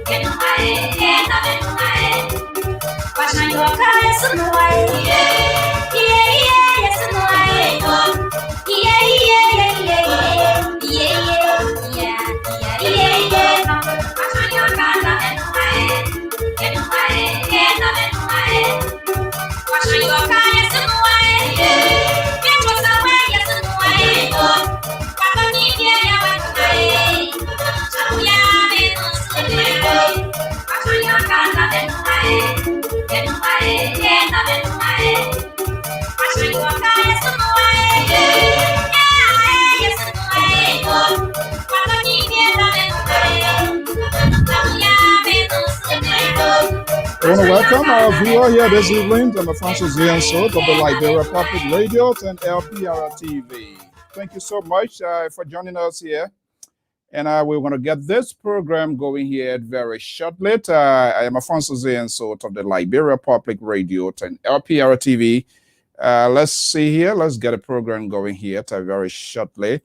Get away. I want to welcome our viewer here this evening. I'm Francis Zianso of the Liberia Public Radio and LPR TV. Thank you so much for joining us here. And we're going to get this program going here very shortly. I am Alfonso Zianso of the Liberia Public Radio and LPR TV. Let's see here. Let's get a program going here very shortly.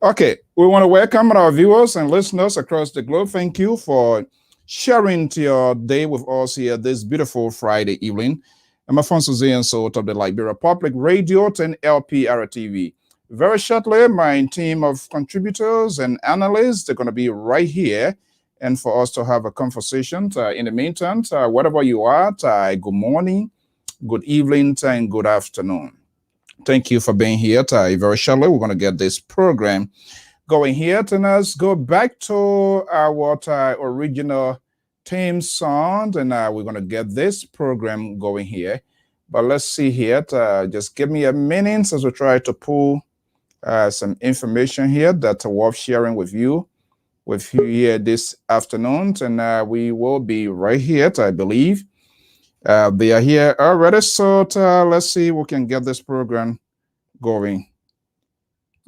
Okay, we want to welcome our viewers and listeners across the globe. Thank you for sharing your day with us here this beautiful Friday evening. I'm Alfonso Zianso of the Liberia Public Radio and LPR TV. Very shortly, my team of contributors and analysts are going to be right here and for us to have a conversation. In the meantime, wherever you are, good morning, good evening, and good afternoon. Thank you for being here. Very shortly, we're going to get this program going here. And let's go back to our original theme song, and we're going to get this program going here. But let's see here. Just give me a minute as we try to pull some information here that's worth sharing with you here this afternoon. And we will be right here, I believe. They are here already. So let's see if we can get this program going.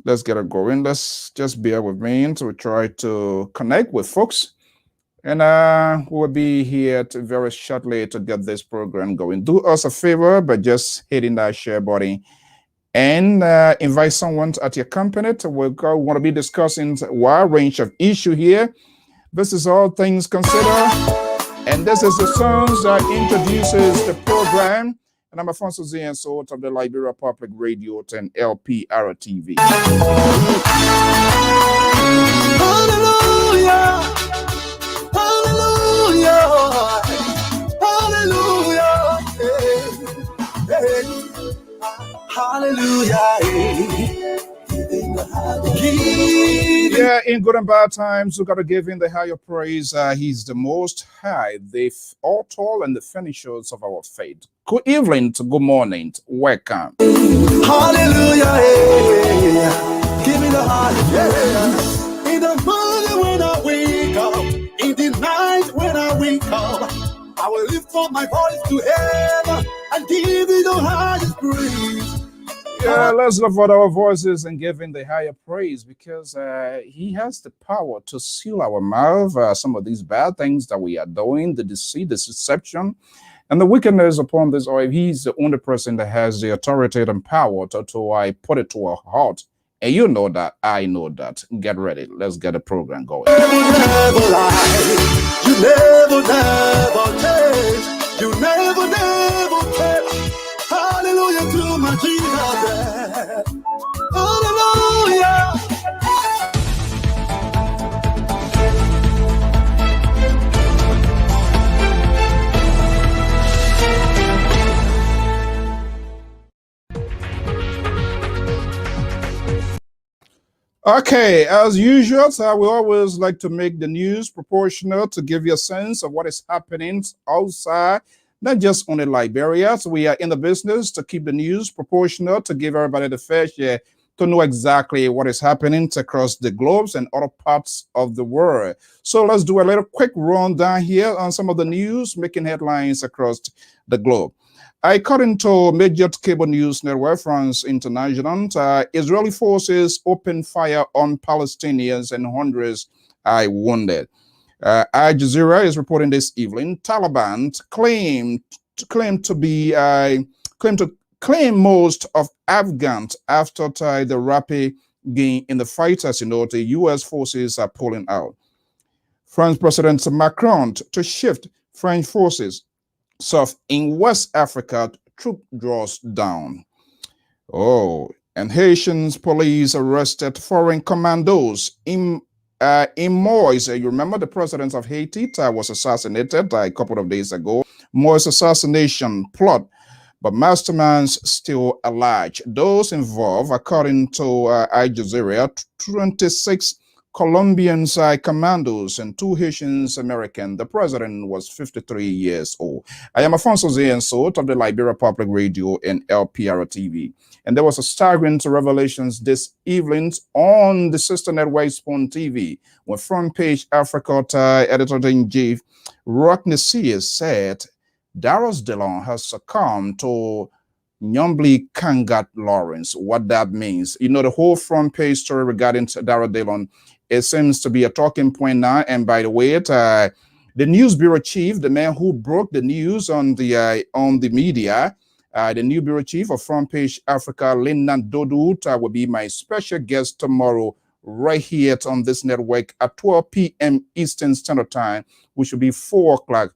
Let's get it going. Let's just bear with me to try to connect with folks. And we'll be here very shortly to get this program going. Do us a favor by just hitting that share button and invite someone at your company. We're going to want to be discussing a wide range of issues here. This is All Things Considered. And this is the songs that introduces the program. And I'm Alfonso Zianso of the Liberia Public Radio and LPR TV. Hallelujah! Hallelujah! Hallelujah! Hey, hey. Hallelujah! Yeah, in good and bad times, we got to give him the higher praise. He's the most high, the author and the finishers of our faith. Good evening, good morning, welcome. Hallelujah! Give me the highest. In the morning when I wake up, in the night when I wake up, I will lift up my voice to heaven and give you the highest praise. Yeah, let's lift up our voices and give him the higher praise because he has the power to seal our mouth. Some of these bad things that we are doing, the deceit, the deception, and the wickedness upon this oil. He's the only person that has the authority and power to put it to our heart. And you know that, I know that. Get ready. Let's get the program going. You never lie. You never change. You never change. Hallelujah to my Jesus. Hallelujah. Okay, as usual, we always like to make the news proportional to give you a sense of what is happening outside, not just only Liberia. So we are in the business to keep the news proportional, to give everybody the fair share, to know exactly what is happening across the globes and other parts of the world. So let's do a little quick rundown here on some of the news making headlines across the globe. According to major cable news network France International, Israeli forces opened fire on Palestinians and hundreds are wounded. Al Jazeera is reporting this evening. Taliban claim most of Afghans after the rapid gain in the fight. As you know, the U.S. forces are pulling out. French President Macron to shift French forces south in West Africa, troop draws down. Oh, and Haitian police arrested foreign commandos in Moise. You remember the president of Haiti was assassinated a couple of days ago. Moise assassination plot, but masterminds still alleged. Those involved, according to Al Jazeera, 26 Colombian commandos and 2 Haitians American. The president was 53 years old. I am Alfonso Zianso of the Liberia Public Radio and LPR TV. And there was a staggering revelations this evening on the sister network Spoon TV when Front Page Africa editor-in-chief Rock Nessier said Darius Dillon has succumbed to Nyombli Kangat Lawrence. What that means, the whole front page story regarding Darius Dillon, it seems to be a talking point now. And by the way, the news bureau chief, the man who broke the news on the media, the new bureau chief of Front Page Africa, Linan Dodut, will be my special guest tomorrow, right here on this network at 12 p.m. Eastern Standard Time, which will be 4 o'clock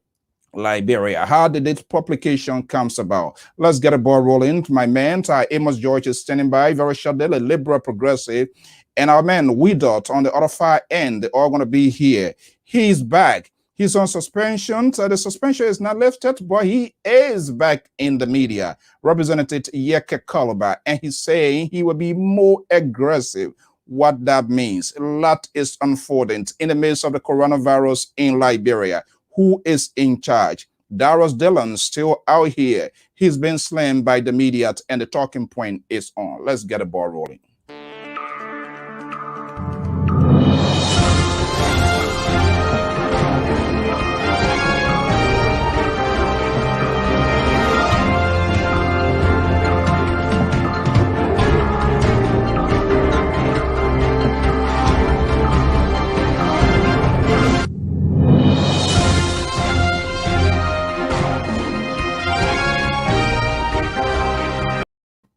Liberia. How did this publication comes about? Let's get a ball rolling. My man, Amos George, is standing by. Very shortly, a liberal progressive. And our man, Widot, on the other far end, they're all going to be here. He's back. He's on suspension. So the suspension is not lifted, but he is back in the media. Representative Yeke Kaluba, and he's saying he will be more aggressive. What that means, a lot is unfolding in the midst of the coronavirus in Liberia. Who is in charge? Darius Dillon still out here. He's been slammed by the media, and the talking point is on. Let's get a ball rolling.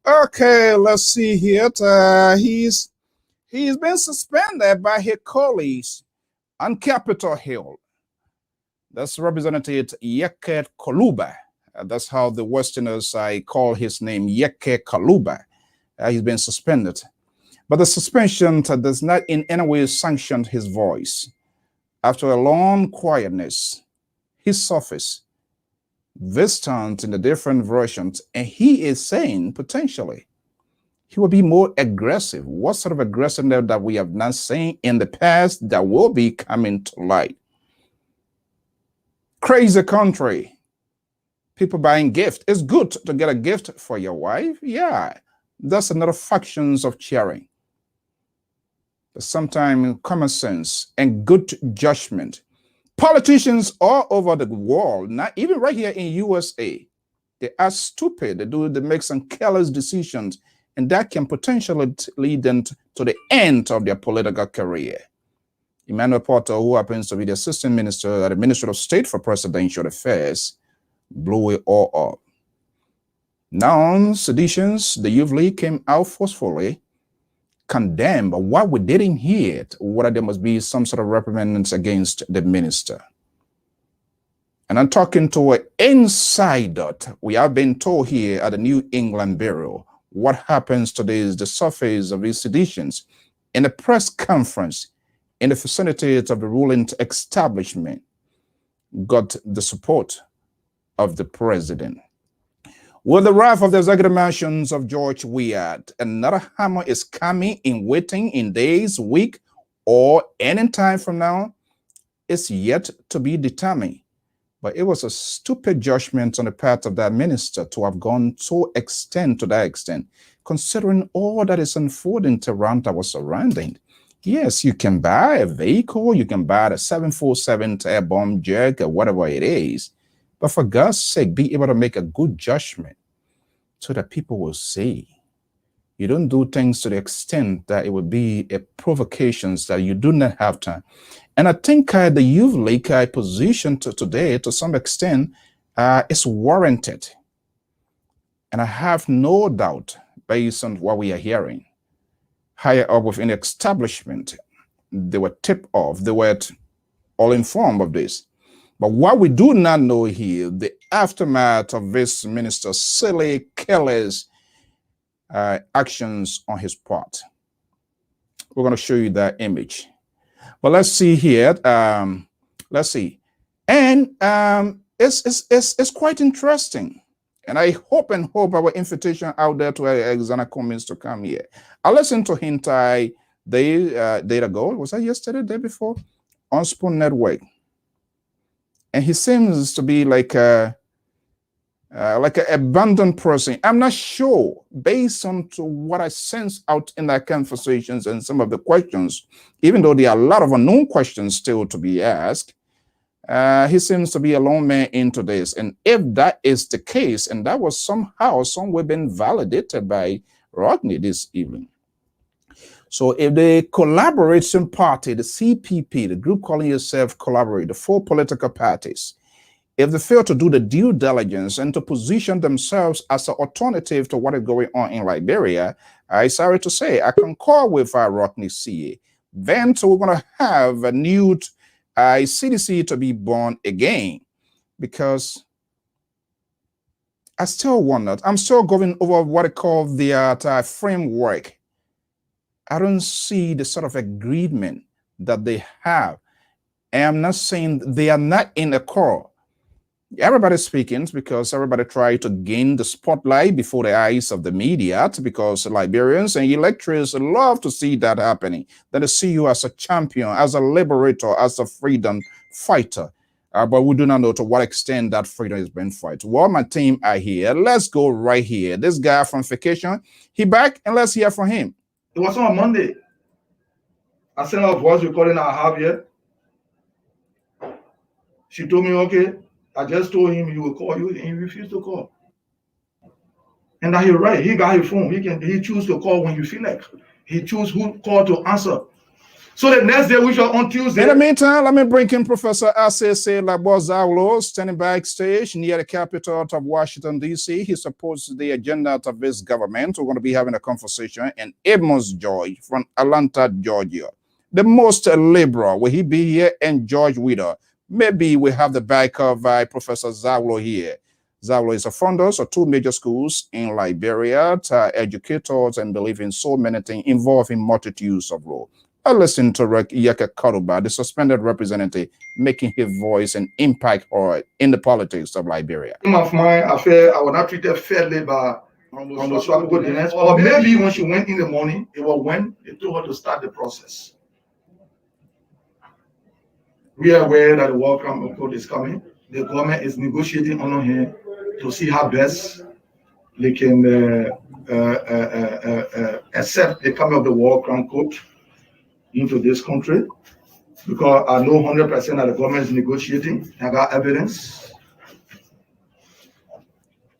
Okay, let's see here. He's been suspended by his colleagues on Capitol Hill. That's Representative Yeke Kaluba. That's how the Westerners call his name, Yeke Kaluba. He's been suspended. But the suspension does not in any way sanction his voice. After a long quietness, he surfaced this time in the different versions, and he is saying potentially he will be more aggressive. What sort of aggressiveness that we have not seen in the past that will be coming to light? Crazy country. People buying gifts. It's good to get a gift for your wife. Yeah, that's another factions of sharing. But sometimes common sense and good judgment. Politicians all over the world, not even right here in USA, they are stupid. They make some careless decisions, and that can potentially lead them to the end of their political career. Emmanuel Porter, who happens to be the assistant minister at the Ministry of State for Presidential Affairs, blew it all up. Now, seditions, the Youth League came out forcefully, condemned, but what we didn't hear, whether there must be some sort of reprimands against the minister. And I'm talking to an insider. We have been told here at the New England Bureau what happens today is the surface of these seditions in a press conference in the vicinity of the ruling establishment got the support of the president. With the wrath of the executive mansions of George Weah, another hammer is coming in waiting in days, week, or any time from now. It's yet to be determined. But it was a stupid judgment on the part of that minister to have gone to that extent, considering all that is unfolding around our surrounding. Yes, you can buy a vehicle, you can buy the 747 airborne jet or whatever it is, but for God's sake, be able to make a good judgment so that people will see. You don't do things to the extent that it would be a provocations that you do not have time. And I think the Youth League position today, to some extent, is warranted. And I have no doubt, based on what we are hearing, higher up within the establishment, they were tipped off, they were all informed of this. But what we do not know here, the aftermath of this minister's silly, careless actions on his part. We're going to show you that image. But let's see here. Let's see. And it's quite interesting. And I hope our invitation out there to Alexander Cummings to come here. I listened to Hintai day ago. Was that yesterday, day before? On Spoon Network. And he seems to be like an abandoned person. I'm not sure, based on what I sense out in our conversations and some of the questions, even though there are a lot of unknown questions still to be asked, He seems to be a lone man into this. And if that is the case, and that was somehow, somewhere been validated by Rodney this evening. So if the collaboration party, the CPP, the group calling yourself collaborate, the four political parties, if they fail to do the due diligence and to position themselves as an alternative to what is going on in Liberia, I sorry to say, I concur with Rodney CA. Then so we're going to have a new CDC to be born again, because I still wonder, I'm still going over what I call the framework. I don't see the sort of agreement that they have. And I'm not saying they are not in a core. Everybody's speaking because everybody tried to gain the spotlight before the eyes of the media, because Liberians and electors love to see that happening. Then they see you as a champion, as a liberator, as a freedom fighter. But we do not know to what extent that freedom has been fight. Well, my team are here. Let's go right here. This guy from vacation, he back, and let's hear from him. It was on Monday. I sent her a voice recording I have here. She told me, okay, I just told him he will call you, and he refused to call. And that he's right. He got his phone. He choose to call when you feel like. He choose who call to answer. So the next day, which was on Tuesday. In the meantime, let me bring in Professor Asese Lagbo-Zawulo, standing backstage near the capital of Washington, D.C. He supports the agenda of this government. We're going to be having a conversation. And Amos George from Atlanta, Georgia, the most liberal. Will he be here? And George Widow. Maybe we have the back of Professor Zawulo here. Zawulo is a founder of two major schools in Liberia, educators, and believe in so many things involving multitudes of roles. I listen to Yeke Karuba, the suspended representative, making his voice an impact in the politics of Liberia. Of my affair, I was not treated fairly by or maybe when she went in the morning, it was when they told her to start the process. We are aware that the welcome code is coming. The government is negotiating on here to see how best they can accept the coming of the welcome code into this country, because I know 100% that the government is negotiating. I got evidence.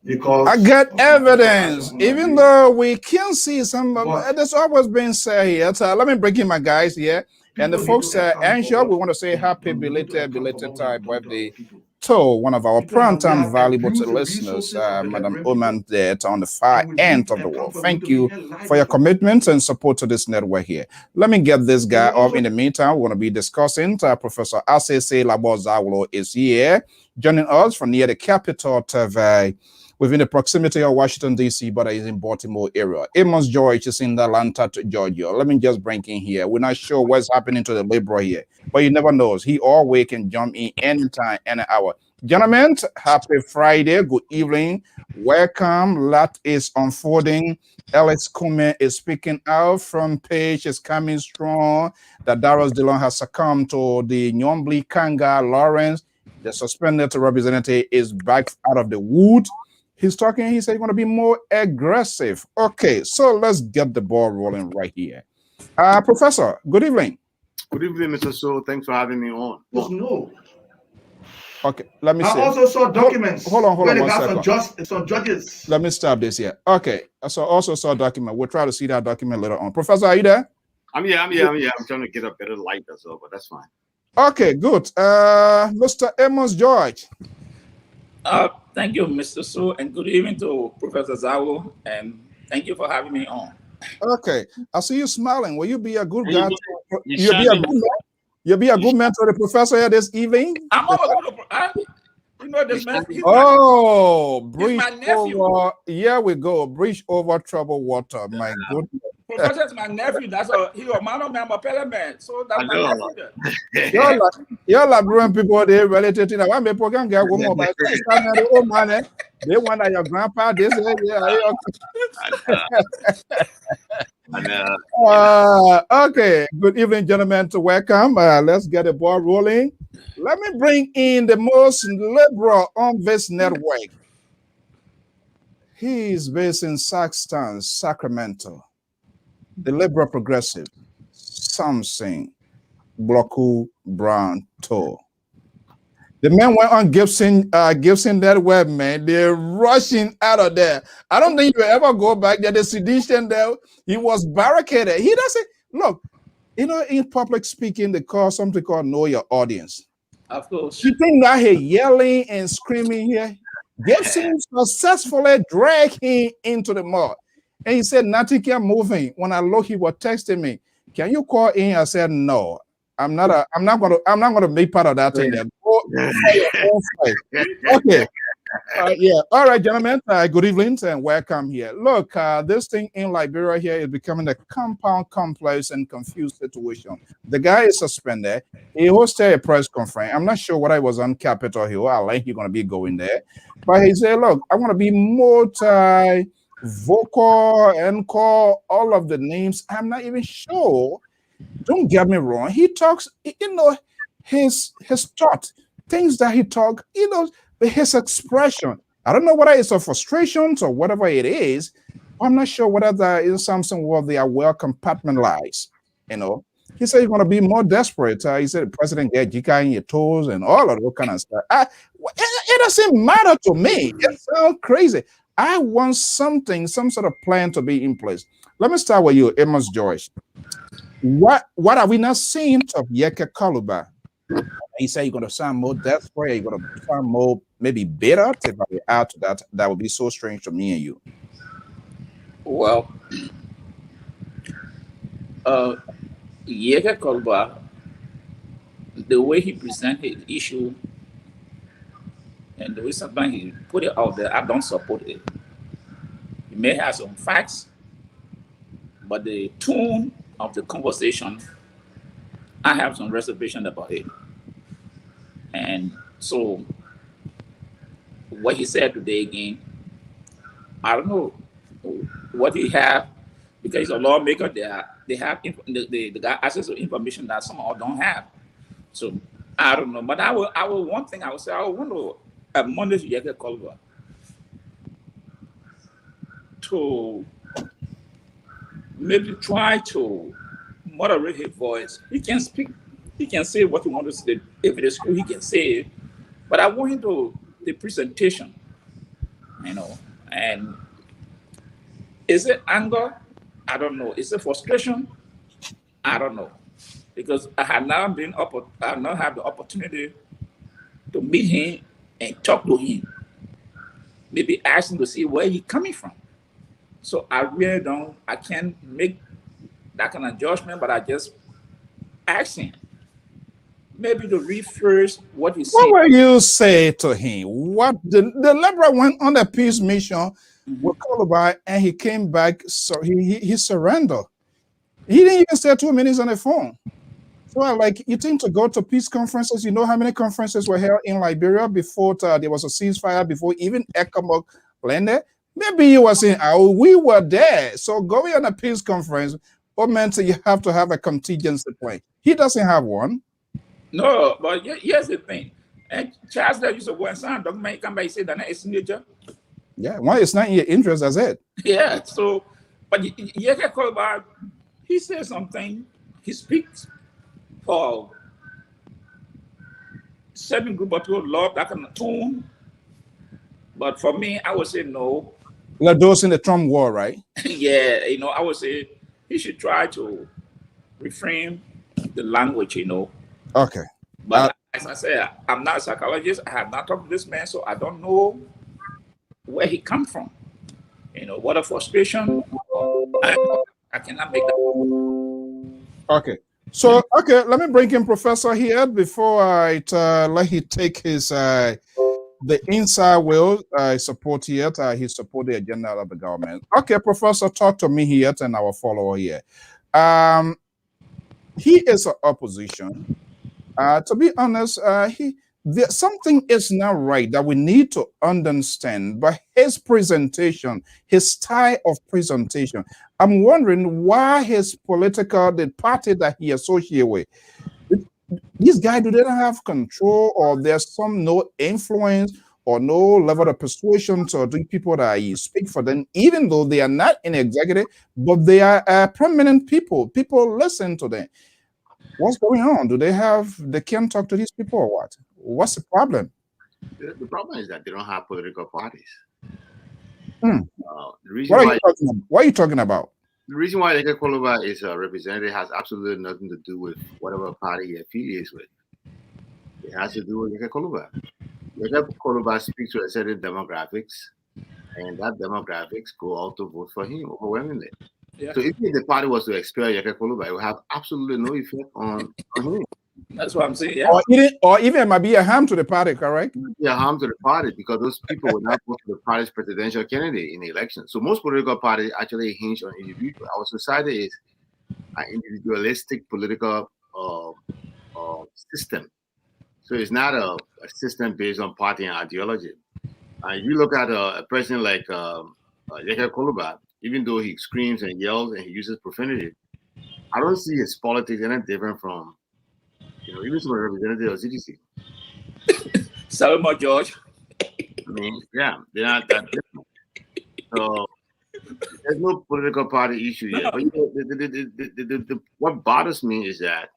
Because I got evidence, even though we can see some. That's always been said here. So let me bring in my guys here. And the folks Angel, we want to say happy belated birthday to one of our prime-time valuable listeners, Madam Oman, there on the far end of the world. Thank you for your commitment and support to this network here. Let me get this guy up. In the meantime, we're going to be discussing. Professor Asese Lagbo-Zawulo is here, joining us from near the capital of within the proximity of Washington, D.C., but he's in Baltimore area. Amos George is in Atlanta, Georgia. Let me just bring in here. We're not sure what's happening to the liberal here, but you never knows. He always can jump in anytime, any hour. Gentlemen, happy Friday. Good evening. Welcome. Lot is unfolding. Alex Kume is speaking out. Front page is coming strong. That Darius Dillon has succumbed to the Nyombli Kanga Lawrence. The suspended representative is back out of the wood. He's talking, he said he's going to be more aggressive. Okay, so let's get the ball rolling right here. Professor, good evening. Good evening, Mr. So. Thanks for having me on. No. Okay, let me see. I also saw documents. Hold on 1 second. Some judges. Let me stop this here. Okay, so also saw a document. We'll try to see that document later on. Professor, are you there? I'm here. I'm trying to get a better light or so, but that's fine. Okay, good. Mr. Amos George. Thank you, Mr. So, and good evening to Professor Zawulo, and thank you for having me on. Okay, I see you smiling. Will you be a good guy? You'll be a good mentor to the professor here this evening? I'm always good. You know this man. Bridge over. Here we go. Bridge over troubled water. My goodness. Professor is my nephew. That's he a man of man, man. So that's my nephew. You're like growing people they related to that. One people can get one more, but they want that your grandpa this okay. Good evening, gentlemen. To welcome. Let's get the ball rolling. Let me bring in the most liberal on this network. He is based in Saxton, Sacramento. The liberal progressive, Samson Bloku Brown Tour. The man went on Gibson that web, man. They're rushing out of there. I don't think you ever go back there. The sedition there, he was barricaded. He doesn't look, in public speaking, they call something called know your audience. Of course. You think that he yelling and screaming here? Gibson successfully dragged him into the mud. And he said, nothing can move him. When I look, he was texting me, can you call in? I said, no. I'm not gonna be part of that thing. Okay. Yeah. All right, gentlemen. Good evening and welcome here. Look, this thing in Liberia here is becoming a compound, complex, and confused situation. The guy is suspended. He hosted a press conference. I'm not sure what I was on Capitol Hill. I like you're gonna be going there, but he said, "Look, I want to be multi-vocal and call all of the names. I'm not even sure." Don't get me wrong. He talks, his thought, things that he talk, his expression. I don't know whether it's a frustration or whatever it is. I'm not sure whether that is something where they are well compartmentalized. He said he's going to be more desperate. He said the president get jika in your toes and all of that kind of stuff. It doesn't matter to me. It sounds crazy. I want some sort of plan to be in place. Let me start with you, Amos George. What are we not seeing of Yeke Kaluba? He said you're going to sound more desperate, you're going to sound more maybe bitter. If I add to that, that would be so strange to me and you. Well, Yeke Kaluba, the way he presented his issue and the way sometimes he put it out there, I don't support it. He may have some facts, but the tone of the conversation, I have some reservation about it. And so what he said today again, I don't know what he have, because he's a lawmaker. They have the guy access to information that some of us don't have. So I don't know. But I will one thing I would say, I would want to admonish Yeke Kaluba to maybe try to moderate his voice. He can speak, he can say what he wants to say. If it is true, he can say it. But I want him to the presentation, and is it anger? I don't know. Is it frustration? I don't know. Because I have not had the opportunity to meet him and talk to him. Maybe ask him to see where he's coming from. So I can't make that kind of judgment, but I just ask him maybe to read first what he said. What will you say to him? What the Liberal went on a peace mission with Kaluba and he came back, so he surrendered. He didn't even stay 2 minutes on the phone. So you think to go to peace conferences, you know how many conferences were held in Liberia before there was a ceasefire, before even ECOMOG landed? Maybe you were saying, we were there. So going on a peace conference, what meant you have to have a contingency plan. He doesn't have one. No, but here's the thing. And Charles used to go and sign document, come back and say that it's signature. Yeah, well, it's not in your interest, that's it. Yeah, so, but Yeke Kaluba, he says something, he speaks for certain group of people love that kind of tone. But for me, I would say no. Like those in the Trump war, right? Yeah, I would say he should try to reframe the language, Okay. But as I said, I'm not a psychologist. I have not talked to this man, so I don't know where he come from. What a frustration. I cannot make that. Okay. So, let me bring in Professor here before I let him take his the inside will support here. He support the agenda of the government. Okay, Professor, talk to me here and our follower here. He is an opposition. To be honest, something is not right that we need to understand. But his presentation, his style of presentation, I'm wondering why the party that he associates with, these guys, do they not have control, or there's no influence or no level of persuasion to the people that speak for them, even though they are not in executive, but they are prominent people. People listen to them. What's going on? They can't talk to these people or what? What's the problem? The problem is that they don't have political parties. Hmm. The reason What are you talking about? The reason why Yeke Koluba is a representative has absolutely nothing to do with whatever party he affiliates with. It has to do with Yeke Koluba. Yeke Koluba speaks to a certain demographics, and that demographics go out to vote for him overwhelmingly. Yeah. So if the party was to expel Yeke Koluba, it will have absolutely no effect on him. That's what I'm saying. Yeah. Or even it might be a harm to the party, correct? It would be a harm to the party because those people will not vote for the party's presidential candidate in the election. So most political parties actually hinge on individual. Our society is an individualistic political system. So it's not a system based on party and ideology. If you look at a person like Yeke Koluba, even though he screams and yells and he uses profanity, I don't see his politics any different from, even some representative of CDC. Solomon George. I mean, yeah, they're not that different. So there's no political party issue yet. But what bothers me is that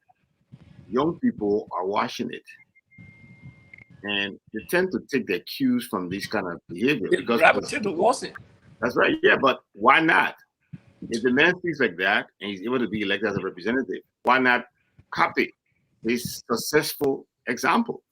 young people are watching it, and they tend to take their cues from this kind of behavior because that's right. Yeah, but why not? If the man speaks like that and he's able to be elected as a representative, why not copy his successful example?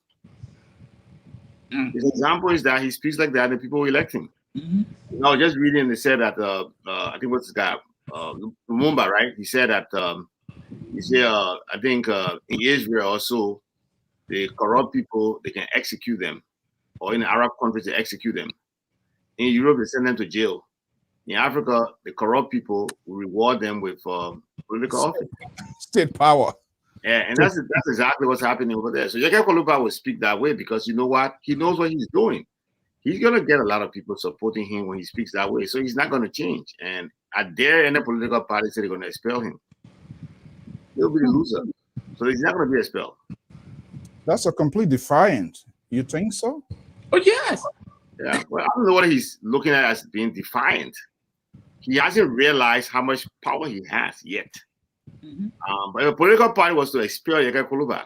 His example is that he speaks like that and people will elect him. I was just reading, they said that, I think what's this guy, Lumumba, right? He said that, I think in Israel also, the corrupt people, they can execute them. Or in the Arab countries, they execute them. In Europe, they send them to jail. In Africa, the corrupt people will reward them with political office. State power. Yeah, and that's exactly what's happening over there. So Yeke Koluba will speak that way because you know what? He knows what he's doing. He's going to get a lot of people supporting him when he speaks that way. So he's not going to change. And I dare any political party say they're going to expel him. He'll be the loser. So he's not going to be expelled. That's a complete defiant. You think so? Oh, yes. Yeah. Well, I don't know what he's looking at as being defiant. He hasn't realized how much power he has yet. But if a political party was to expel Yeke Koluba,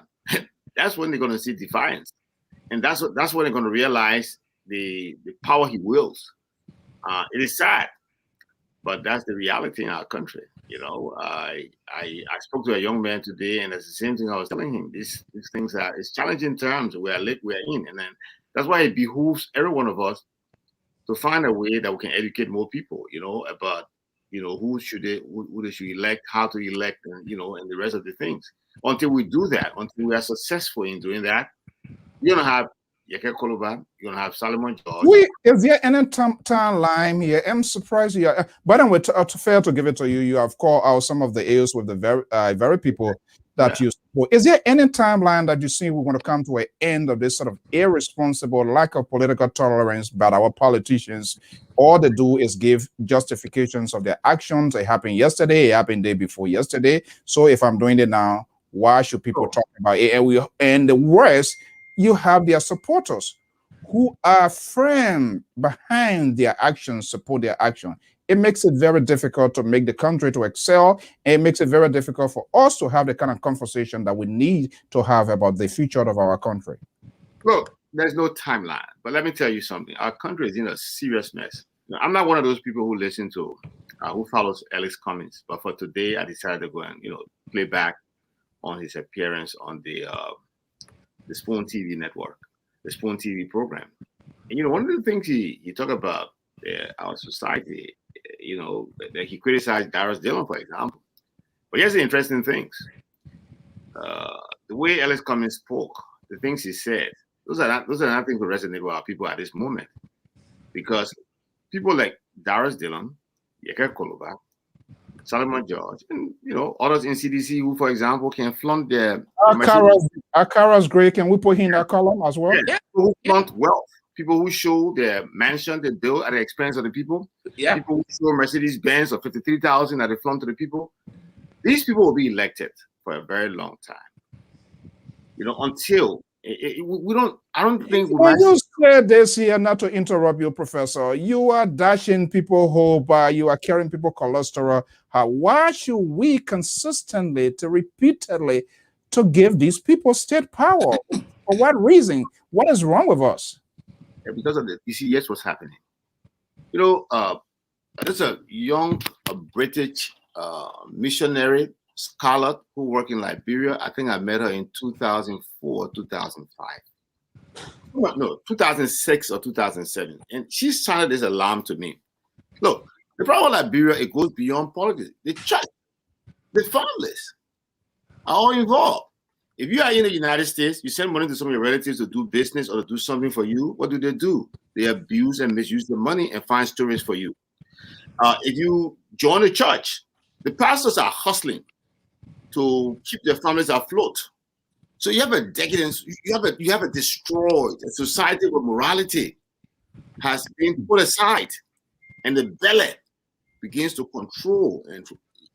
that's when they're going to see defiance. And that's when they're going to realize the power he wields. It is sad, but that's the reality in our country. I spoke to a young man today, and that's the same thing I was telling him. These things it's challenging times we're in, and then that's why it behooves every one of us to find a way that we can educate more people, about who they should elect, how to elect, and and the rest of the things. Until we do that, until we are successful in doing that, you're gonna have Yeke Koluba, you're gonna have Solomon George. Is there any timeline here? I'm surprised you are, but anyway, to fair to give it to you, you have called out some of the ills with the very people that you support. Is there any timeline that you see we're going to come to an end of this sort of irresponsible lack of political tolerance by our politicians? All they do is give justifications of their actions. It happened yesterday, it happened the day before yesterday. So if I'm doing it now, why should people talk about it? And the worst, you have their supporters who are firm behind their actions, support their action. It makes it very difficult to make the country to excel. And it makes it very difficult for us to have the kind of conversation that we need to have about the future of our country. Look, there's no timeline, but let me tell you something. Our country is in a serious mess. I'm not one of those people who listen to, who follows Alex Cummings, but for today, I decided to go and, play back on his appearance on the Spoon TV network, the Spoon TV program. And, one of the things he talked about our society, that he criticized Darius Dillon, for example. But here's the interesting things. The way Alex Cummings spoke, the things he said, those are not things to resonate with our people at this moment. Because people like Darius Dillon, Yeke Koluba, Solomon George, and others in CDC who, for example, can flaunt their Akara's great. Can we put him in that column as well? Yeah. People who flaunt wealth, people who show their mansion they build at the expense of the people. Yeah. People who show Mercedes Benz of 53,000 that they flaunt to the people. These people will be elected for a very long time. Until I don't think you said this here, not to interrupt you, Professor. You are dashing people hope, you are carrying people cholesterol. Why should we consistently, repeatedly, to give these people state power? For what reason? What is wrong with us? Because of the, you see, yes, what's happening. You know, there's a young British missionary scholar who worked in Liberia. I think I met her in 2004, 2005. No, 2006 or 2007. And she sounded this alarm to me. Look, the problem with Liberia, it goes beyond politics. The church, the families are all involved. If you are in the United States, you send money to some of your relatives to do business or to do something for you, what do? They abuse and misuse the money and find stories for you. If you join a church, the pastors are hustling to keep their families afloat. So you have a decadence, you have a destroyed a society where morality has been put aside, and the belly begins to control and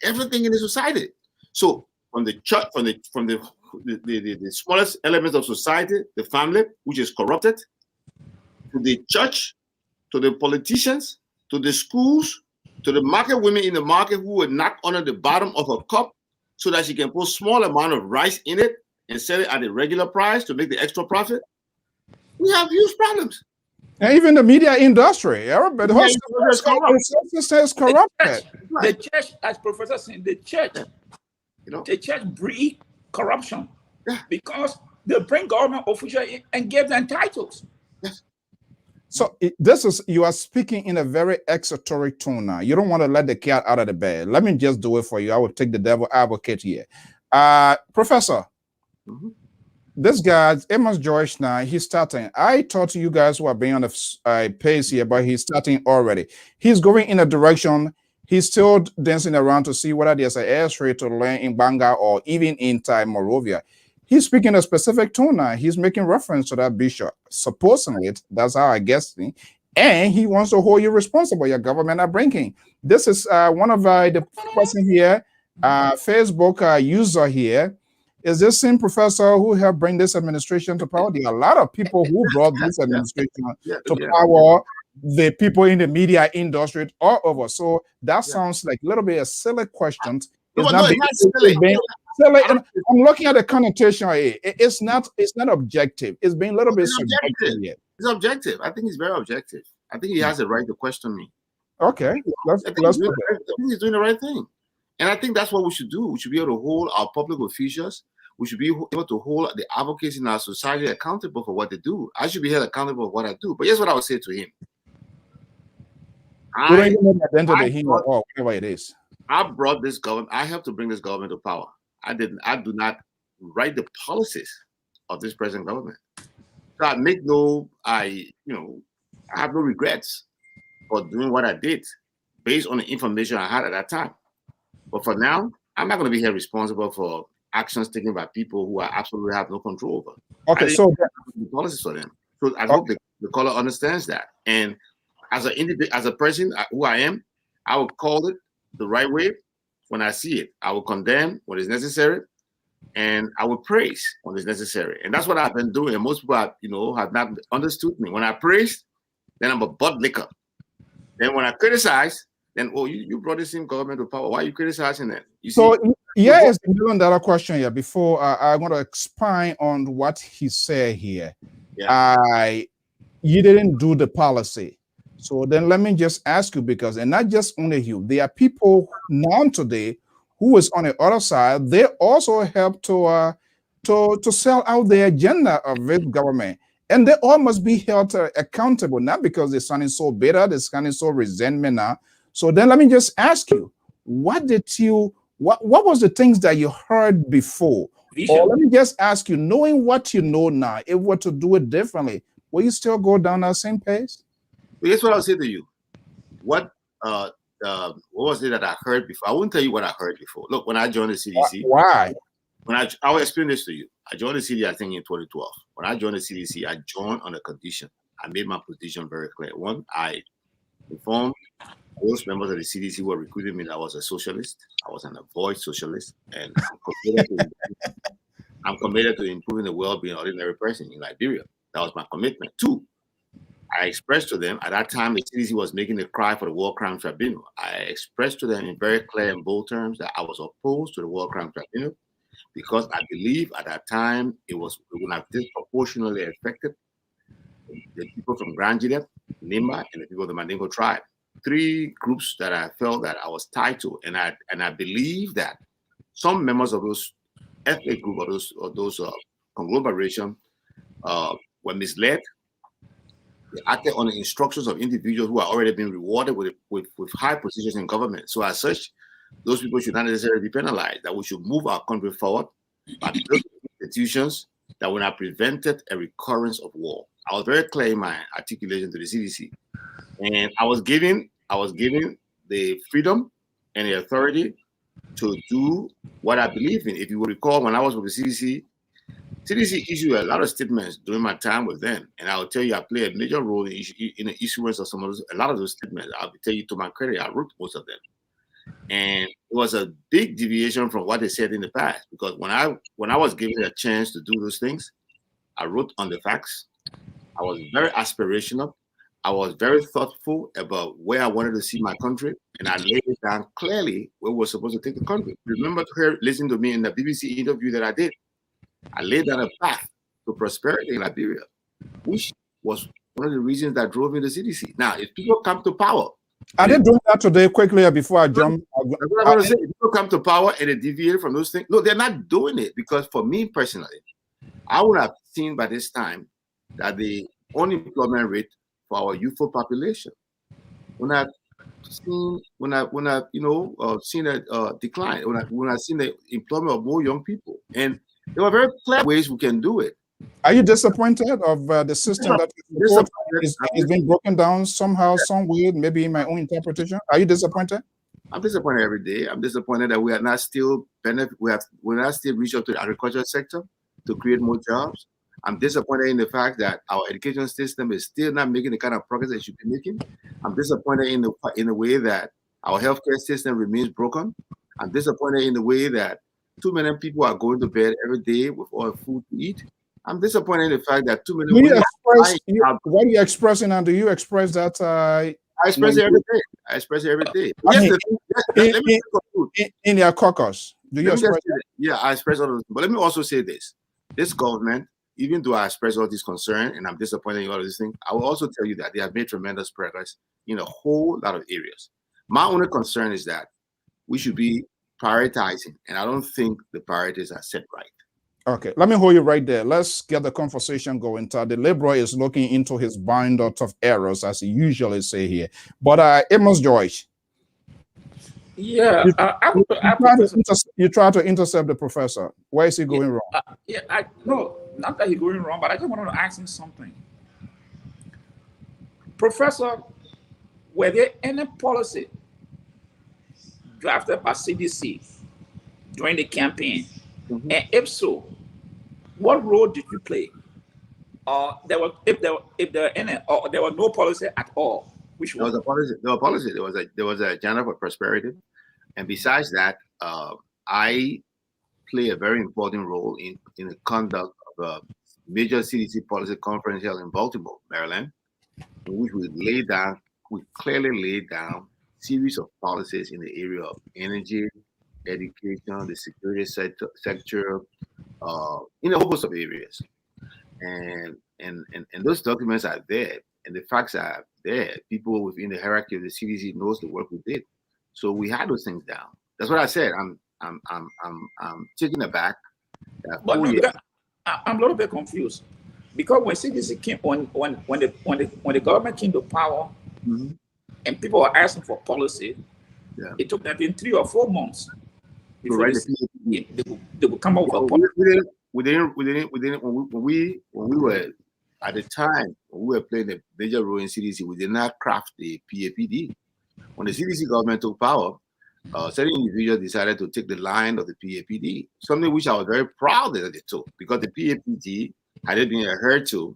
everything in the society. So from the church, from the smallest elements of society, the family, which is corrupted, to the church, to the politicians, to the schools, to the market women in the market who would knock under the bottom of a cup so that she can put small amount of rice in it and sell it at a regular price to make the extra profit. We have huge problems. And even the media industry, everybody, Yeah, is corrupted. The church, as Professor said, the church breed corruption because they bring government officials in and give them titles. So you are speaking in a very exhortatory tone now. You don't want to let the cat out of the bag. Let me just do it for you. I will take the devil advocate here. Professor, this guy, Amos Joyce now, he's starting. I talked to you guys who are being on the pace here, but he's starting already. He's going in a direction. He's still dancing around to see whether there's an airstrip to learn in Banga or even in Morovia. He's speaking a specific tone now. He's making reference to that bishop. Supposedly, that's how I guess it. And he wants to hold you responsible. Your government are bringing. This is one of the person here, Facebook user here. Is this same professor who helped bring this administration to power? There are a lot of people who brought this administration to power. The people in the media industry all over. So that sounds like a little bit a silly question. Silly. And I'm looking at the connotation. It's not objective. It's being a little bit subjective. It's objective. I think he's very objective. I think he has the right to question me. Okay, I think he's doing the right thing. And I think that's what we should do. We should be able to hold our public officials. We should be able to hold the advocates in our society accountable for what they do. I should be held accountable for what I do. But here's what I would say to him. I whatever it is. I brought this government. I helped to bring this government to power. I do not write the policies of this present government. So I have no regrets for doing what I did based on the information I had at that time. But for now, I'm not going to be held responsible for actions taken by people who I absolutely have no control over. Okay, so the policies for them. So I hope the caller understands that. And as a person who I am, I will call it the right way when I see it. I will condemn when it's necessary, and I will praise when it's necessary. And that's what I've been doing. And most people have not understood me. When I praise, then I'm a butt licker. Then when I criticize, then you brought the same government to power. Why are you criticizing that? It's a $1 million question here. Before I want to expand on what he said here. Yeah. You didn't do the policy. So then let me just ask you, because, and not just only you, there are people now today who is on the other side. They also help to sell out the agenda of this government. And they all must be held accountable, not because they're sounding so bitter, they're sounding so resentment now. So then let me just ask you, what was the things that you heard before? Or let me just ask you, knowing what you know now, if we were to do it differently, will you still go down that same pace? Well, here's what I'll say to you. What was it that I heard before? I won't tell you what I heard before. Look, when I joined the CDC. Why? I will explain this to you. I joined the CDC, I think, in 2012. When I joined the CDC, I joined on a condition. I made my position very clear. One, I informed those members of the CDC who were recruiting me that I was a socialist. I was an avoid socialist, and I'm committed to improving the well-being of ordinary person in Liberia. That was my commitment. Two, I expressed to them at that time the CDC was making the cry for the War Crime Tribunal. I expressed to them in very clear and bold terms that I was opposed to the War Crime Tribunal, because I believe at that time it would have disproportionately affected the people from Grand Jidep, Nimba, and the people of the Mandingo tribe. 3 groups that I felt that I was tied to, and I believe that some members of those ethnic group or those conglomeration were misled. They acted on the instructions of individuals who are already been rewarded with high positions in government. So as such, those people should not necessarily be penalized. That we should move our country forward by building institutions that would have prevented a recurrence of war. I was very clear in my articulation to the CDC, and I was given the freedom and the authority to do what I believe in. If you will recall, when I was with the CDC issued a lot of statements during my time with them, and I will tell you, I played a major role in the issuance of a lot of those statements. I'll tell you, to my credit, I wrote most of them, and it was a big deviation from what they said in the past. Because when I was given a chance to do those things, I wrote on the facts. I was very aspirational. I was very thoughtful about where I wanted to see my country, and I laid it down clearly where we were supposed to take the country. Remember, listening to me in the BBC interview that I did. I laid down a path to prosperity in Liberia, which was one of the reasons that drove me to CDC. Now, if people come to power, I did do that today quickly before I jump. That's what I'm going to say. If people come to power and they deviate from those things, no, they're not doing it, because for me personally, I would have seen by this time that the unemployment rate for our youthful population, when I've seen a decline, when I've seen the employment of more young people, and there were very clear ways we can do it. Are you disappointed of the system that is being broken down somehow, some way, maybe in my own interpretation? Are you disappointed? I'm disappointed every day. I'm disappointed that we are not still we're not still reached out to the agricultural sector to create more jobs. I'm disappointed in the fact that our education system is still not making the kind of progress it should be making. I'm disappointed in the way that our healthcare system remains broken. I'm disappointed in the way that too many people are going to bed every day with all the food to eat. I'm disappointed in the fact that too many. What are you expressing, and do you express that? I express it every day. I express it every day. In your caucus, do you express it? Yeah, I express all of this. But let me also say this: this government, even though I express all this concern and I'm disappointed in all of these things, I will also tell you that they have made tremendous progress in a whole lot of areas. My only concern is that we should be prioritizing, and I don't think the priorities are set right. Okay, let me hold you right there. Let's get the conversation going. The Liberal is looking into his binder of errors, as he usually say here. But Amos Joyce. Yeah, you try to intercept the professor. Where is he going wrong? No, not that he's going wrong, but I just wanted to ask him something. Professor, were there any policy drafted by CDC during the campaign? Mm-hmm. And if so, what role did you play? If there were any, or there was no policy at all? Which there was a policy. There was a agenda for prosperity, and besides that, I play a very important role in the conduct of a major CDC policy conference held in Baltimore, Maryland, in which we clearly laid down a series of policies in the area of energy, education, the security sector, in a whole host of areas, and those documents are there, and the facts are there. People within the hierarchy of the CDC knows the work we did, so we had those things down. That's what I said. I'm taking it back. But I'm a little bit confused, because when CDC came, when the government came to power, mm-hmm. and people were asking for policy, it took them 3 or 4 months. They would come up with a policy. We didn't. When we were at the time when we were playing a major role in CDC, we did not craft the PAPD. When the CDC government took power, certain individuals decided to take the line of the PAPD, something which I was very proud that they took, because the PAPD, had it been adhered to,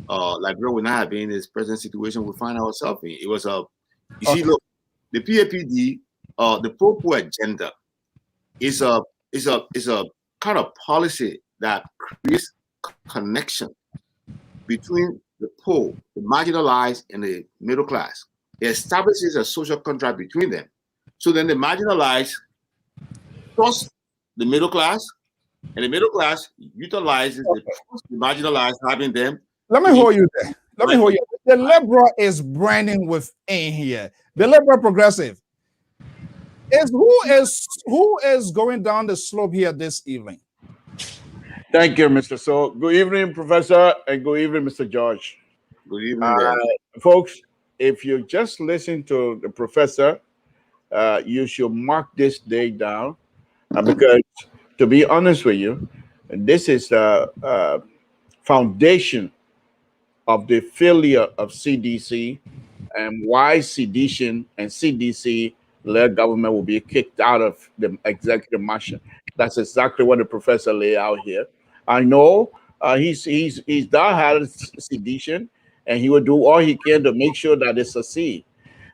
Liberia would not have been in this present situation we find ourselves in. It was look, the PAPD, the Popo agenda, is a kind of policy that creates connection between the poor, the marginalized, and the middle class. It establishes a social contract between them. So then the marginalized trust the middle class, And the middle class utilizes the marginalized, having them. Let me hold you there. Let me hold you. The liberal is branding within here. The liberal progressive is who is going down the slope here this evening. Thank you, Mr. So. Good evening, Professor, and good evening, Mr. George. Good evening, there. Folks, if you just listen to the professor, you should mark this day down because, to be honest with you, this is the foundation of the failure of CDC and why sedition and CDC-led government will be kicked out of the executive mansion. That's exactly what the professor laid out here. I know he's down had sedition, and he will do all he can to make sure that it succeeds.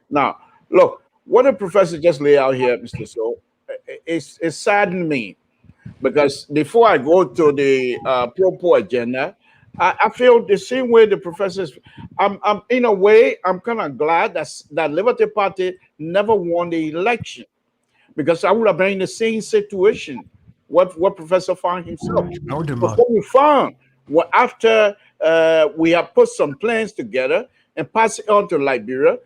Now, look, what the professor just laid out here, Mr. So, it saddened me because before I go to the pro agenda, I feel the same way the professors. I'm in a way, I'm kind of glad that Liberty Party never won the election because I would have been in the same situation. What Professor found himself. What we found, after we have put some plans together and passed it on to Liberia,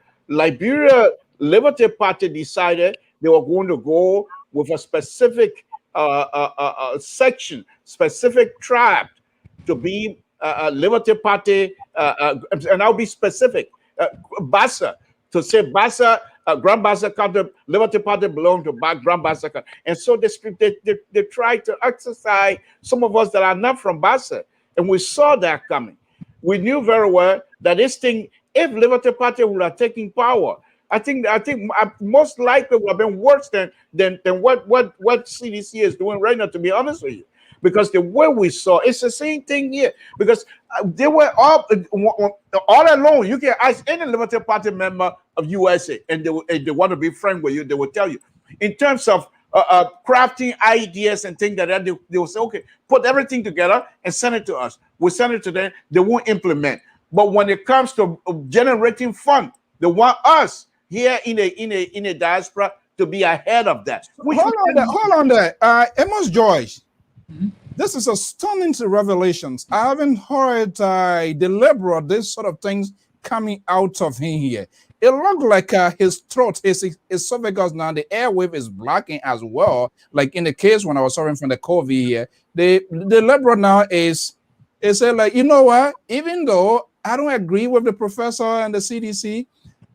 Liberty Party decided they were going to go with a specific section, specific tribe to be Liberty Party, and I'll be specific, Bassa, to say Bassa, Grand Bassa County, Liberty Party belong to Grand Bassa County. And so they try to exercise some of us that are not from Bassa. And we saw that coming. We knew very well that this thing, if Liberty Party would have taken power, I think most likely would have been worse than what CDC is doing right now, to be honest with you. Because the way we saw, it's the same thing here. Because they were all alone. You can ask any Liberty Party member of USA, and they want to be friends with you. They will tell you, in terms of crafting ideas and things like that, they will say, okay, put everything together and send it to us. We send it to them. They won't implement. But when it comes to generating fund, they want us here in a diaspora to be ahead of that. Hold on there. Amos Joyce. This is a stunning revelations. I haven't heard the liberal, this sort of things coming out of him here. It looked like his throat, his esophagus now, the airwave is blocking as well. Like in the case when I was suffering from the COVID here, the liberal now is like, you know what? Even though I don't agree with the professor and the CDC,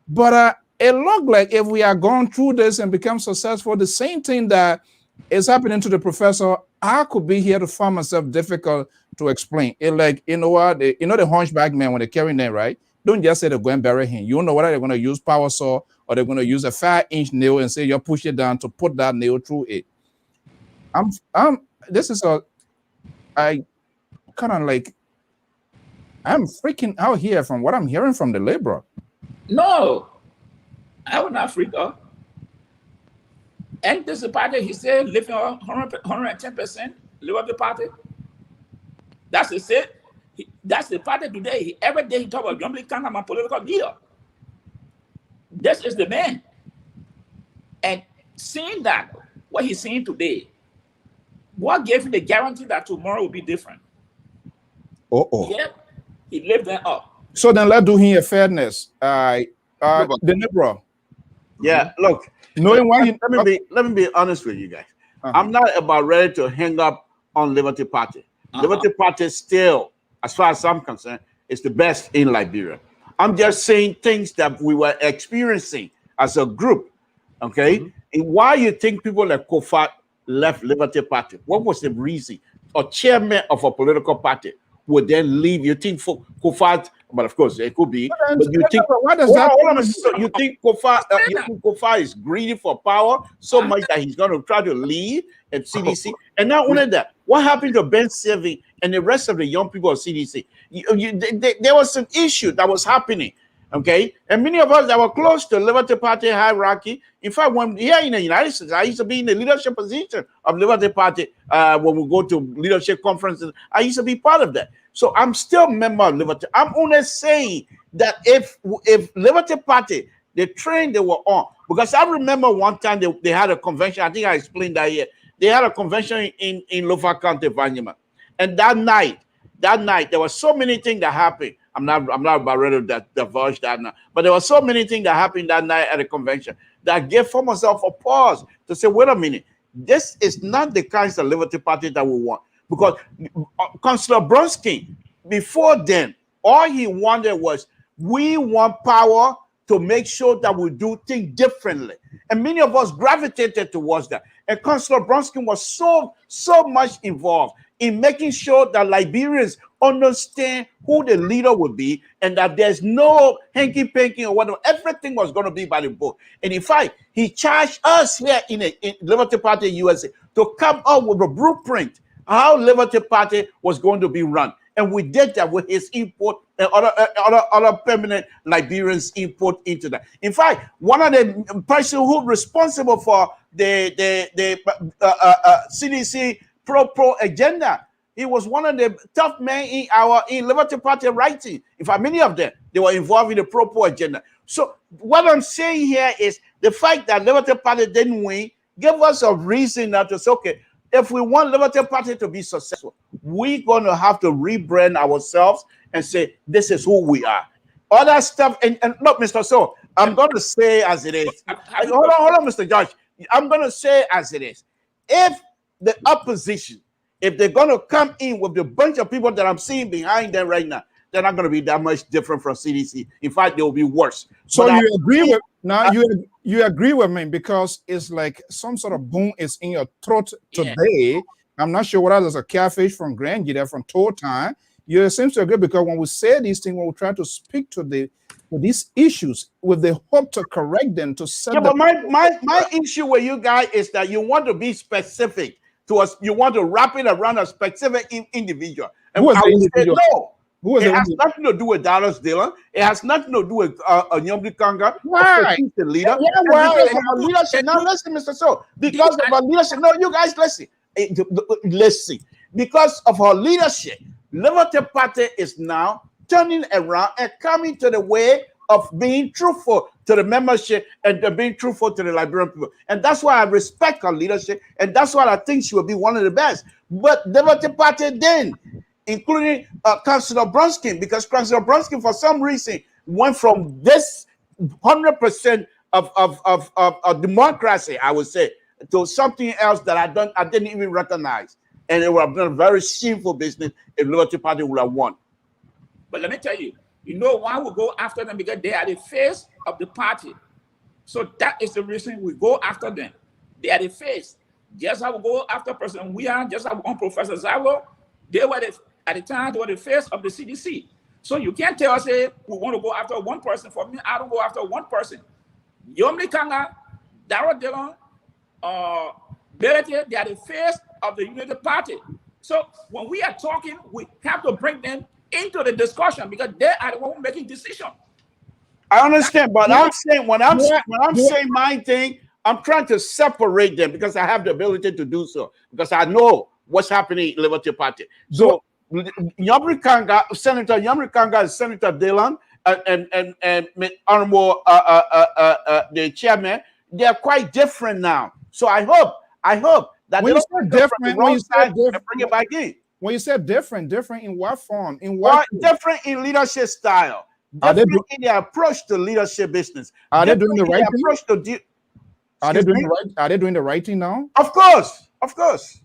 but it looked like if we are going through this and become successful, the same thing that is happening to the professor, I could be here to find myself difficult to explain. It like, you know what, the hunchback man when they're carrying them, right? Don't just say they're going to bury him. You know whether they're going to use power saw or they're going to use a 5-inch nail and say you push it down to put that nail through it. I kind of like, I'm freaking out here from what I'm hearing from the liberal. No, I would not freak out. And this is the party, he said, living on 110%, Liberty Party. That's the set. That's the party today. Every day he talk about John Buchanan, my political leader. This is the man. And seeing that, what he's seeing today, what gave him the guarantee that tomorrow will be different? Yeah, he lived that up. So then let's do him a fairness. The liberal. Yeah, look. Knowing why let me be honest with you guys. I'm not about ready to hang up on Liberty Party. Liberty Party still, as far as I'm concerned, is the best in Liberia. I'm just saying things that we were experiencing as a group. Okay, and why you think people like Kofat left Liberty Party? What was the reason? A chairman of a political party would then leave. You think for Kofat? But of course, it could be. But you think you think Kofa is greedy for power so much that he's going to try to leave at CDC? And not only that, what happened to Ben Sevi and the rest of the young people of CDC? There was an issue that was happening, okay? And many of us that were close to Liberty Party hierarchy, in fact, when here in the United States, I used to be in the leadership position of Liberty Party when we go to leadership conferences. I used to be part of that. So I'm still a member of Liberty. I'm only saying that if Liberty Party, the train they were on, because I remember one time they had a convention, I think I explained that here, they had a convention in Lofa County, Vanyama. And that night, there were so many things that happened. I'm not about ready to divulge that now. But there were so many things that happened that night at the convention that gave for myself a pause to say, wait a minute, this is not the kinds of Liberty Party that we want. Because Councillor Bronsky, before then, all he wanted was, we want power to make sure that we do things differently. And many of us gravitated towards that. And Councillor Bronsky was so much involved in making sure that Liberians understand who the leader would be and that there's no hanky-panky or whatever. Everything was going to be by the book. And in fact, he charged us here in Liberty Party USA to come up with a blueprint how Liberty Party was going to be run. And we did that with his input and other permanent Liberians' input into that. In fact, one of the person who responsible for the CDC pro agenda, he was one of the tough men in Liberty Party writing. In fact, many of them, they were involved in the pro agenda. So what I'm saying here is the fact that Liberty Party didn't win gave us a reason now to say, okay, if we want Liberty Party to be successful, we're going to have to rebrand ourselves and say, this is who we are. Other stuff, and look, Mr. So, I'm going to say as it is. Hold on, Mr. Judge. I'm going to say as it is. If the opposition, if they're going to come in with the bunch of people that I'm seeing behind them right now, they're not going to be that much different from CDC. In fact, they will be worse. So you agree with now? You agree with me because it's like some sort of boom is in your throat today. Yeah. I'm not sure whether there's a catfish from Grand Gita from Tour Time. You seem to agree because when we say these things, when we try to speak to these issues with the hope to correct them to set. Yeah, but my issue with you guys is that you want to be specific to us. You want to wrap it around a specific individual. And who is the individual? No. It has nothing to do with Dallas Dillon. It has nothing to do with Nyomdi Kanga. Why? He's the leader. Yeah, why? Leadership. Now listen, Mr. So, because of our leadership. No, you guys listen. Listen. Because of her leadership, Liberty Party is now turning around and coming to the way of being truthful to the membership and being truthful to the Liberian people. And that's why I respect her leadership. And that's why I think she will be one of the best. But Liberty Party then, including Councillor Bronsky, because Councillor Bronsky, for some reason, went from this 100% of democracy, I would say, to something else that I didn't even recognize. And it would have been a very shameful business if Liberty Party would have won. But let me tell you, you know why we go after them? Because they are the face of the party. So that is the reason we go after them. They are the face. Just how we go after President Weah, just how we on Professor Zawo, they were at the time, they were the face of the CDC. So you can't tell us, hey, we want to go after one person. For me, I don't go after one person. Nyomdi Kanga, Darrell Dillon, Berete, they are the face of the United Party. So when we are talking, we have to bring them into the discussion because they are the ones making decisions. I understand, but I'm saying when I'm saying my thing, I'm trying to separate them because I have the ability to do so because I know what's happening in Liberty Party. So Nyomdi Kanga, Senator Nyomdi Kanga, and Senator Dillon, and Honorable the chairman, they are quite different now. So I hope that when you say different, when you say different, bring it back in. When you say different in what form? In what different in leadership style? Different in their approach to leadership business. Are they doing the right thing? Are they doing the right thing now? Of course.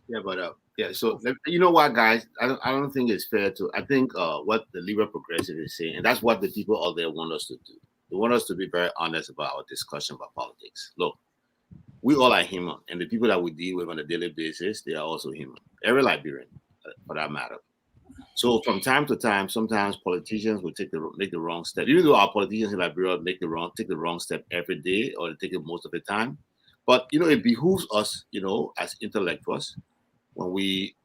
Yeah, but so you know what, guys? I don't think it's fair to. I think what the Liberal Progressive is saying, and that's what the people out there want us to do. They want us to be very honest about our discussion about politics. Look, we all are human, and the people that we deal with on a daily basis, they are also human. Every Liberian, for that matter. So from time to time, sometimes politicians will make the wrong step. Even though our politicians in Liberia take the wrong step every day, or they take it most of the time. But it behooves us, as intellectuals, when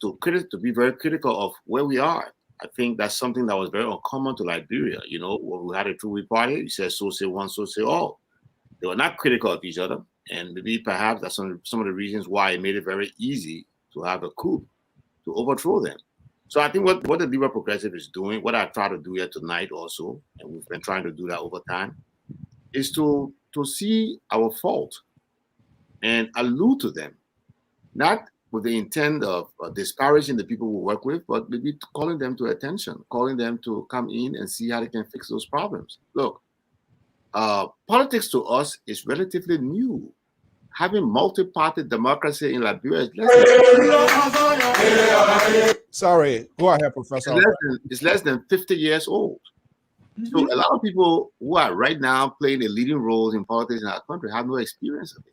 to be very critical of where we are. I think that's something that was very uncommon to Liberia. When we had a two-way party, you said so say one, so say all. They were not critical of each other, and maybe perhaps that's some of the reasons why it made it very easy to have a coup to overthrow them. So I think what the Liberal Progressive is doing, what I try to do here tonight also, and we've been trying to do that over time, is to see our fault and allude to them, not with the intent of disparaging the people we work with, but maybe calling them to attention, calling them to come in and see how they can fix those problems. Look, politics to us is relatively new. Having multi-party democracy in Liberia is Sorry, go ahead, Professor. it's less than 50 years old. So a lot of people who are right now playing the leading roles in politics in our country have no experience of it.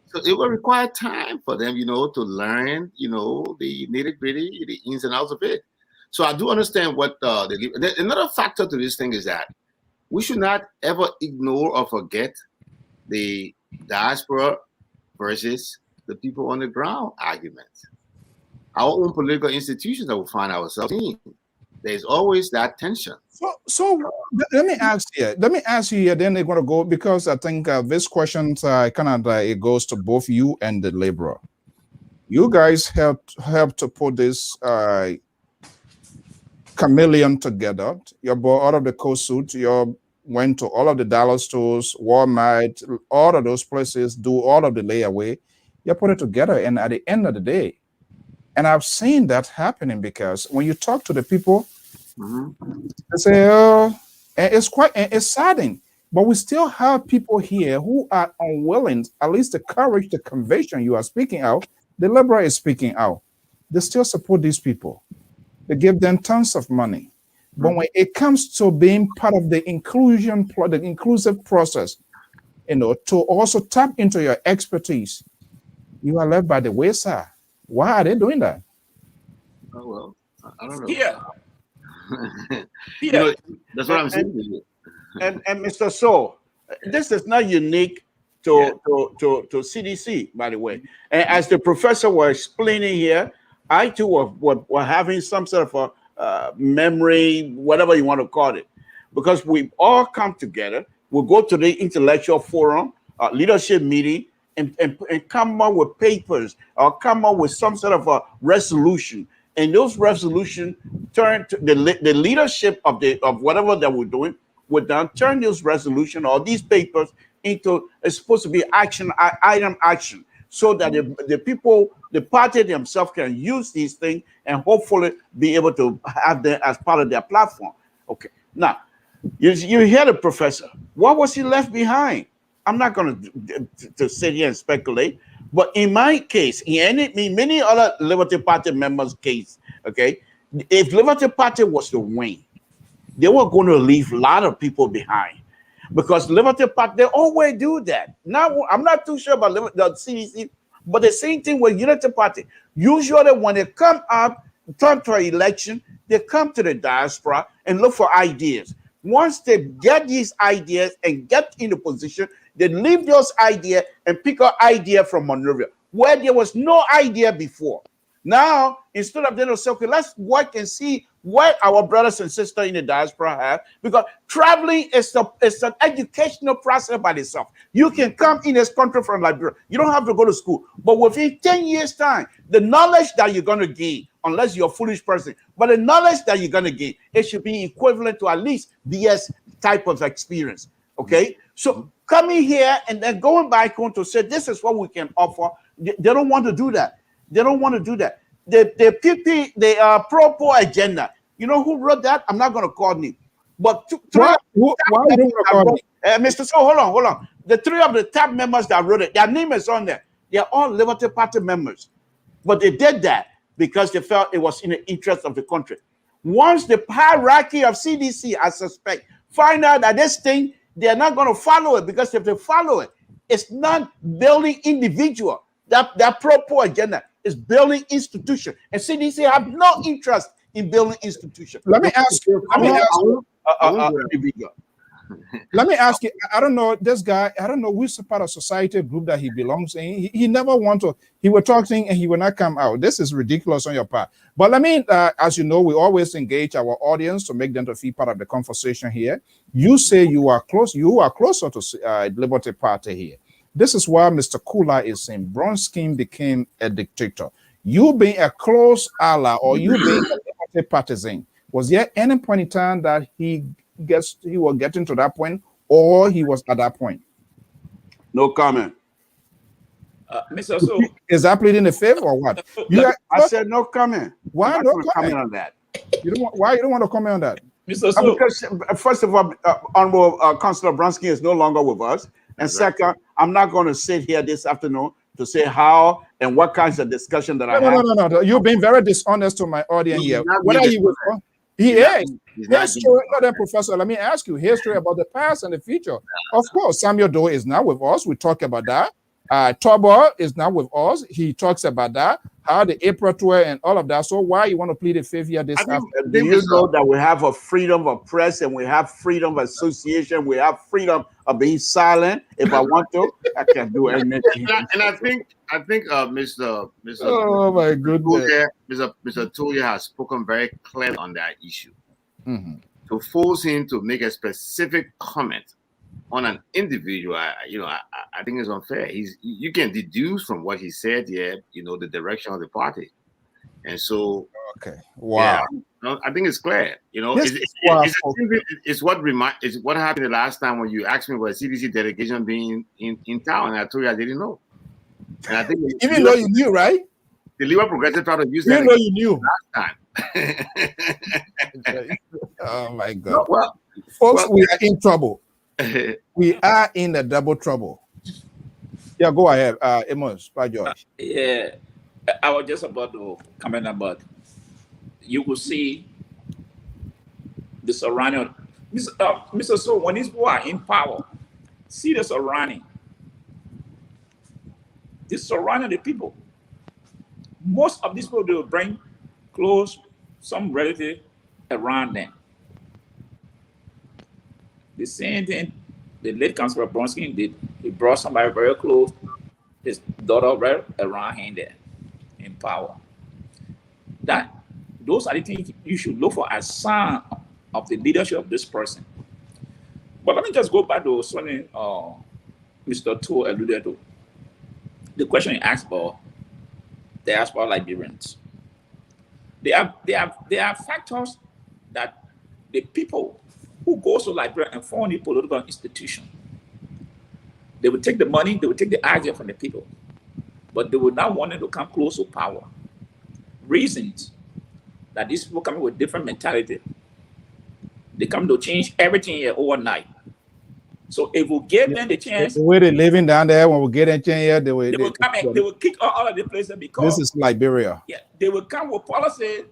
So it will require time for them, to learn, the nitty-gritty, the ins and outs of it. So I do understand what another factor to this thing is that we should not ever ignore or forget the diaspora versus the people on the ground argument. Our own political institutions that we find ourselves in, there's always that tension. So let me ask you here, then they're going to go, because I think this question it goes to both you and the laborer. You guys helped to put this chameleon together. You bought out of the coast suit, you went to all of the dollar stores, Walmart, all of those places, do all of the layaway. You put it together, and at the end of the day, and I've seen that happening, because when you talk to the people, they say, and it's saddening, but we still have people here who are unwilling, at least the courage, the conviction you are speaking out, the liberal is speaking out. They still support these people. They give them tons of money. But when it comes to being part of the inclusive process, to also tap into your expertise, you are left by the wayside. Why are they doing that? Oh, well, I don't know. Yeah. That's what I'm saying. And Mr. So, this is not unique to CDC, by the way. And as the professor was explaining here, I too were having some sort of a memory, whatever you want to call it, because we all come together. We'll go to the intellectual forum, leadership meeting, and come up with papers or come up with some sort of a resolution. And those resolutions turn to the leadership of whatever that we're doing would then turn those resolution or these papers into, it's supposed to be item action, so that the people, the party themselves can use these things and hopefully be able to have them as part of their platform. Okay, now you hear the professor. What was he left behind? I'm not going to sit here and speculate, but in my case, in many other Liberty Party members' case, okay, if Liberty Party was to win, they were going to leave a lot of people behind, because Liberty Party, they always do that. Now, I'm not too sure about the CDC, but the same thing with Unity Party. Usually when they come up, turn to an election, they come to the diaspora and look for ideas. Once they get these ideas and get in the position, they leave those ideas and pick up idea from Monrovia, where there was no idea before. Now, instead of them saying, okay, let's work and see what our brothers and sisters in the diaspora have, because traveling is an educational process by itself. You can come in this country from Liberia. You don't have to go to school. But within 10 years' time, the knowledge that you're going to gain, unless you're a foolish person, but the knowledge that you're going to gain, it should be equivalent to at least BS type of experience. Okay? So coming here and then going back home to say, this is what we can offer, they don't want to do that. They don't want to do that. The pro-poor agenda. You know who wrote that? I'm not going to call him. But why don't you call Mr. So, hold on. The three of the top members that wrote it, their name is on there. They're all Liberty Party members. But they did that because they felt it was in the interest of the country. Once the hierarchy of CDC, I suspect, find out that this thing, they're not going to follow it, because if they follow it, it's not building individual. That pro-poor agenda is building institution. And CDC have no interest in building institution. Let me ask you. I don't know this guy. I don't know which part of society group that he belongs in. He never want to. He will talk thing and he will not come out. This is ridiculous on your part. But let me, as you know, we always engage our audience to make them to feel part of the conversation here. You say you are close. You are closer to Liberty Party here. This is why Mr. Kula is saying Bronski became a dictator. You being a close ally or you being a Liberty partisan, was there any point in time that he was getting to that point, or he was at that point? No comment. Mr. So, Is that pleading the fifth or what? You I said no comment. Why I'm no not gonna comment comment? on that? You don't want, why you don't want to comment on that? Mr. So, Because first of all, Honorable Councillor Bronsky is no longer with us, and second, I'm not going to sit here this afternoon to say how and what kinds of discussion that I have. No. You've been very dishonest to my audience He's here. not What being are you? He He's not- is. he's not History, being- no, then, Professor. Let me ask you history about the past and the future. Of course, Samuel Doe is not with us. We talk about that. Tobo is not with us. He talks about that. How the April tour and all of that. So why you want to plead the fifth year this I think- afternoon? Do you know that we have a freedom of press and we have freedom of association? We have freedom of being silent. If I want to, I can do anything. And I think Mr. Oh my goodness. Mr. Toya has spoken very clearly on that issue. Mhm. To force him to make a specific comment on an individual, I think is unfair. You can deduce from what he said here, the direction of the party, and so Okay. Wow. yeah, I think it's clear. This It's, is why it's what happened the last time when you asked me about a CDC delegation being in town, and I told you I didn't know. And I think Even though you knew, right? the Liberal Progressive tried to use Even that though you knew. time. Oh my God. No, well, Folks, we are in trouble. We are in a double trouble. Yeah, go ahead, Amos, by George. yeah, I was just about to comment about. You will see the surrounding. Mr. So, when these people are in power, see the surrounding. The surrounding the people. Most of these people, they will bring close some relative around them. The same thing the late Councilor Bronsky did. He brought somebody very close, his daughter right around him there in power. Those are the things you should look for as sign of the leadership of this person. But let me just go back to something Mr. Toh alluded to. The question he asked about diaspora Liberians. There are factors that the people who go to Liberia and form the political institution, they will take the money, they will take the idea from the people, but they will not want them to come close to power. Reasons that these people come with different mentality. They come to change everything here overnight. So if we give them the chance, The way they're living down there, when we get in here, they will come and they will kick all of the places because this is Liberia. yeah, they will come with policy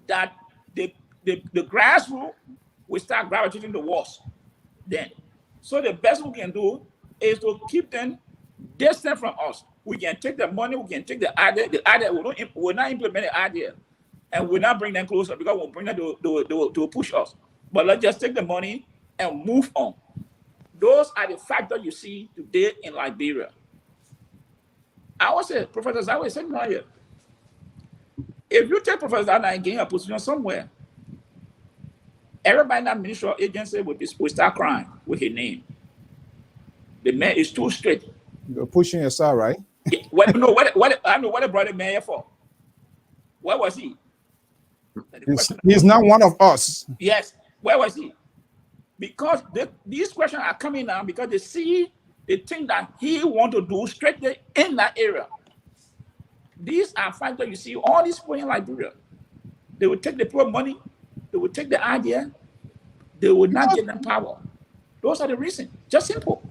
that the grassroots will start gravitating towards then. So the best we can do is to keep them distant from us. We can take the money, we can take the idea will not implement the idea, and we'll not bring them closer because we'll bring them to push us. But let's just take the money and move on. Those are the factors you see today in Liberia. I always say, Professor Zawe said right here, if you take Professor Zawe and gain a position somewhere, everybody in that ministerial agency will start crying with his name. The man is too straight. You're pushing aside, right? Yeah, what they brought the mayor for? Where was he? He's not one of us. Yes, where was he? Because these questions are coming now because they think that he want to do straight in that area. These are factors you see all these people in Liberia. They will take the poor money, they will take the idea, they will not get them power. Those are the reasons. Just simple.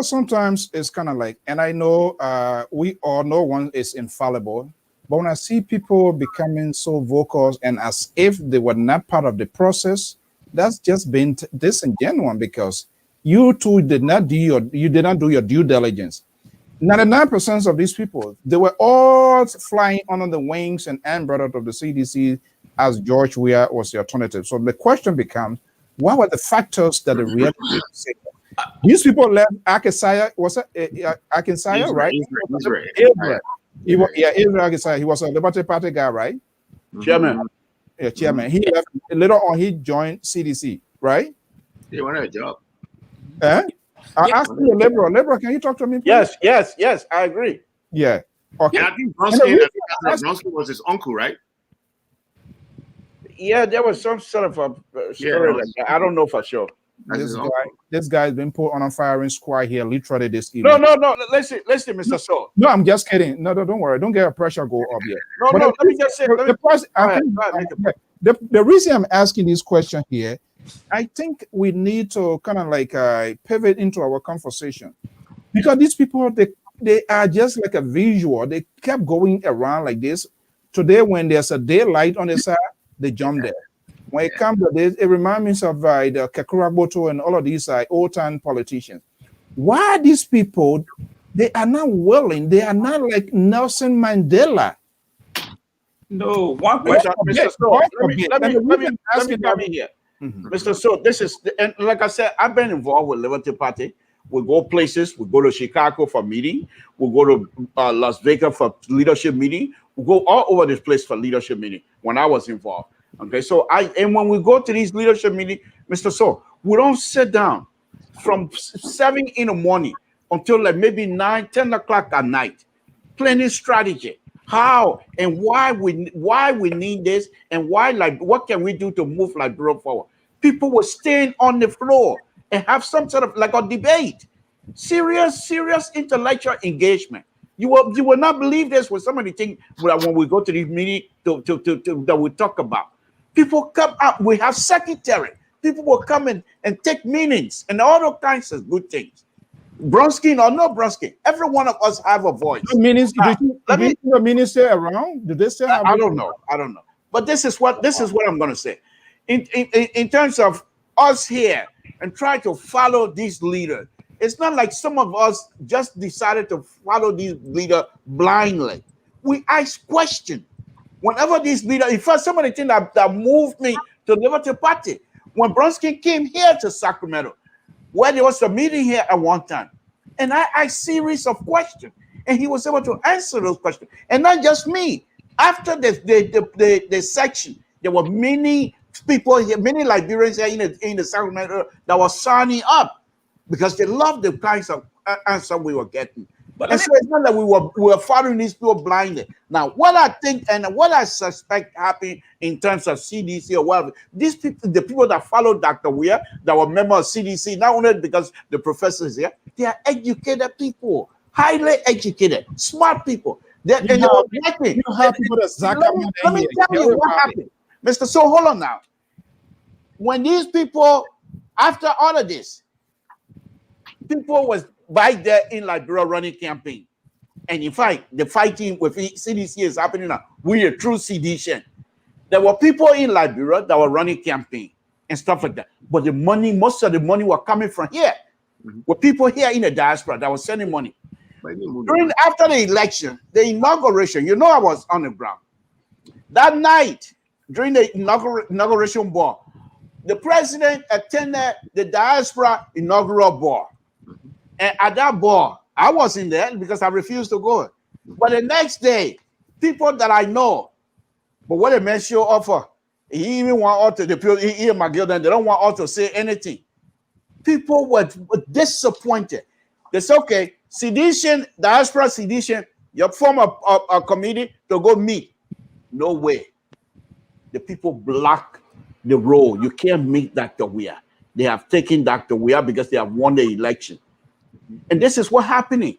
Sometimes it's kind of like, and I know we all know one is infallible, but when I see people becoming so vocal and as if they were not part of the process, that's just been disingenuous because you too did not do your due diligence. 99% of these people, they were all flying under the wings and umbrella of the CDC as George Weah was the alternative. So the question becomes, what were the factors that the real these people left Akensanya, Akensanya, right? Israel. Israel Akensanya. He was a Liberty Party guy, right? Chairman. Yeah, chairman. He left later on. He joined CDC, right? He wanted a job. I asked you, Liberal. Liberal, can you talk to me? Please? Yes. I agree. Yeah. Okay. And I think Bronsky was his uncle, right? Yeah, there was some sort of a story like that. I don't know for sure. That's This his guy, uncle. this guy's been put on a firing squad here literally this evening. No. Listen, Mr. So. No, I'm just kidding. No, don't worry. Don't get a pressure go up here. No. But Let me just say. Let me, I ahead, think go ahead, make it. the reason I'm asking this question here, I think we need to kind of like pivot into our conversation, because these people they are just like a visual. They kept going around like this. Today, when there's a daylight on the side, they jump there. When it comes to this, it reminds me of the Kakura Boto and all of these old-time politicians. Why are these people? They are not willing. They are not like Nelson Mandela. No, one Mr. question. So, let me come in here. Mhm. Mr. So, this is, and like I said, I've been involved with Liberty Party. We go places. We go to Chicago for meeting. We go to Las Vegas for leadership meeting. We go all over this place for leadership meeting when I was involved. Okay, so and when we go to these leadership meetings, Mr. So, we don't sit down from 7 in the morning until like maybe 9, 10 o'clock at night, planning strategy, how and why we need this, and why, like, what can we do to move Liberia forward. People were staying on the floor and have some sort of like a debate, serious intellectual engagement. You will not believe this with some of the things when we go to this meeting that we talk about. People come up, we have secretary. People will come in and take meetings and all those kinds of good things. Bronsky or no Bronsky, every one of us have a voice. The minister around? Do they still have? I don't know. But this is what I'm going to say. In terms of us here and try to follow these leaders, it's not like some of us just decided to follow these leaders blindly. We ask questions. Whenever these leaders, in fact, some of the things that moved me to Liberty Party, when Bronsky came here to Sacramento, where there was a meeting here at one time, and I asked series of questions, and he was able to answer those questions. And not just me. After the section, there were many people here, many Liberians here in the Sacramento that were signing up because they loved the kinds of answer we were getting. But And so it's not that we were following these people blindly. Now, what I think and what I suspect happened in terms of CDC or whatever, these people, the people that followed Dr. Weir, that were members of CDC, not only because the professor is here, they are educated people, highly educated, smart people. They were working. You have people that Let me tell you what happened. Mr. So, hold on now. When these people, after all of this, people was right there in Liberia running campaign. And in fact, the fighting with CDC is happening now. We are true sedition. There were people in Liberia that were running campaign and stuff like that. But the money, most of the money were coming from here. With people here in the diaspora that were sending money. After the election, the inauguration, you know, I was on the ground. That night, during the inauguration ball, the president attended the diaspora inaugural ball. And at that ball, I wasn't there because I refused to go. But the next day, people that I know, but what a man show offer, he even want all to the people here in McGill, they don't want all to say anything. People were disappointed. They said, okay, sedition, diaspora sedition, you form a committee to go meet. No way. The people block the road. You can't meet Dr. Weir. They have taken Dr. Weir because they have won the election. And this is what's happening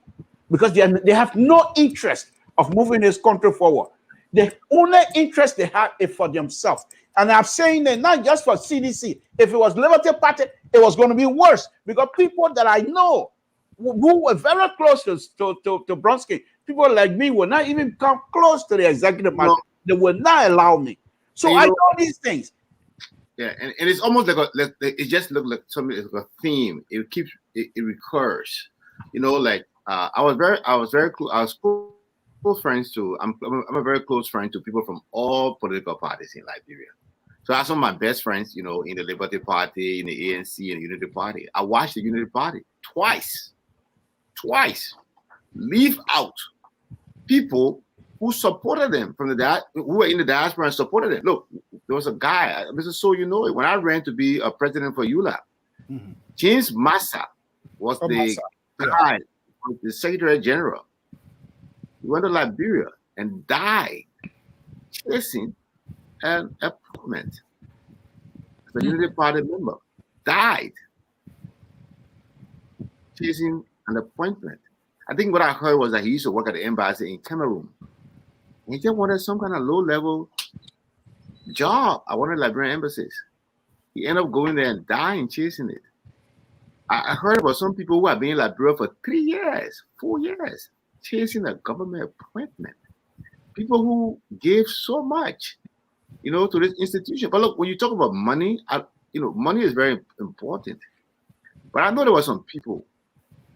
because they have no interest of moving this country forward. The only interest they have is for themselves. And I'm saying that not just for CDC. If it was Liberty Party, it was going to be worse because people that I know who were very close to Bronsky, people like me will not even come close to the executive management. They will not allow me. So I know these things. Yeah, and it's almost like it just looks like something, like a theme. It recurs. You know, like I was close friends to. I'm a very close friend to people from all political parties in Liberia. So I have some of my best friends, you know, in the Liberty Party, in the ANC, and the Unity Party. I watched the Unity Party twice. Leave out people who supported them from who were in the diaspora and supported them. Look, there was a guy, Mr. So you know it, when I ran to be a president for ULAP, James Massa was the guy, the Secretary General. He went to Liberia and died chasing an appointment. The Unity Party member died chasing an appointment. I think what I heard was that he used to work at the embassy in Cameroon. And he just wanted some kind of low-level job at one of the Liberian embassies. He ended up going there and dying chasing it. I heard about some people who have been in Liberia for 3 years, 4 years, chasing a government appointment. People who gave so much, to this institution. But look, when you talk about money, money is very important. But I know there were some people,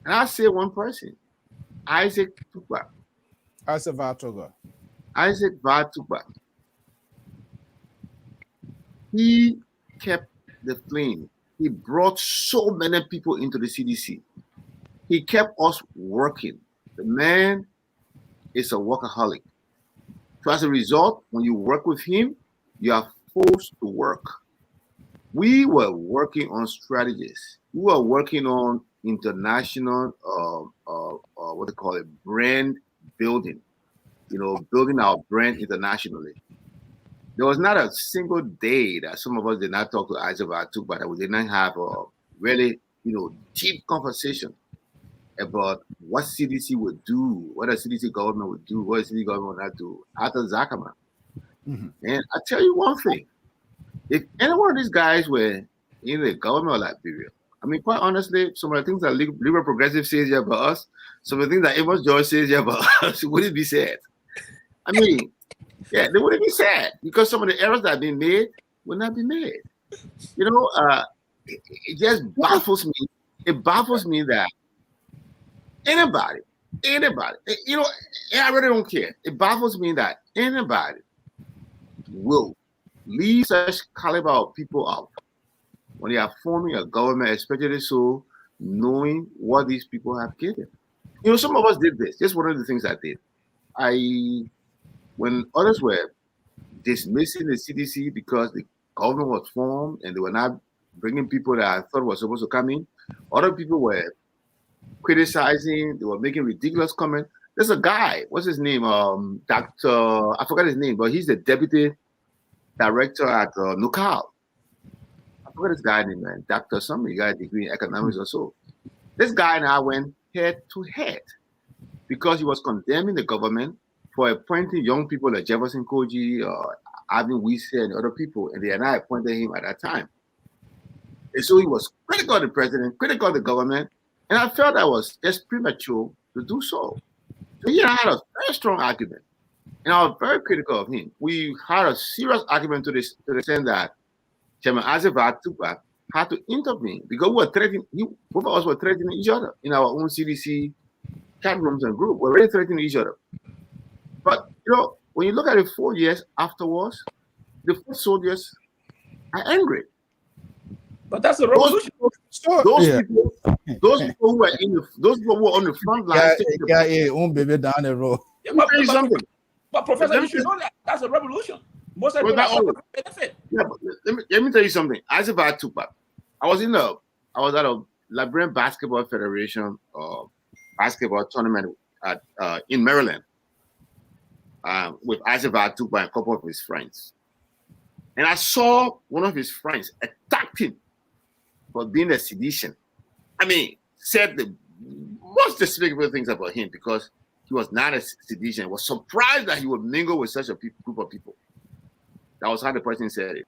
and I say one person, Isaac Tukpa. Isaac Vatuga. Isaac Vatuba. He kept the flame. He brought so many people into the CDC. He kept us working. The man is a workaholic. So as a result, when you work with him, you are forced to work. We were working on strategies. We were working on international, brand building. Building our brand internationally. There was not a single day that some of us did not talk to Isaac Vatuba, that we did not have a really, deep conversation about what CDC would do, what the CDC government would do, what the CDC government would not do after Zackerman. Mm-hmm. And I tell you one thing, if any one of these guys were in the government of Liberia, I mean, quite honestly, some of the things that Liberal Progressive says here about us, some of the things that Amos George says here about us, wouldn't be said. I mean, yeah, they wouldn't be sad because some of the errors that have been made would not be made. It just baffles me. It baffles me that anybody, and I really don't care. It baffles me that anybody will leave such caliber of people out when they are forming a government, especially so knowing what these people have given. Some of us did this. Just one of the things I did. When others were dismissing the CDC because the government was formed and they were not bringing people that I thought were supposed to come in, other people were criticizing, they were making ridiculous comments. There's a guy, what's his name? Dr. I forgot his name, but he's the deputy director at NUCAL. I forgot his guy's name, man. Dr. something, he got a degree in economics or so. This guy and I went head to head because he was condemning the government for appointing young people like Jefferson Koji or Alvin Weese and other people, and I appointed him at that time. And so he was critical of the president, critical of the government, and I felt I was just premature to do so. So he and I had a very strong argument, and I was very critical of him. We had a serious argument to the extent that Chairman Isaac Vatuba had to intervene because both of us were threatening each other in our own CDC chat rooms and group. We're really threatening each other. But, when you look at it 4 years afterwards, the foot soldiers are angry. But that's a revolution. Those people who were those people who were on the front line. Baby down the road. Yeah, but Professor, you should know that that's a revolution. Most of the benefit. Yeah, but let me tell you something. Isaac Vatuba, I was at a Liberian Basketball Federation basketball tournament in Maryland. With Isaac Vatuba and a couple of his friends. And I saw one of his friends attacked him for being a sedition. I mean, said the most despicable things about him because he was not a sedition. Was surprised that he would mingle with such a group of people. That was how the person said it.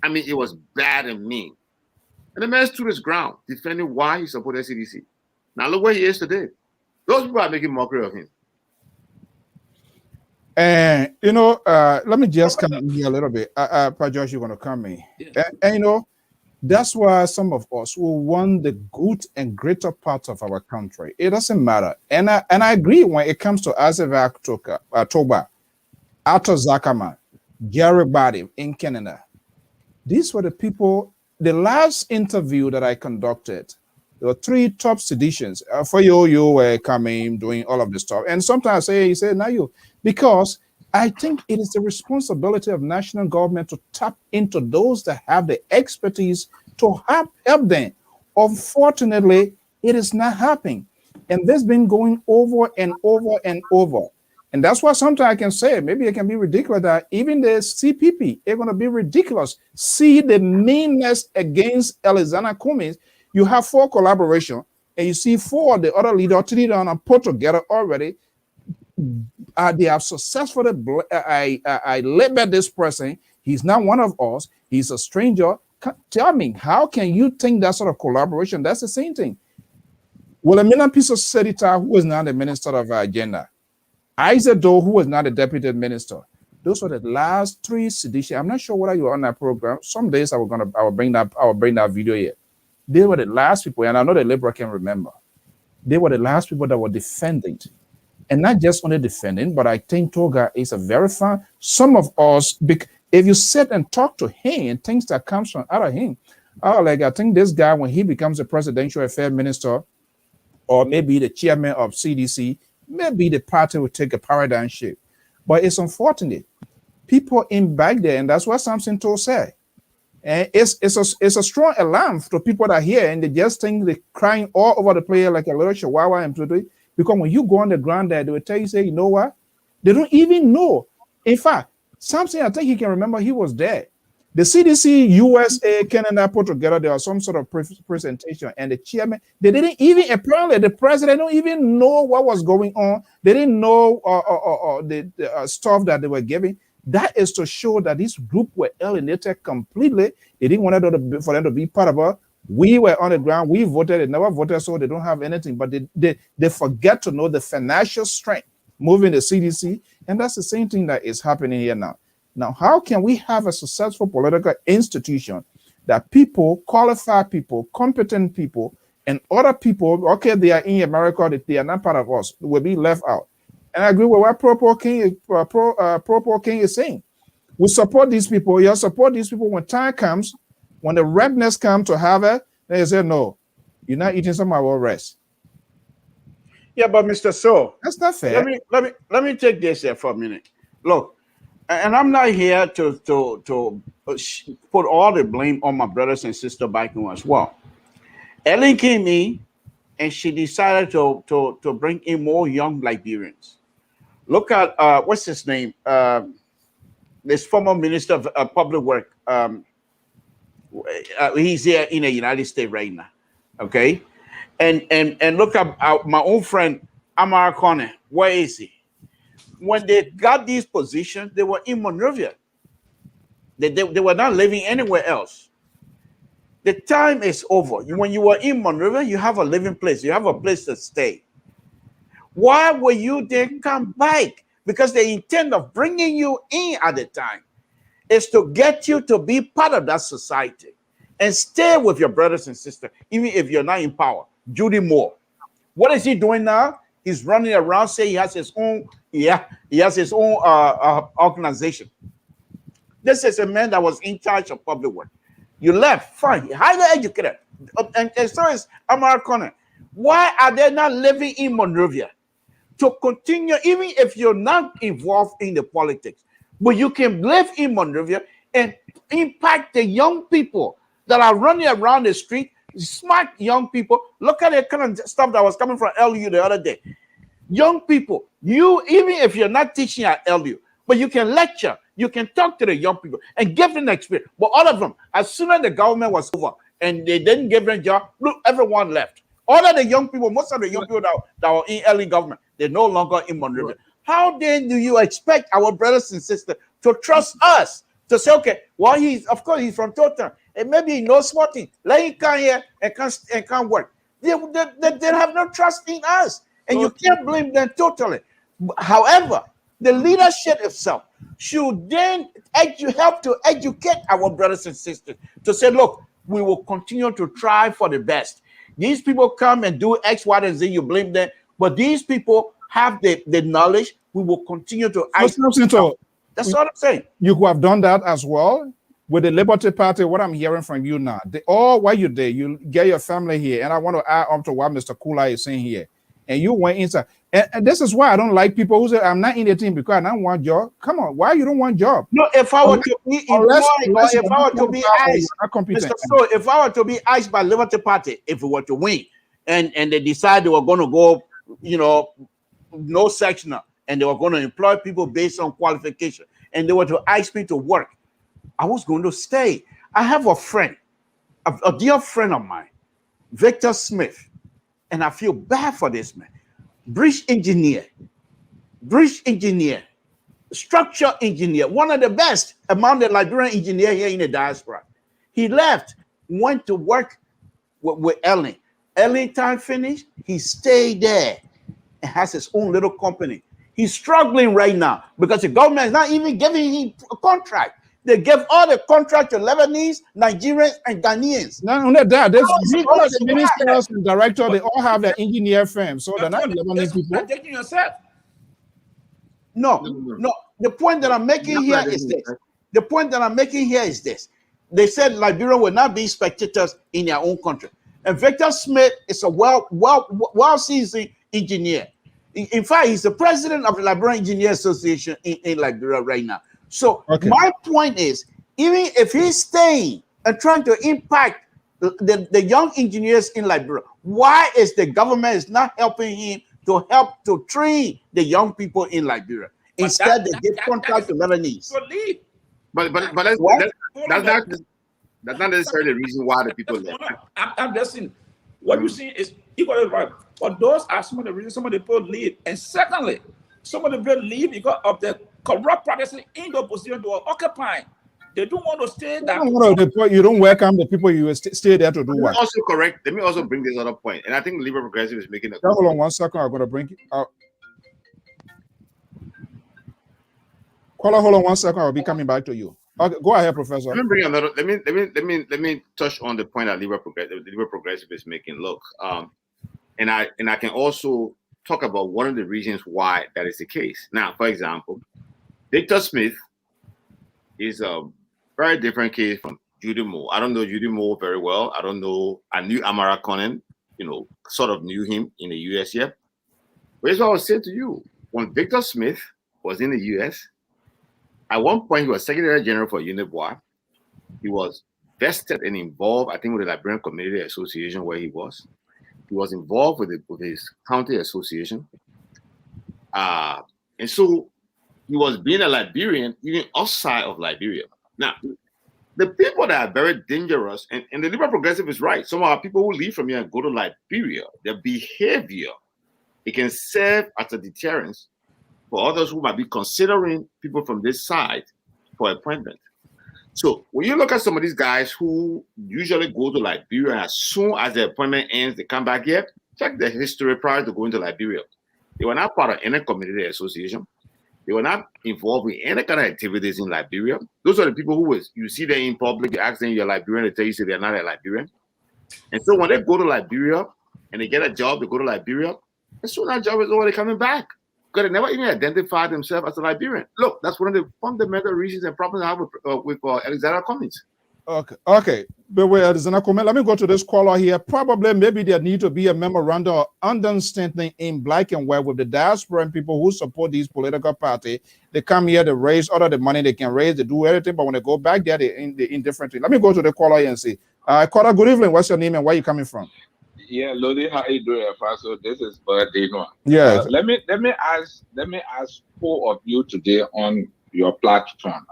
I mean, it was bad and mean. And the man stood his ground, defending why he supported CDC. Now look where he is today. Those people are making mockery of him. And let me just come in here a little bit. Pa Josh, you're gonna come in. Yeah. And that's why some of us will want the good and greater part of our country. It doesn't matter. And I agree when it comes to Isaac Vatuba, Arthur Zackerman, Gary Badi in Canada. These were the people. The last interview that I conducted, there were 3 top seditions. For you were coming, doing all of this stuff. And sometimes he said, now you, because I think it is the responsibility of national government to tap into those that have the expertise to help them. Unfortunately, it is not happening. And this has been going over and over and over. And that's why sometimes I can say, maybe it can be ridiculous that even the CPP are going to be ridiculous. See the meanness against Alexander Cummings. You have 4 collaboration. and you see 4 of the other leaders, 3 down and put together already. They have successfully I labeled this person. He's not one of us. He's a stranger. Tell me, how can you think that sort of collaboration? That's the same thing. Wilhelmina Piso Sedita, who is now the minister of agenda, Isaac Doe, who was not the deputy minister. Those were the last 3 sedition. I'm not sure whether you're on that program. Some days I will bring that video here. They were the last people, and I know the Liberal can remember. They were the last people that were defending. And not just only defending, but I think Toga is a very fine. Some of us, if you sit and talk to him and things that comes from out of him, like I think this guy, when he becomes a presidential affairs minister, or maybe the chairman of CDC, maybe the party will take a paradigm shift. But it's unfortunate. People in back there, and that's what Samson Toll said. And it's a strong alarm to people that are here, and they just think they're crying all over the place like a little chihuahua and Pluto. Because when you go on the ground there, they will tell you, say, you know what? They don't even know. In fact, Samson, I think he can remember he was there. The CDC, USA, Canada put together, there was some sort of presentation, and the chairman, they didn't even, apparently the president don't even know what was going on. They didn't know the stuff that they were giving. That is to show that this group were alienated completely. They didn't want for them to be part of it. We were on the ground. We voted. They never voted, so they don't have anything. But they forget to know the financial strength moving the CDC. And that's the same thing that is happening here now. Now, how can we have a successful political institution that people, qualified people, competent people, and other people, okay, they are in America, they are not part of us, will be left out? And I agree with what Pro King is saying. We support these people. You support these people when time comes, when the redness comes to have it, they say, no, you're not eating some of our rest. Yeah, but Mr. So, that's not fair. Let me take this here for a minute. Look, and I'm not here to put all the blame on my brothers and sisters back home as well. Ellen came in and she decided to bring in more young Liberians. Look at what's his name? This former minister of public work. He's here in the United States right now. Okay, and look at my own friend Amara Kone. Where is he? When they got these positions, they were in Monrovia. They were not living anywhere else. The time is over. When you were in Monrovia, you have a living place. You have a place to stay. Why will you then come back? Because the intent of bringing you in at the time is to get you to be part of that society and stay with your brothers and sisters, even if you're not in power. Judy Moore. What is he doing now? He's running around saying he has his own, he has his own organization. This is a man that was in charge of public work. You left, fine, highly educated. And so is Amara Kone. Why are they not living in Monrovia? To continue, even if you're not involved in the politics, but you can live in Monrovia and impact the young people that are running around the street, smart young people. Look at the kind of stuff that was coming from LU the other day. Young people, you, even if you're not teaching at LU, but you can lecture, you can talk to the young people and give them experience. But all of them, as soon as the government was over and they didn't give them a job, look, everyone left. All of the young people, most of the young people that were in LU government, they're no longer in Monrovia. How then do you expect our brothers and sisters to trust us? To say, okay, well, of course he's from Total, and maybe he knows something. Let him come here and can't work. They have no trust in us, and you can't blame them totally. However, the leadership itself should then help to educate our brothers and sisters to say, look, we will continue to try for the best. These people come and do X, Y, and Z. You blame them, but these people have the knowledge. We will continue to. That's what I'm saying. You who have done that as well with the Liberty Party. What I'm hearing from you now, while you did, you get your family here, and I want to add on to what Mr. Kula is saying here. And you went inside, and this is why I don't like people who say I'm not in the team because I don't want job. Come on, why you don't want job? No, if I were to be if I were to be asked, Mr. So if I were to be asked by Liberty Party, if we were to win, and they decide they were going to go, no sectional, and they were going to employ people based on qualification, and they were to ask me to work, I was going to stay. I have a friend, a dear friend of mine, Victor Smith. and I feel bad for this man. Bridge engineer, structure engineer, one of the best among the Liberian engineer here in the diaspora. He left, went to work with Ellen. Ellen time finished, he stayed there and has his own little company. He's struggling right now because the government is not even giving him a contract. They give all the contract to Lebanese, Nigerians, and Ghanaians. Not only that, How is he all gonna the survive? ministers and directors, they all have their engineer firms, so they're not Lebanese people. Taking yourself. No. The point that I'm making here is this. The point that I'm making here is this. They said Liberia will not be spectators in their own country. And Victor Smith is a well-seasoned engineer. In fact, he's the president of the Liberian Engineer Association in Liberia right now. So my point is, even if he's staying and trying to impact the young engineers in Liberia, why is the government is not helping him to help to train the young people in Liberia? Instead, they give contract to Lebanese. But that's not necessarily the reason why the people left. I'm just saying, what you're saying is equally right. But those are some of the reasons some of the people leave. And secondly, some of the people leave because of the corrupt practices in the position they were occupying. They don't want to stay there. You don't welcome the people you stay there to do what? Also correct. Let me also bring this other point, and I think Liberal Progressive is making a. Hold on 1 second. I'm gonna bring it out. Caller, hold on 1 second. I'll be coming back to you. Okay, go ahead, Professor. Let me bring another. Let me touch on the point that Liberal Progressive is making. Look, and I can also talk about one of the reasons why that is the case. Now, for example, Victor Smith is a very different case from Judy Moore. I don't know Judy Moore very well. I knew Amara Conan, sort of knew him in the US yet. But here's what I would say to you. When Victor Smith was in the US, at one point he was Secretary General for UNIBWA. He was vested and involved, I think, with the Liberian Community Association where he was. He was involved with his county association. And so he was being a Liberian even outside of Liberia. Now, the people that are very dangerous, and the Liberal Progressive is right. Some of our people who leave from here and go to Liberia, their behavior, it can serve as a deterrence for others who might be considering people from this side for appointment. So when you look at some of these guys who usually go to Liberia, as soon as the appointment ends, they come back here, check their history prior to going to Liberia. They were not part of any community association. They were not involved in any kind of activities in Liberia. Those are the people who you see them in public, you ask them you're Liberian, they tell you they're not a Liberian. And so when they go to Liberia and they get a job, they go to Liberia, as soon as that job is over, they're coming back. Because they never even identified themselves as a Liberian. Look, that's one of the fundamental reasons and problems I have with Alexander Cummings. Okay. But wait, Alexander Cummings, let me go to this caller here. Probably, maybe there need to be a memorandum of understanding in black and white with the diaspora and people who support these political parties. They come here, they raise all of the money they can raise, they do everything, but when they go back there, they're indifferent. Let me go to the caller here and see. Caller, good evening. What's your name and where you coming from? Yeah, Lodi, how you doing, Faso? This is birthday Noah. Yeah. Let me ask 4 of you today on your platform.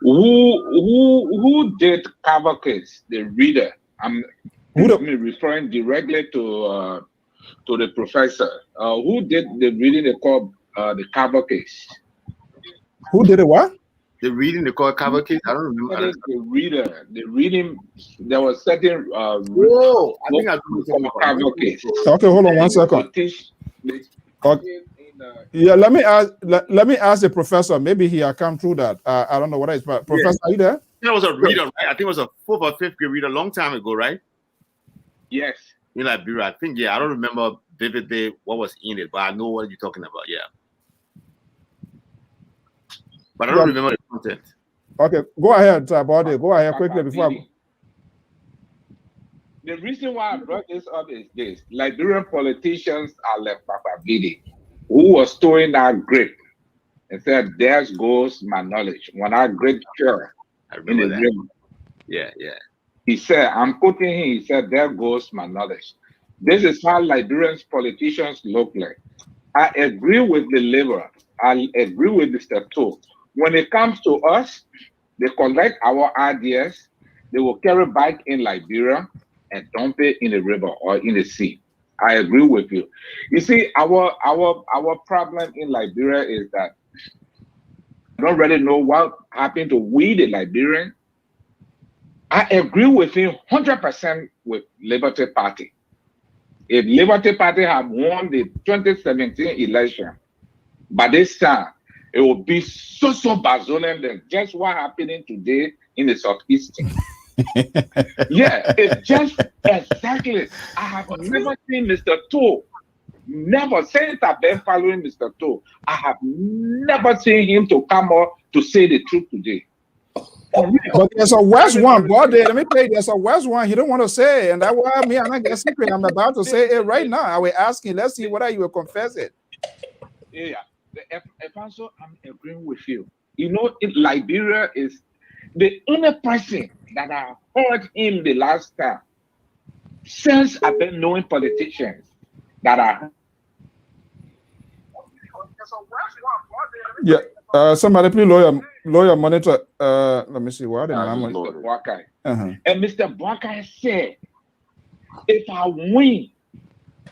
Who did cover case? The reader. I'm referring directly to the professor. Who did the reading they call the cover case? Who did it? What? The reading they call cover case? I don't remember. The reader. The reading. There was certain. I think I do cover case. Okay, hold on 1 second. Okay. Yeah, let me ask the professor. Maybe he come through that. I don't know what it is, but Professor, are you there? That was a reader, right? I think it was a 4th or 5th grade reader a long time ago, right? Yes. In Liberia, I think. Yeah, I don't remember vividly what was in it, but I know what you're talking about. Yeah. But I don't remember the content. Okay, go ahead, Bode. Go ahead quickly before. The reason why I brought this up is this: Liberian politicians are like Papa Bidi, who was throwing that grape and said, "There goes my knowledge." When I grape fell in the river, yeah. He said, "I'm quoting him." He said, "There goes my knowledge." This is how Liberian politicians look like. I agree with the Liberal. I agree with Mr. Toh. When it comes to us, they collect our ideas, they will carry back in Liberia and dump it in the river or in the sea. I agree with you. You see, our problem in Liberia is that I don't really know what happened to we the Liberians. I agree with him 100% with Liberty Party. If Liberty Party had won the 2017 election, by this time it would be so bazoning than just what happening today in the Southeast. Yeah, it's just exactly. I have never seen Mr. Toe. Never, since I've been following Mr. Toe, I have never seen him to come up to say the truth today. But there's a West one, boy. Let me tell you, there's a West one. He don't want to say it, and that's why I'm here. I get secret. I'm about to say it right now. I will ask him. Let's see whether you will confess it. Yeah, also, I'm agreeing with you. You know, in Liberia is the only person that I heard him the last time since I've been knowing politicians that are. Yeah. Somebody please lawyer monitor. Let me see what Mr. Boakai. And Mr. Boakai said, if I win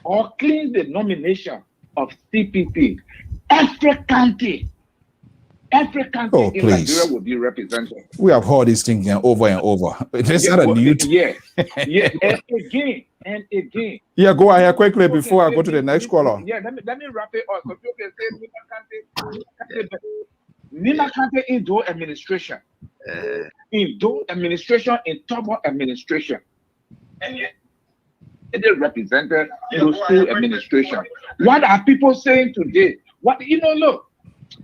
or clean the nomination of CPP, every county in Liberia will be represented. We have heard this thing over and over. It's not a new thing. Yeah. And again. Yeah, go ahead quickly before I go to the next caller. Yeah, let me wrap it up. Nima Kante in do administration. In do administration, in Tobo administration. And yet, they represented those two administration. What are people saying today? What, look.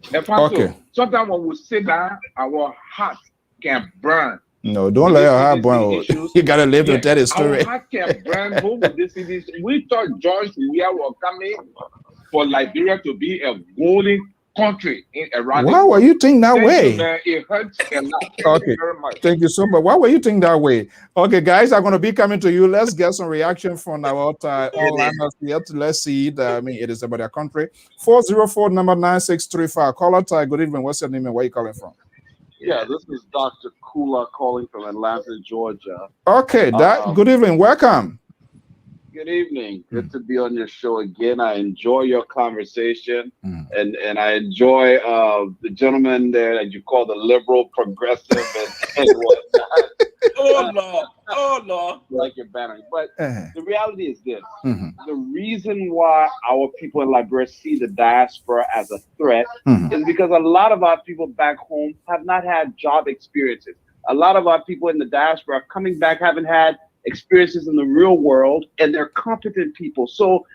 Okay. Sometimes when we sit down, our heart can burn. No, don't let your heart burn. You gotta live to tell the story. Our heart can burn. We thought George Weah was coming for Liberia to be a golden country around. Why were you think that way? It hurts a lot. Okay. Thank you so much. Why were you think that way? Okay, guys, I'm going to be coming to you. Let's get some reaction from our online here. Let's see. It is about their country. 404 number 9635. Caller, good evening. What's your name and where you calling from? Yeah, this is Dr. Kula calling from Atlanta, Georgia. Okay, good evening. Welcome. Good evening. Good to be on your show again. I enjoy your conversation, and I enjoy the gentleman there that you call the liberal, progressive, and whatnot. Oh Lord, like your banner. But the reality is this: the reason why our people in Liberia see the diaspora as a threat is because a lot of our people back home have not had job experiences. A lot of our people in the diaspora coming back haven't had experiences in the real world, and they're competent people. So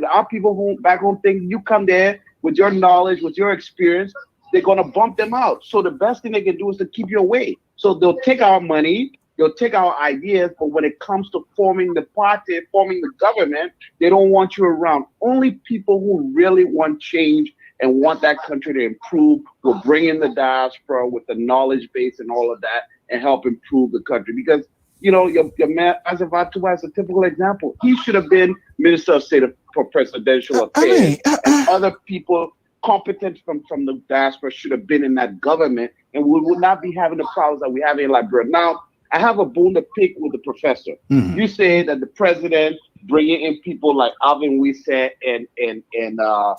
our people back home think you come there with your knowledge, with your experience, they're gonna bump them out. So the best thing they can do is to keep you away. So they'll take our money, they'll take our ideas, but when it comes to forming the party, forming the government, they don't want you around. Only people who really want change and want that country to improve will bring in the diaspora with the knowledge base and all of that and help improve the country. Because your man Azava Tuba is a typical example. He should have been Minister of State for Presidential Affairs. And other people competent from the diaspora should have been in that government, and we would not be having the problems that we have in Liberia. Now, I have a bone to pick with the professor. You say that the president bringing in people like Alvin Wisse and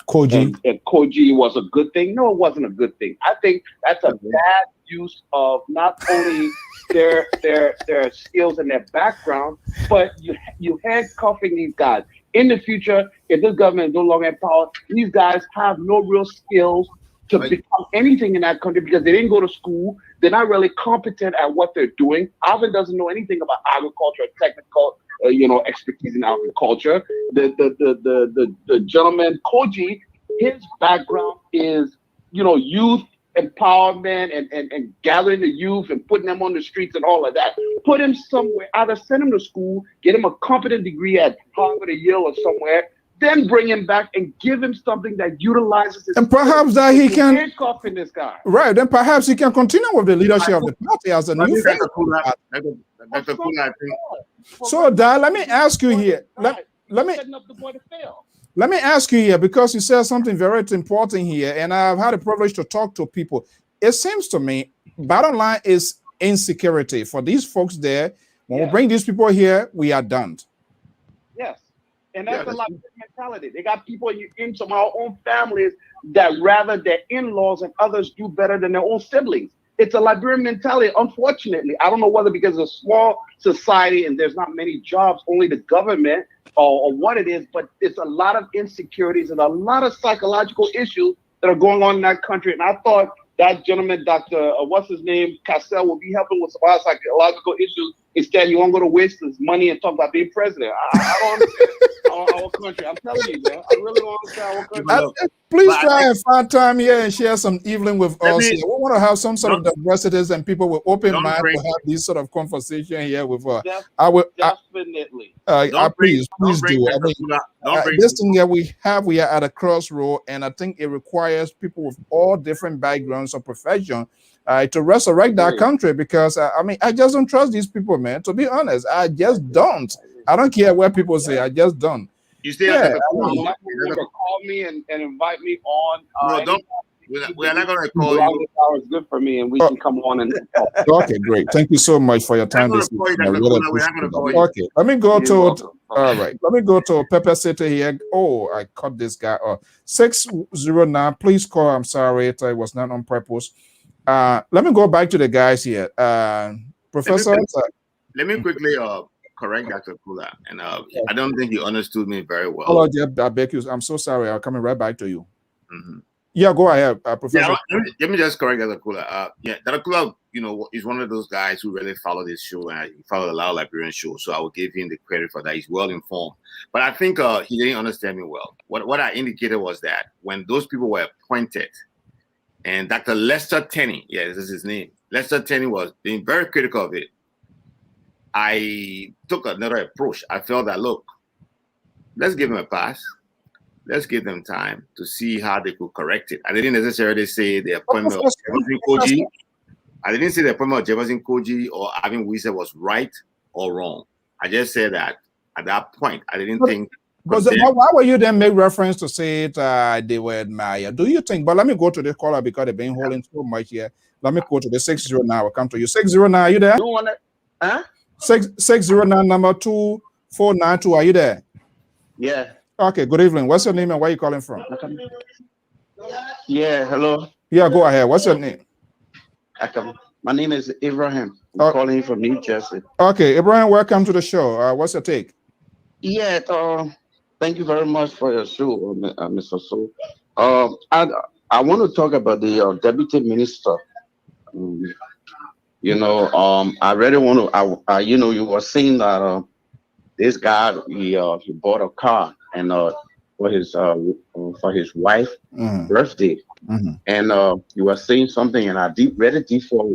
Koji was a good thing. No, it wasn't a good thing. I think that's a bad use of not only their skills and their background, but you handcuffing these guys. In the future, if this government is no longer in power, these guys have no real skills to become anything in that country because they didn't go to school. They're not really competent at what they're doing. Alvin doesn't know anything about agriculture, technical, expertise in agriculture. The gentleman Koji, his background is, youth empowerment and gathering the youth and putting them on the streets and all of that. Put him somewhere, either send him to school, get him a competent degree at Harvard or Yale or somewhere, then bring him back and give him something that utilizes his, and perhaps that he can handcuffing this guy. Right, then perhaps he can continue with the leadership of the party as a new face. So let me ask you here. Let me ask you here, because you said something very important here, and I've had the privilege to talk to people. It seems to me, bottom line is insecurity for these folks there. When we bring these people here, we are done. Yes. And that's Yeah, a Liberian mentality. They got people in some of our own families that rather their in-laws and others do better than their own siblings. It's a Liberian mentality, unfortunately. I don't know whether because it's a small society and there's not many jobs, only the government or what it is, but it's a lot of insecurities and a lot of psychological issues that are going on in that country. And I thought that gentleman, Dr. What's his name, Cassell, will be helping with some of our psychological issues. Instead, you won't go to waste his money and talk about being president. I don't understand our country. I'm telling you, man. I really don't understand our country. Please try and find time here and share some evening with us. We want to have some sort of diversities and people with open mind to have this sort of conversation here with us. Definitely. Please do. This thing that we are at a crossroad, and I think it requires people with all different backgrounds or profession to resurrect that country, because I just don't trust these people, man. To be honest, I just don't. I don't care what people say. I just don't. You still have to call me and invite me on. No, don't. We're not going to call you. It's good for me, and we can come on and talk. Okay, great. Thank you so much for your time this evening. Okay, let me go to all right. Let me go to Pepper City here. Oh, I cut this guy off. 609. Please call. I'm sorry, it was not on purpose. Let me go back to the guys here. Professor, let me quickly correct Dr. Kula, and I don't think you understood me very well. Hello, Jeff. I beg you. I'm so sorry. I'm coming right back to you. Yeah, go ahead, Professor. Yeah, let me just correct Dr. Kula. Dr. Kula, is one of those guys who really follow this show, and he followed a lot of Liberian shows, so I will give him the credit for that. He's well informed, but I think he didn't understand me well. What I indicated was that when those people were appointed, and Dr. Lester Tenney, this is his name, Lester Tenney was being very critical of it. I took another approach. I felt that, look, let's give them a pass. Let's give them time to see how they could correct it. I didn't necessarily say the appointment of Jefferson Koji. I didn't say the appointment of Jefferson Koji or Alvin Wheeler was right or wrong. I just said that at that point, I didn't think. But why were you then make reference to say it, they were admired? Do you think? But let me go to the caller because they've been holding so much here. Let me go to the 609. I'll come to you. 609, are you there? 609 number 2492. Are you there? Yeah. Okay. Good evening. What's your name and where are you calling from? Yeah. Hello. Yeah. Go ahead. What's your name? My name is Ibrahim. I'm calling from New Jersey. Okay, Ibrahim. Welcome to the show. What's your take? Yeah. Thank you very much for your show, Mr. So. I want to talk about the deputy minister. I really want to. You were saying that this guy he bought a car and for his wife's birthday, and you were saying something, and I read it before.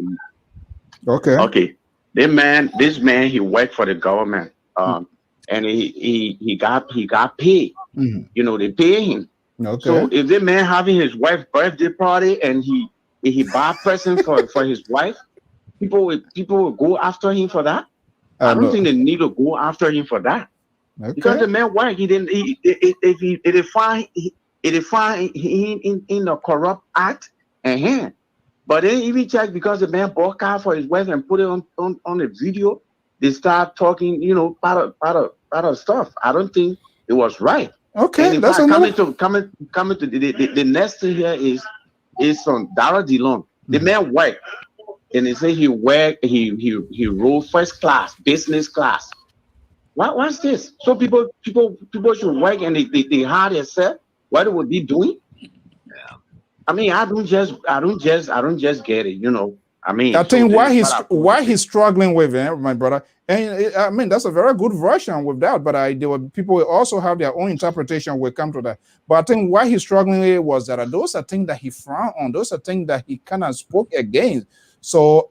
Okay. This man, he worked for the government, and he got paid. They pay him. Okay. So if the man having his wife's birthday party and he buy a present for his wife, people will go after him for that. I don't think they need to go after him for that. Okay. Because the man worked, he find in the corrupt act and hand. But then even check because the man bought car for his wife and put it on the video, they start talking, about stuff. I don't think it was right. Okay, that's coming to the next thing here is on Dara DeLong. The man worked, and they say he rode first class, business class. What's this? So people should work and they hire themselves. What they would be doing? Yeah. I mean, I don't just get it. I think why he's struggling with it, my brother. And that's a very good version with that. But people will also have their own interpretation. We'll come to that. But I think why he's struggling with it was that those are things that he frowned on. Those are things that he kind of spoke against. So,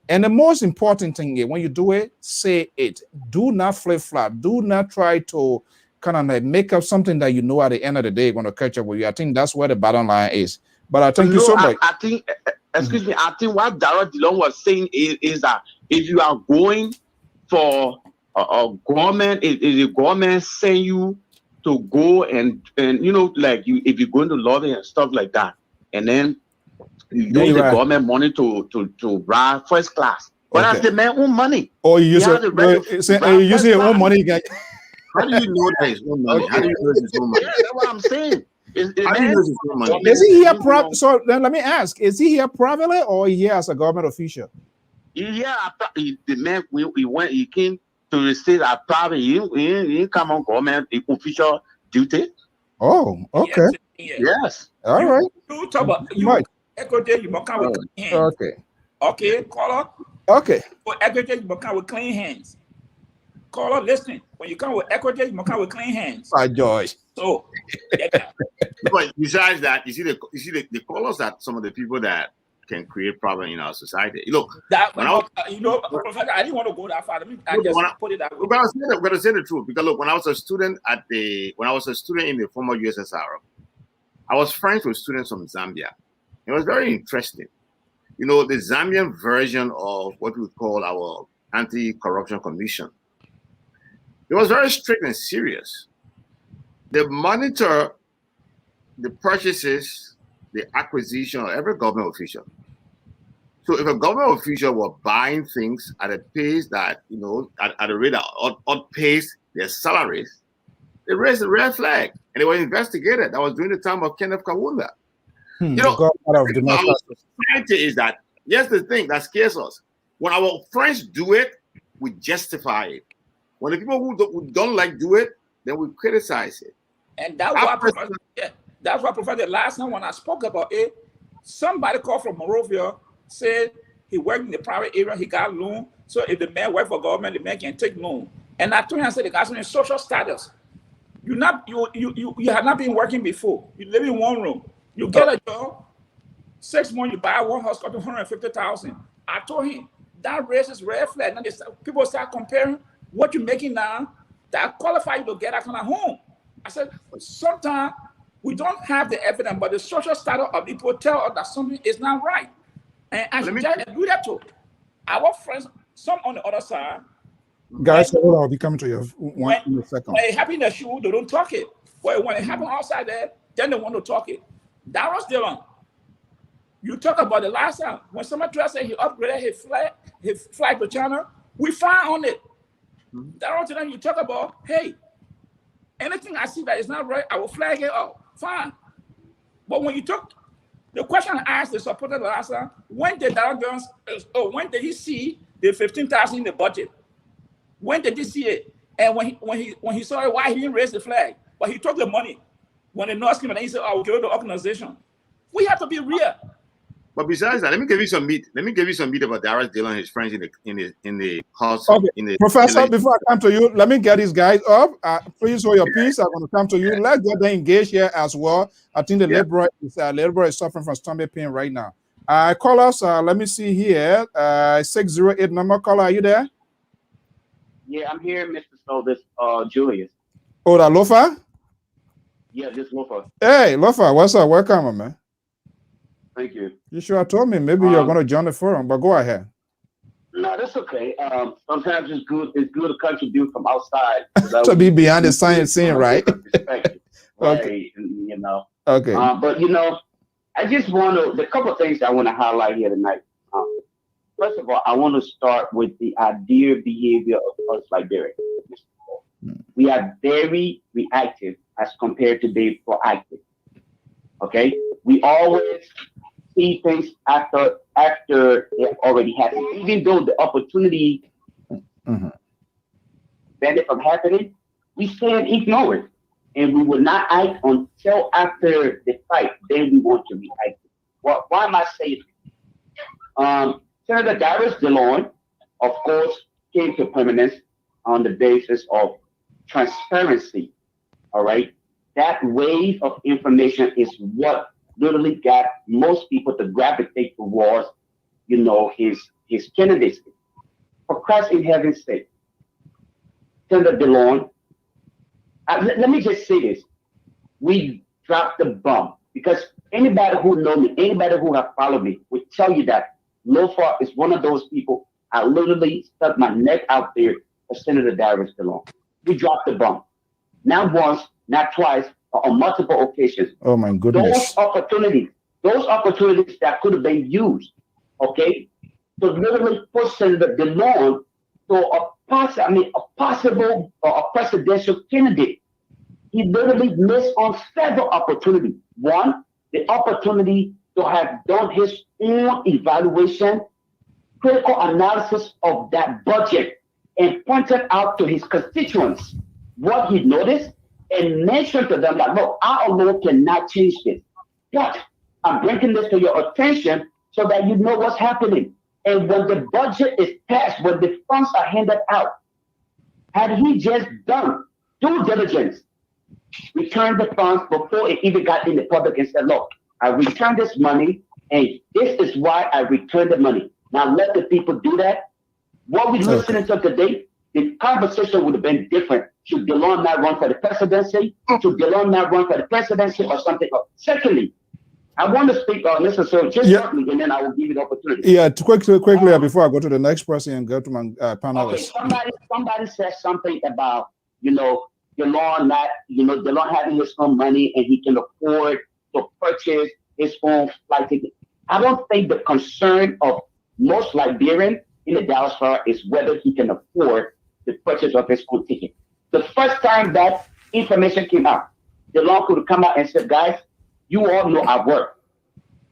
and the most important thing is when you do it, say it. Do not flip-flop. Do not try to kind of like make up something that at the end of the day going to catch up with you. I think that's where the bottom line is. But I thank you so much. I think, excuse me, I think what Dara DeLong was saying is that if you are going for a government, if the government send you to go and if you're going to lobby and stuff like that, and then you use the government money to ride first class. But that's the man's own money. Or you use your own money. How do you know that his own money? How do you know it's his own money? Yeah, that's what I'm saying. How do you know it's his own money? Is he here so then let me ask, is he here privately or here as a government official? Yeah, the man he came to receive a private. He come on government official duty. Oh, okay. Yes. All right. You talk about you. Mike. Equity, you come with clean hands. Okay. Okay, caller. Okay. For equity, you come with clean hands. Caller, listen. When you come with equity, you come with clean hands. By Joyce. So, but besides that, you see the colors that some of the people that can create problem in our society. Look, that Professor, I didn't want to go that far. I just put it that way. I'm gonna say the truth because look, when I was a student in the former USSR, I was friends with students from Zambia. It was very interesting. You know, the Zambian version of what we call our anti-corruption commission. It was very strict and serious. They monitor the purchases, the acquisition of every government official. So if a government official were buying things at a pace that, you know, at a rate that outpaced their salaries, they raised the red flag and they were investigated. That was during the time of Kenneth Kaunda. You know, our society is that, here's the thing that scares us. When our friends do it, we justify it. When the people who don't like do it, then we criticize it. And that's why, Professor, last time when I spoke about it, somebody called from Monrovia, said he worked in the private area, he got loan. So if the man worked for government, the man can take loan. And I told him, I said, the guy's in social status. You have not been working before. You live in one room. You get a job, 6 months, you buy one house, got $150,000. I told him, that raises red flag. Now people start comparing what you're making now that qualify you to get that kind of home. I said, sometimes we don't have the evidence, but the social status of people tell us that something is not right. And I should do that too. Our friends, some on the other side. Guys, hold on, I'll be coming to you in a second. When it happens in the shoe, they don't talk it. But when it happens outside there, then they want to talk it. That was Dylan. You talk about the last time when somebody tried to say he upgraded his flight to China, we fine on it. That was then you talk about, hey, anything I see that is not right, I will flag it up. Fine. But when you took the question I asked the supporter the last time, when did Dow Jones, when did he see the 15,000 in the budget? When did he see it? And when he saw it, why he didn't raise the flag? But he took the money. When the nurse came and he said, "I will give it to the organization." We have to be real. But besides that, let me give you some meat. Let me give you some meat about Darius Dillon and his friends in the house. Okay, Professor, before I come to you, let me get these guys up. Please hold your peace. I'm going to come to you. Let's get them engaged here as well. I think the liberal is suffering from stomach pain right now. Call us. Let me see here. 608 number. Caller, are you there? Yeah, I'm here, Mr. So this Julius. Oh, that Lofa? Yeah, this Lofa. Hey, Lofa, what's up? Welcome, man. Thank you. You sure told me maybe you're going to join the forum, but go ahead. No, that's okay. Sometimes it's good to contribute from outside. To be behind the science scene, right? Okay. Right, you know. Okay. But you know, I just want to. The couple of things I want to highlight here tonight. First of all, I want to start with the ideal behavior of us Liberians. We are very reactive as compared to being proactive. Okay, we always see things after it already happened, even though the opportunity prevented from happening. We can't ignore it, and we will not act until after the fight. Then we want to react. Well, why am I saying this? Senator Darius Dillon, of course, came to prominence on the basis of transparency. All right. That wave of information is what literally got most people to gravitate towards, you know, his candidacy. For Christ in heaven's sake, Senator Dillon, let me just say this. We dropped the bomb because anybody who knows me, anybody who have followed me would tell you that Lofa is one of those people. I literally stuck my neck out there for Senator Darius Dillon. We dropped the bomb. Not once, not twice, but on multiple occasions. Oh my goodness. Those opportunities that could have been used, okay, to literally put Senator Dillon to a possible or a presidential candidate. He literally missed on several opportunities. One, the opportunity to have done his own evaluation, critical analysis of that budget, and pointed out to his constituents what he noticed and mentioned to them that, look, I alone cannot change this. But I'm bringing this to your attention so that you know what's happening. And when the budget is passed, when the funds are handed out, had he just done due diligence, returned the funds before it even got in the public and said, look, I returned this money and this is why I returned the money. Now let the people do that. What we're listening to today, the conversation would have been different. Should DeLon not run for the presidency? Should DeLon not run for the presidency or something else? Secondly, I want to speak on this, so just quickly, and then I will give you the opportunity. Yeah, quickly, before I go to the next person and go to my panelists. Okay, somebody said something about, DeLon DeLon having his own money and he can afford to purchase his own flight ticket. I don't think the concern of most Liberians in the diaspora is whether he can afford the purchase of his own ticket. The first time that information came out, DeLon could have come out and said, guys, you all know I work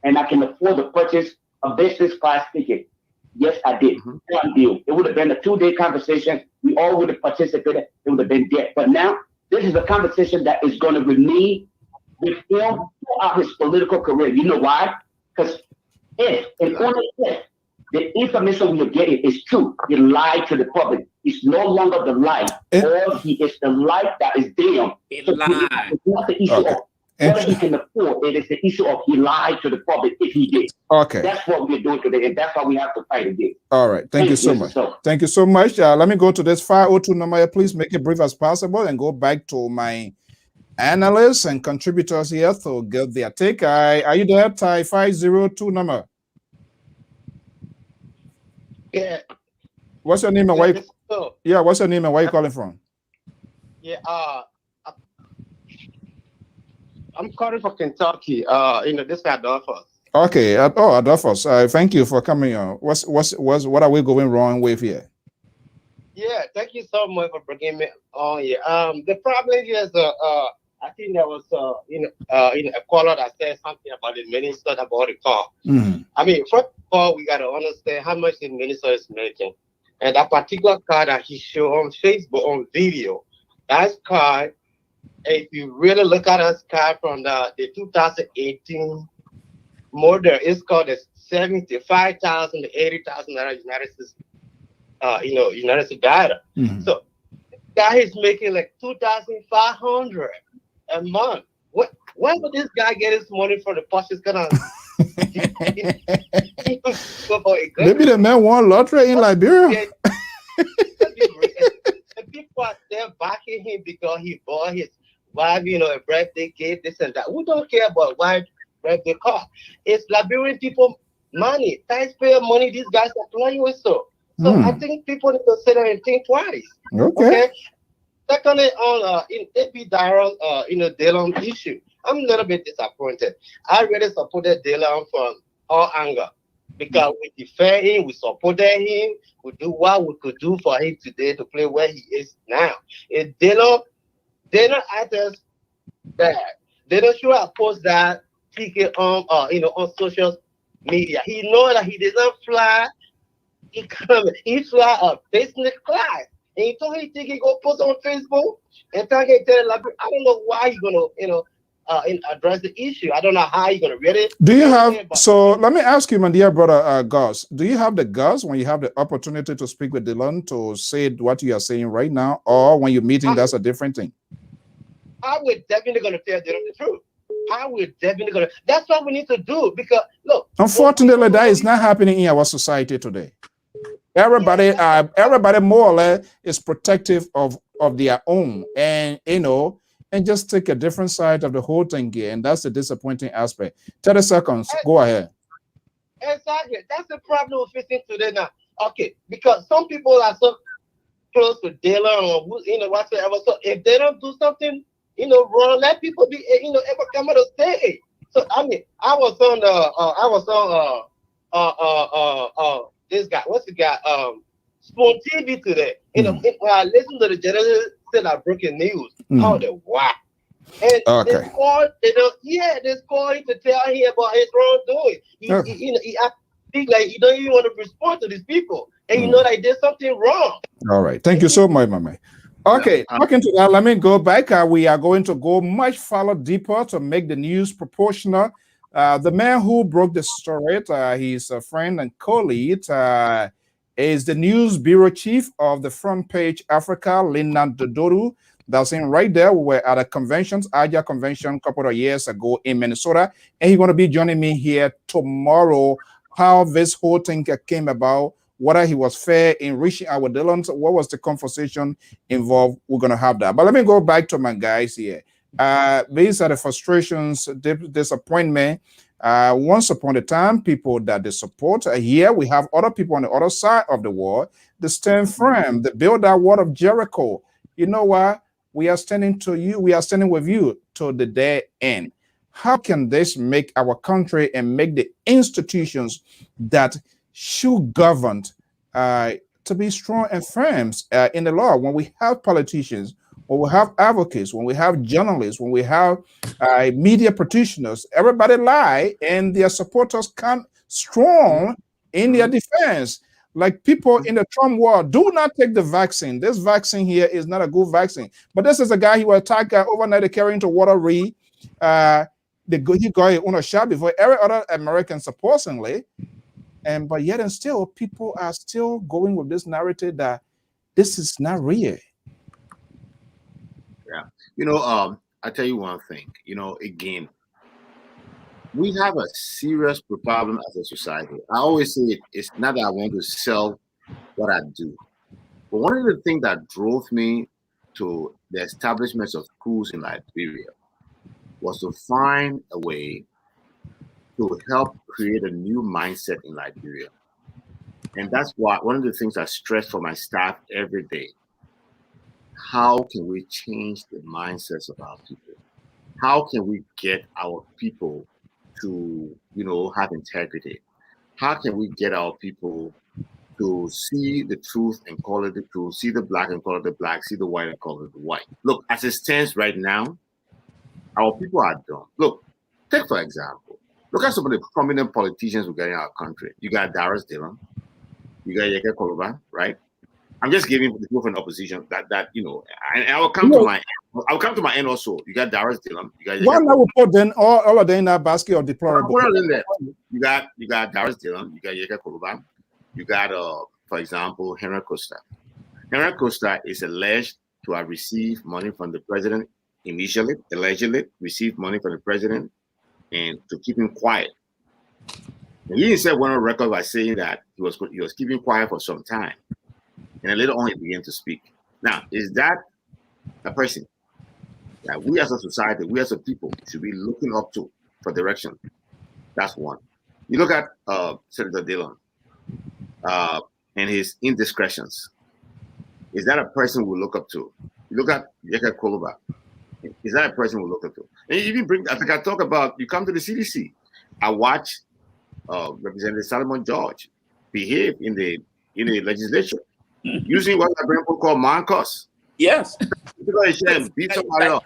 and I can afford to purchase a business class ticket. Yes, I did. One deal. It would have been a 2-day conversation. We all would have participated. It would have been dead. But now this is a conversation that is going to remain with him throughout his political career. You know why? Because if and only if the information we are getting is true, he lied to the public. He's no longer the light, or he is the light that is dim. It's not the issue of whether he can afford. It is the issue of he lied to the public if he did. Okay. That's what we're doing today, and that's why we have to fight again. All right. Thank you so much. Thank you so much. Let me go to this 502 number. Please make it brief as possible and go back to my analysts and contributors here to get their take. Are you there, Ty? 502 number. Yeah. What's your name and where? What's your name and where you calling from? Yeah. I'm calling from Kentucky. This is Adolphus. Okay. Adolphus. Thank you for coming on. What are we going wrong with here? Yeah. Thank you so much for bringing me on here. The problem is, I think there was, a caller that said something about the minister about the car. I mean, first of all, we got to understand how much the minister is making. And that particular car that he showed on Facebook on video, that car, if you really look at that car from the 2018 model, it's called the $75,000 to $80,000 United States, United States data. So guy is making like $2,500 a month. Where would this guy get his money for the Porsche? Maybe the man won lottery in Liberia. The people are there backing him because he bought his wife, a birthday cake, this and that. We don't care about wife birthday car. It's Liberian people money, taxpayer money. These guys are playing with so. I think people need to sit there and think twice. Okay. Secondly, on AP Darrell, DeLon issue, I'm a little bit disappointed. I really supported DeLon from all angles because we defend him, we supported him, we do what we could do for him today to play where he is now. If DeLon act as bad, DeLon should have posted that ticket on social media. He know that he doesn't fly economy. He fly a business class. And he told he think he go post on Facebook and tell I don't know why he's gonna address the issue. I don't know how he's gonna read it. Do you have let me ask you, my dear brother Gus, do you have the guts when you have the opportunity to speak with DeLon to say what you are saying right now, or when you're meeting, that's a different thing? I would definitely gonna tell DeLon the truth. That's what we need to do, because look, unfortunately that is not happening in our society today. Everybody more or less is protective of their own, and and just take a different side of the whole thing here, and that's the disappointing aspect. 30 seconds, go ahead. Exactly, that's the problem we're facing today now. Okay, because some people are so close to DeLon or whatsoever. So if they don't do something, wrong, let people be ever come out and say. So I mean, I was on this guy, what's the guy? Spoon TV today. You know, when I listen to the journalist say that breaking news, how the wow. And they called, they called him to tell him about his wrongdoing. He think like he don't even want to respond to these people, and you know that he did something wrong. All right, thank you so much, Mama. Okay, talking to that, let me go back. We are going to go much further deeper to make the news proportional. The man who broke the story, he's a friend and colleague, is the news bureau chief of the Front Page Africa, Lina Dodoru. That's him right there. We were at a convention, Aja convention, a couple of years ago in Minnesota, and he's going to be joining me here tomorrow. How this whole thing came about, whether he was fair in reaching our deadlines, what was the conversation involved? We're going to have that. But let me go back to my guys here. These are the frustrations, disappointment. Once upon a time, people that they support. Here we have other people on the other side of the wall. They stand firm. They build that wall of Jericho. You know what? We are standing to you. We are standing with you to the day end. How can this make our country and make the institutions that should govern to be strong and firm in the law? When we have politicians, when we have advocates, when we have journalists, when we have media practitioners, everybody lie and their supporters come strong in their defense. Like people in the Trump world, do not take the vaccine. This vaccine here is not a good vaccine. But this is a guy who attacked overnight carrying to Walter Reed. He got on a shot before every other American, supposedly. But yet and still, people are still going with this narrative that this is not real. Yeah. You know, I tell you one thing, you know, again, we have a serious problem as a society. I always say it's not that I want to sell what I do. But one of the things that drove me to the establishment of schools in Liberia was to find a way to help create a new mindset in Liberia. And that's why one of the things I stress for my staff every day, how can we change the mindsets of our people? How can we get our people to, you know, have integrity? How can we get our people to see the truth and call it the truth, see the black and call it the black, see the white and call it the white? Look, as it stands right now, our people are dumb. Look, take for example, look at some of the prominent politicians we got in our country. You got Darius Dillon, you got Yeke Koluba, right? I'm just giving the people from the opposition that you know, and I will come to my end also. You got Darius Dillon, you got why not we put then all of them in that basket of deplorable? You got Darius Dillon, you got Yeke Koluba, you got for example, Henry Costa. Henry Costa is alleged to have received money from the president initially, allegedly received money from the president and to keep him quiet. And he said one on record by saying that he was keeping quiet for some time. And then later on, he began to speak. Now, is that a person that we as a society, we as a people should be looking up to for direction? That's one. You look at Senator Dillon and his indiscretions. Is that a person we look up to? You look at Yeke Koluba. Is that a person we look up to? And you even bring, I think I talk about, you come to the CDC. I watch Representative Solomon George behave in the legislature. Using what I call Mancos. Yes. Because he beat somebody up.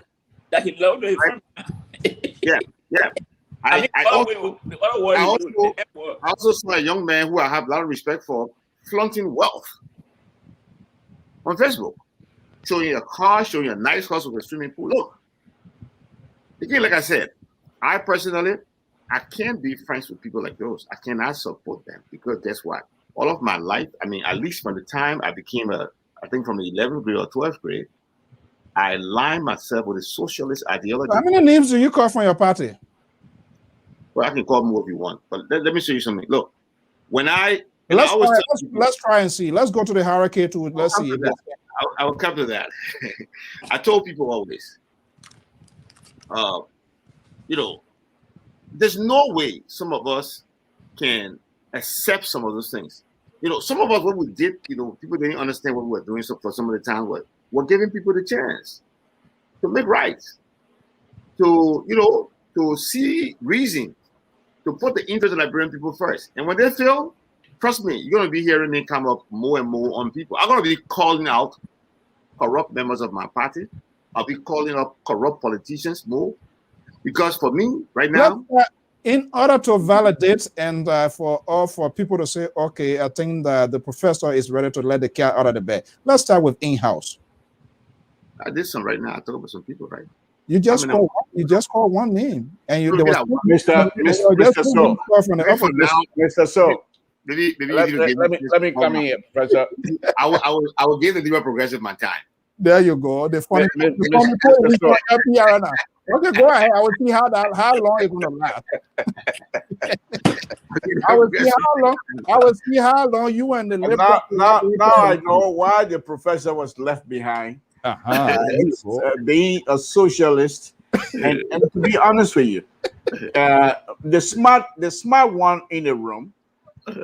That he loved it. Right? Yeah. I also saw a young man who I have a lot of respect for flaunting wealth on Facebook. Showing you a car, showing you a nice house with a swimming pool. Look, again, like I said, I personally, I can't be friends with people like those. I cannot support them because guess what? All of my life, I mean, at least from the time I became I think from the 11th grade or 12th grade, I aligned myself with a socialist ideology. How many names do you call from your party? Well, I can call them what you want, but let me show you something. Look, when let's try and see. Let's go to the hierarchy let's see. I will come to that. I told people always, you know, there's no way some of us can accept some of those things. You know, some of us, what we did, you know, people didn't understand what we were doing. So for some of the time, we're giving people the chance to make right, to, you know, to see reason, to put the interest of Liberian people first. And when they fail, trust me, you're gonna be hearing me come up more and more on people. I'm gonna be calling out corrupt members of my party. I'll be calling up corrupt politicians more, because for me right now, in order to validate and for people to say, okay, I think that the professor is ready to let the cat out of the bag. Let's start with in-house. I did some right now. I talked about some people, right? You just called one name, and you there was Mr. So. Mr. So. Let me come here, Professor. I will give the Liberal Progressive my time. There you go. The funny part is LPR now. Okay, go ahead. I will see how long it's gonna last. I will see how long you and the Liberal. Now I know why the professor was left behind. Being a socialist, and to be honest with you, the smart one in the room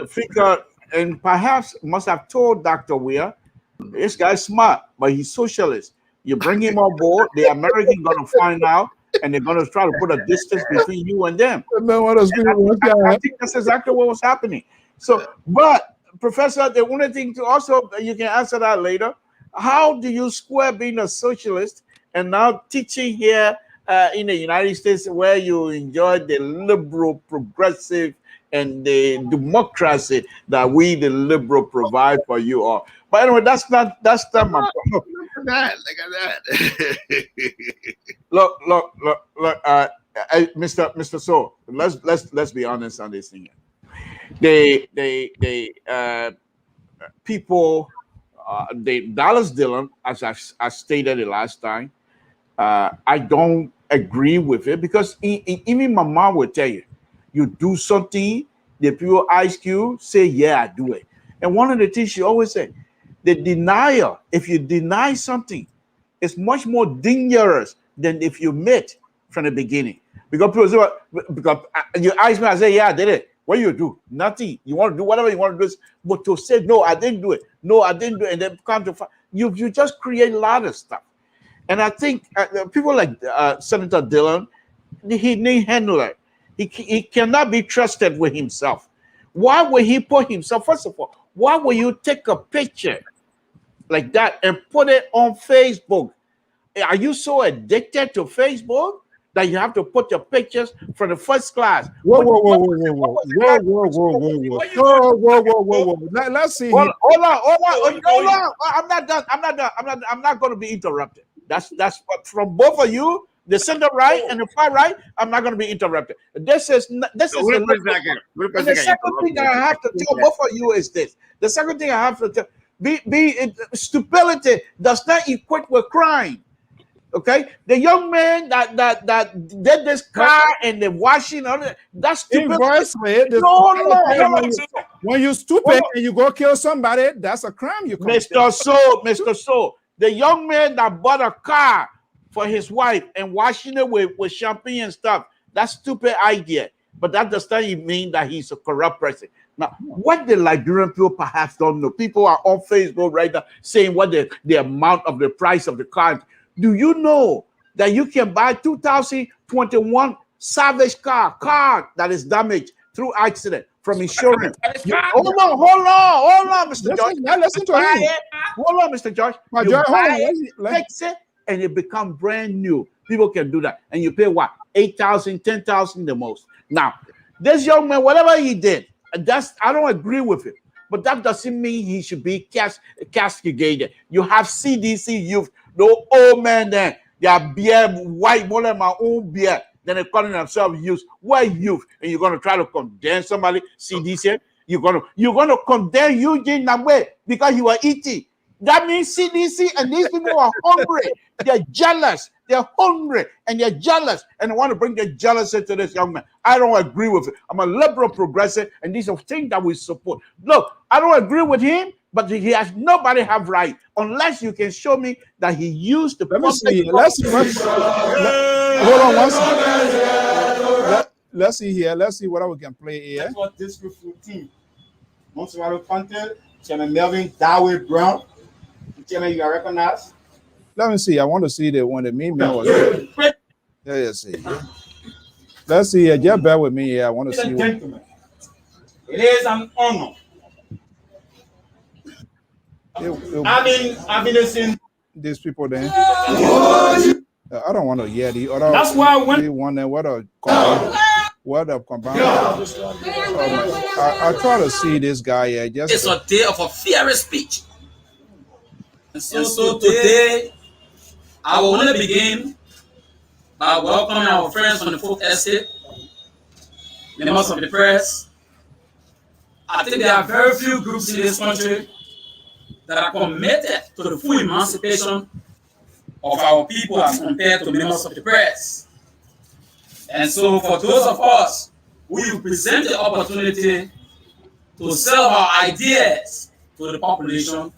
figured, and perhaps must have told Dr. Weir, this guy's smart, but he's socialist. You bring him on board, the American gonna find out, and they're gonna try to put a distance between you and them. I think that's exactly what was happening. So, but Professor, the only thing to also, you can answer that later. How do you square being a socialist and now teaching here in the United States, where you enjoy the liberal, progressive, and the democracy that we, the liberal, provide for you all? But anyway, that's not my problem. Look at that. Look, Mr. So, let's be honest on this thing. People. Dallas Dillon, as I stated the last time, I don't agree with it, because even my mom will tell you, you do something, the people ask you, say, yeah, I do it. And one of the things she always said, the denial, if you deny something, is much more dangerous than if you admit from the beginning. Because people say, because you ask me, I say, yeah, I did it. What do you do? Nothing. You want to do whatever you want to do, but to say, no, I didn't do it. No, I didn't do it. And then come to you just create a lot of stuff. And I think people like Senator Dillon, he didn't handle it. He cannot be trusted with himself. Why would he put himself, first of all, why would you take a picture like that and put it on Facebook? Are you so addicted to Facebook that you have to put your pictures from the first class? Whoa. Let's see. Hold on. I'm not done. I'm not going to be interrupted. That's from both of you, the center right and the far right. I'm not going to be interrupted. This is the second thing I have to tell both of you is this. The second thing I have to tell, stupidity does not equate with crime. Okay, the young man that did this car and the washing, that's stupid. No. When you're stupid and you go kill somebody, that's a crime. You Mr. So, the young man that bought a car for his wife and washing it with champagne and stuff, that's stupid idea. But that does not even mean that he's a corrupt person. Now, what the Liberian people perhaps don't know, people are on Facebook right now saying what the amount of the price of the car. Do you know that you can buy 2021 Savage car that is damaged through accident from insurance? Hold on, Mr. George. Listen to him. Hold on, Mr. George. You buy it, fix it, and it becomes brand new. People can do that. And you pay what? $8,000, $10,000 the most. Now, this young man, whatever he did, I don't agree with it. But that doesn't mean he should be castigated. You have CDC youth, no old man there. They are beer, white, more than my own beer. Then they're calling themselves youth. What youth? And you're going to try to condemn somebody, CDC? You're going to condemn Eugene Nambwe because you were eating. That means CDC and these people are hungry. They're jealous. They're hungry and they're jealous. And they want to bring their jealousy to this young man. I don't agree with it. I'm a liberal progressive, and these are things that we support. Look, I don't agree with him, but he has nobody have right unless you can show me that he used the Let's see. Hold on one second. Let's see here. Let's see what we can play here. That's what District 14. Monserrato Conte, Chairman Melvin Dawei Brown. Chairman, you are recognized. Let me see. I want to see the one that me was there. Let's see. Let's see. Just bear with me here. I want to see. Gentlemen, it is an honor I've been listening. These people there. I don't want to hear the other. That's why I went. What a compound. I try to see this guy here. It's a day of a fiery speech. And so today, I will only begin by welcoming our friends from the Folk Estate, members of the press. I think there are very few groups in this country that are committed to the full emancipation of our people as compared to members of the press. And so for those of us who will present the opportunity to sell our ideas to the population,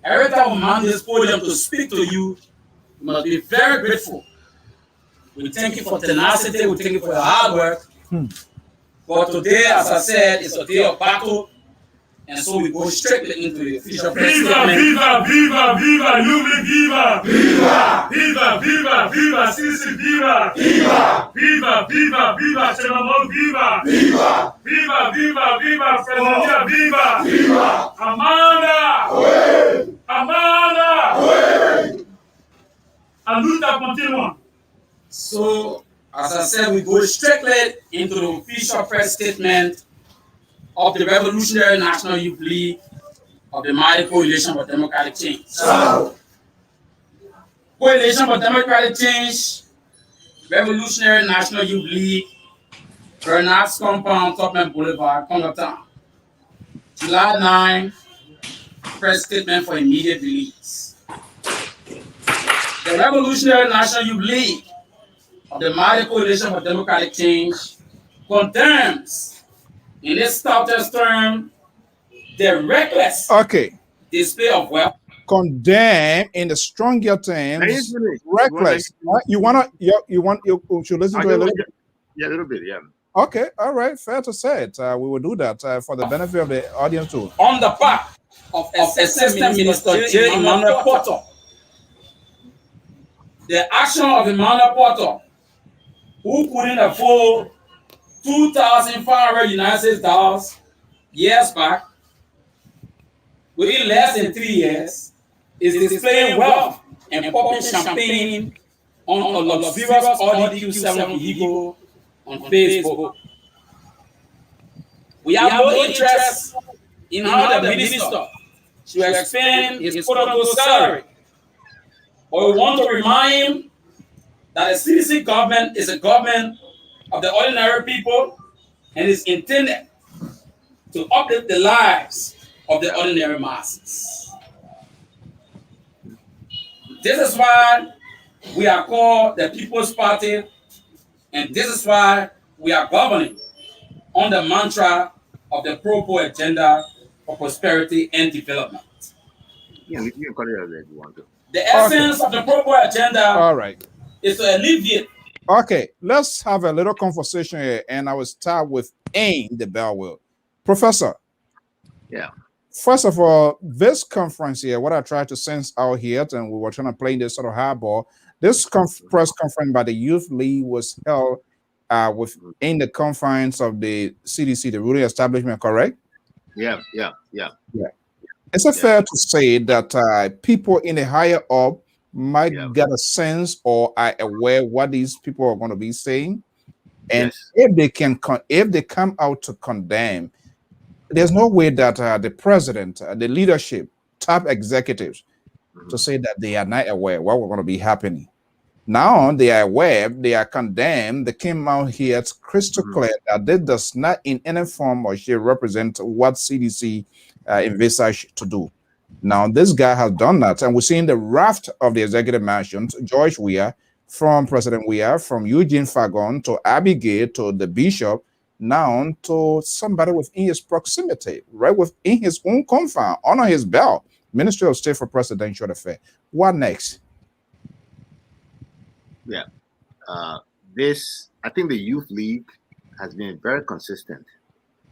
every time we man this podium to speak to you, we must be very grateful. We thank you for tenacity, we thank you for your hard work. But today, as I said, it's a day of battle. And so we go strictly into the official press statement. Viva, viva, viva, Newly viva! Viva! Viva, viva, viva, Sisi viva! Viva! Viva, viva, viva, Senamol viva! Viva! Viva, viva, viva, Fredonia viva! Viva! Amanda! Away! Amanda! Away! And luta continua. So, as I said, we go strictly into the official press statement of the Revolutionary National Youth League of the Mighty Coalition for Democratic Change. Coalition for Democratic Change, Revolutionary National Youth League, Bernard's Compound, Topman Boulevard, Congotown. July 9, press statement for immediate release. The Revolutionary National Youth League of the Mighty Coalition for Democratic Change condemns in its stoutest term the reckless display of wealth. Condemn in the stronger terms, reckless. You should listen to it a little bit. Yeah, a little bit, yeah. Okay, all right, fair to say it. We will do that for the benefit of the audience too. On the part of Assistant Minister J. Emmanuel Porter, the action of Emmanuel Porter, who couldn't afford $2,500 United States dollars years back, within less than 3 years, is displaying wealth and popping champagne on a luxurious Audi Q7 vehicle on Facebook. We have no interest in how the minister should expend his quote-unquote salary, but we want to remind him that a citizen government is a government of the ordinary people and is intended to uplift the lives of the ordinary masses. This is why we are called the People's Party, and this is why we are governing on the mantra of the Pro-Poor agenda for prosperity and development. Yeah, you can call it as you want to. The essence of the Pro-Poor agenda is to alleviate. Okay, let's have a little conversation here, and I will start with Ain the Bellwell. Professor. Yeah. First of all, this conference here, what I tried to sense out here, and we were trying to play this sort of hardball, this press conference by the Youth League was held within the confines of the CDC, the ruling establishment, correct? Yeah. Is it fair to say that people in the higher up might get a sense or are aware what these people are going to be saying? And if they come out to condemn, there's no way that the president, the leadership, top executives, to say that they are not aware what we're going to be happening. Now they are aware, they are condemned. They came out here, it's crystal clear that this does not in any form or shape represent what CDC envisaged to do. Now this guy has done that, and we're seeing the raft of the executive mansions, George Weah, from President Weah, from Eugene Fagon to Abigail to the bishop, now to somebody within his proximity, right within his own confine, under his belt, Ministry of State for Presidential Affairs. What next? Yeah, I think the Youth League has been very consistent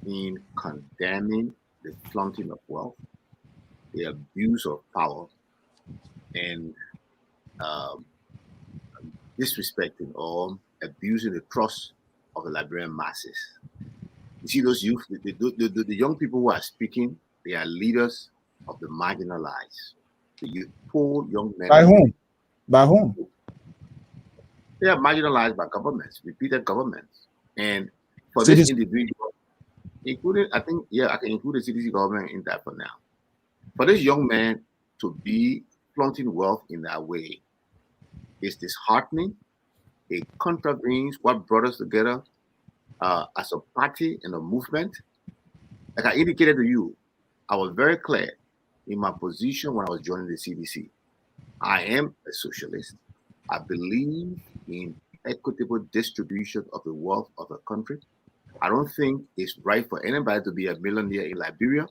in condemning the flaunting of wealth, the abuse of power, and disrespecting or abusing the trust of the Liberian masses. You see those youth, the young people who are speaking, they are leaders of the marginalized, the poor young men. By whom? By whom? They are marginalized by governments, repeated governments. And for CDC. this individual, including, I think, yeah, I can include the CDC government in that for now. For this young man to be flaunting wealth in that way is disheartening. It contravenes what brought us together as a party and a movement. Like I indicated to you, I was very clear in my position when I was joining the CDC. I am a socialist. I believe in equitable distribution of the wealth of the country. I don't think it's right for anybody to be a millionaire in Liberia.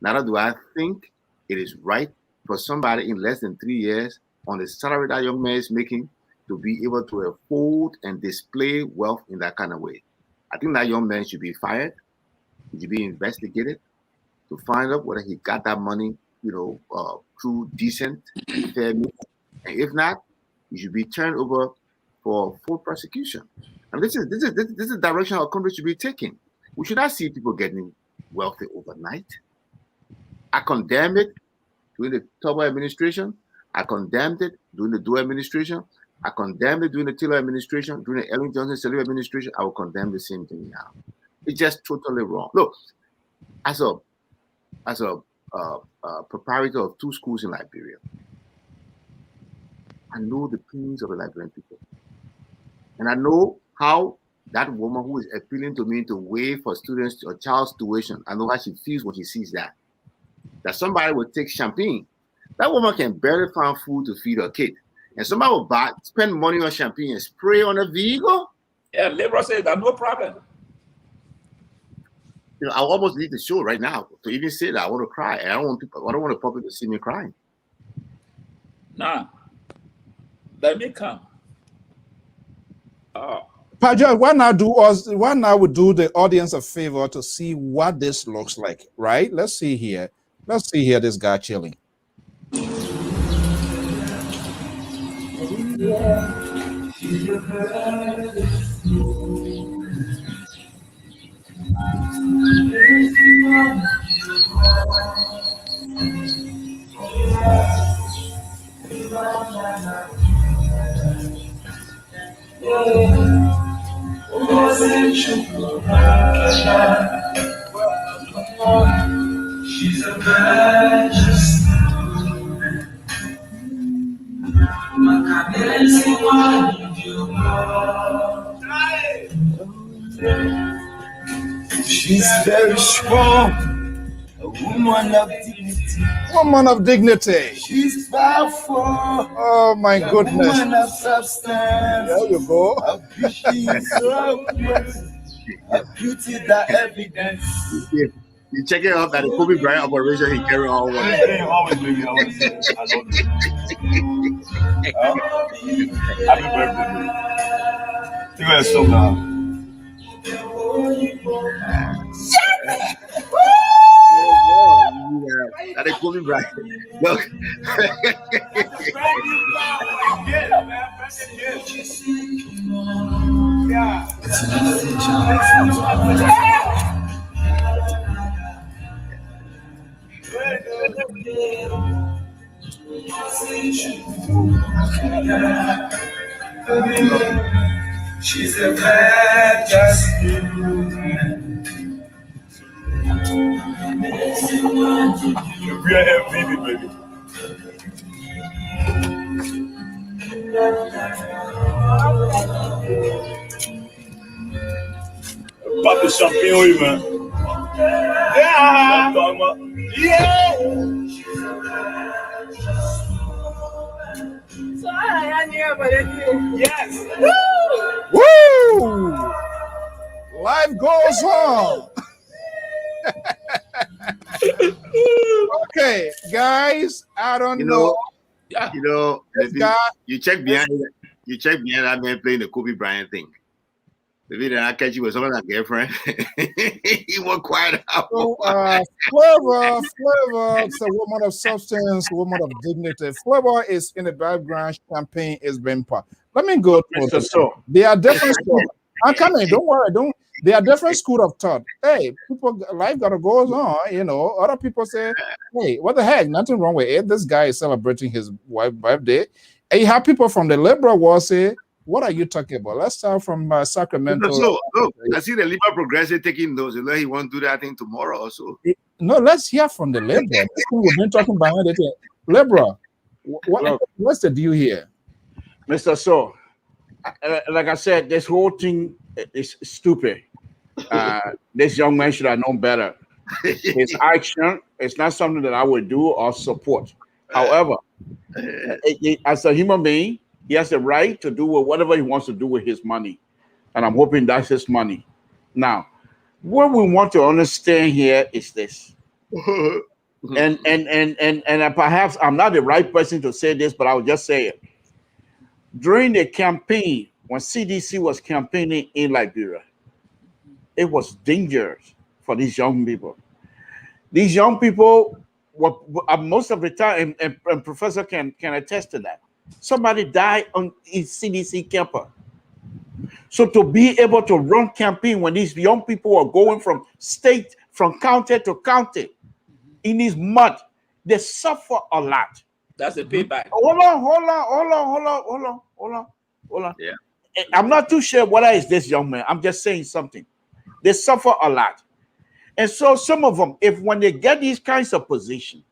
Neither do I think it is right for somebody in less than 3 years on the salary that young man is making to be able to afford and display wealth in that kind of way. I think that young man should be fired. He should be investigated to find out whether he got that money, through decent and fair means. And if not, he should be turned over for full prosecution. And this is the direction our country should be taking. We should not see people getting wealthy overnight. I condemn it during the Tubman administration. I condemned it during the Doe administration. I condemned it during the Taylor administration, during the Ellen Johnson Sirleaf administration. I will condemn the same thing now. It's just totally wrong. Look, as a proprietor of 2 schools in Liberia, I know the pains of the Liberian people. And I know how that woman who is appealing to me to waive for students or child's tuition, I know how she feels when she sees that. That somebody will take champagne. That woman can barely find food to feed her kid. And somebody will spend money on champagne and spray on a vehicle. Yeah, liberal says that no problem. I almost leave the show right now to even say that. I want to cry. And I don't want the public to see me crying. Nah. Let me come. Pajo, why now we do the audience a favor to see what this looks like, right? Let's see here. Let's see here this guy chilling. She's a virgin. She's very strong, a woman of dignity. Woman of dignity. She's powerful. Oh my goodness. Woman of substance. There you go. A beauty so great. A beauty that evidence. You check it out that the Kobe Bryant operation he carry on with. Always, baby. Always. I love you. Happy birthday, baby. You guys so now. That is Kobe Bryant. Look. She's a bad just Real MVP, baby. Pop the champagne on you, man. Yeah. Yeah. Yes. Woo! Life goes on. Okay, guys, I don't know. You check behind that man playing the Kobe Bryant thing. Maybe then I catch you with someone like girlfriend. He won't quiet out. So, Flavor is a woman of substance, woman of dignity. Flavor is in the background. Champagne is being poured. Let me go to So there are different stories. I'm coming. Don't worry. Don't. They are different school of thought. Hey, people, life gotta go on. You know, other people say, "Hey, what the heck? Nothing wrong with it. This guy is celebrating his wife's birthday." And you have people from the liberal world say, "What are you talking about?" Let's start from Sacramento. So, look, I see the liberal progressive taking those. He won't do that thing tomorrow also. No, let's hear from the liberal. We've been talking behind it. Liberal, what's the deal here, Mr. So? Like I said, this whole thing is stupid. This young man should have known better. His action is not something that I would do or support. However, as a human being, he has the right to do whatever he wants to do with his money. And I'm hoping that's his money. Now, what we want to understand here is this. and perhaps I'm not the right person to say this, but I'll just say it. During the campaign, when CDC was campaigning in Liberia, it was dangerous for these young people. These young people were most of the time, and Professor can attest to that. Somebody died on a CDC campus. So to be able to run campaign when these young people are going from county to county in this mud, they suffer a lot. That's a payback. Hold on. Yeah. I'm not too sure whether it's this young man. I'm just saying something. They suffer a lot. And so some of them, when they get these kinds of positions,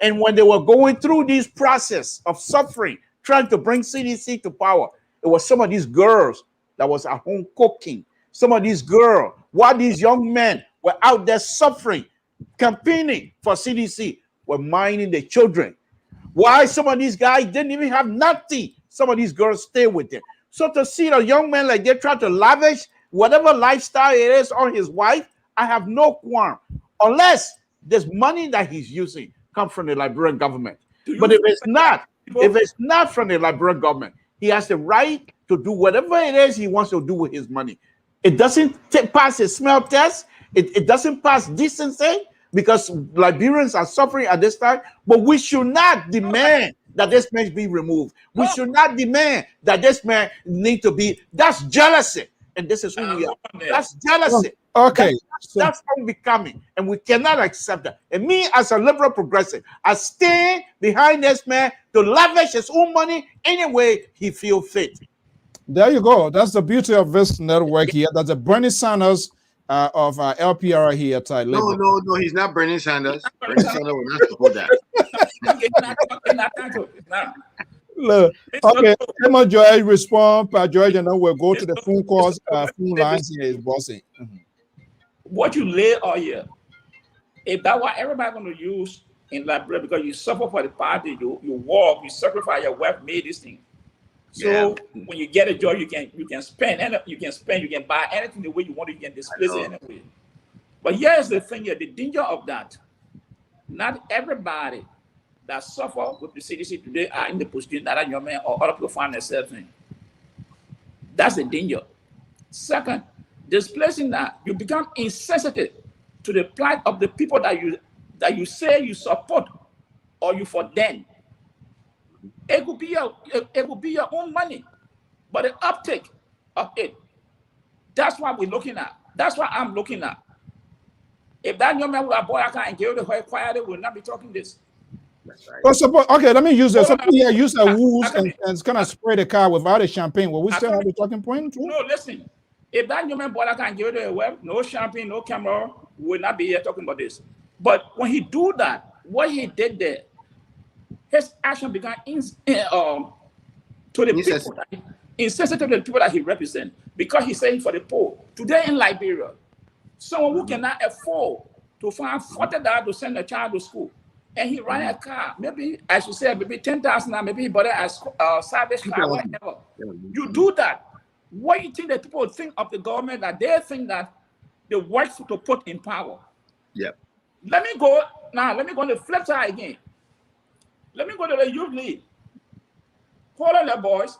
and when they were going through this process of suffering, trying to bring CDC to power, it was some of these girls that was at home cooking. Some of these girls, while these young men were out there suffering, campaigning for CDC, were minding the children. Why some of these guys didn't even have nothing. Some of these girls stay with them. So to see a young man like they try to lavish whatever lifestyle it is on his wife, I have no qualm. Unless this money that he's using comes from the Liberian government. But if it's not from the Liberian government, he has the right to do whatever it is he wants to do with his money. It doesn't pass a smell test. It doesn't pass decency, because Liberians are suffering at this time, but we should not demand that this man be removed. We should not demand that this man need to be. That's jealousy, and this is who we are. That's jealousy. Okay, that's unbecoming, and we cannot accept that. And me, as a liberal progressive, I stand behind this man to lavish his own money any way he feels fit. There you go. That's the beauty of this network here. That's the Bernie Sanders of LPR here at No, he's not Bernie Sanders. Bernie Sanders will not support that. Look, okay, come on, George, respond, George, and then we'll go to the phone calls, phone lines here is bossing. What you lay all here, if that's what everybody going to use in Liberia, because you suffer for the party, you walk, you sacrifice your wealth, made this thing. So when you get a job, you can spend, and you can buy anything the way you want. You can displace it anyway. But here's the thing: here, the danger of that. Not everybody that suffer with the CDC today are in the position that young man or other people find themselves in. That's the danger. Second, displacing that, you become insensitive to the plight of the people that you say you support or you for them. It could be your own money, but the uptake of it, that's what we're looking at. That's what I'm looking at. If that young man with a boy and get the whole quiet, they will not be talking this. That's right. Well, suppose, okay, let me use this. Somebody here use a woos and kind of spray the car without a champagne. Will we still have the talking point? No, listen. If that young man boy can give it away, no champagne, no camera, we will not be here talking about this. But when he do that, what he did there, his action began to the people, insensitive to the people that he represents, because he's saying for the poor. Today in Liberia, someone who cannot afford to find $40 to send a child to school, and he run a car, maybe I should say maybe 10,000, maybe he bought it as service car, whatever. You do that. What do you think that people think of the government, that they think that they work to put in power? Yeah. Let me go on the flip side again. Let me go to the youth league. Hold on there, boys.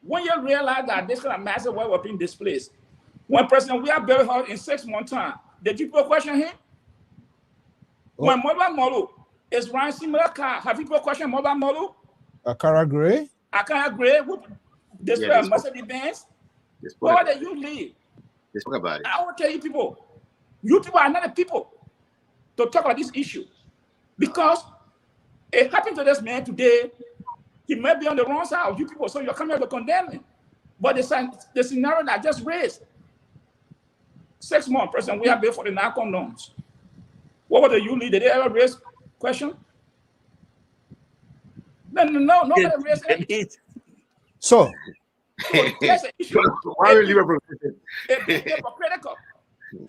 When you realize that this kind of massive way we're being displaced, when President William buried her in 6 months' time, did people question him? Oh. When Mobile Molu is running similar car, have people questioned Mobile Molu? Akara Gray? Akara Gray, who display Mercedes Benz? Why did you leave? They spoke about it. I want to tell you people are not the people to talk about this issue. Because it happened to this man today. He may be on the wrong side of you people, so you're coming here to condemn him. But the scenario that I just raised, 6 months, President, we have been for the NACON loans. What was the ULI? Did they ever raise question? No, nobody raised anything. So That's an issue. Why are you It's hypocritical.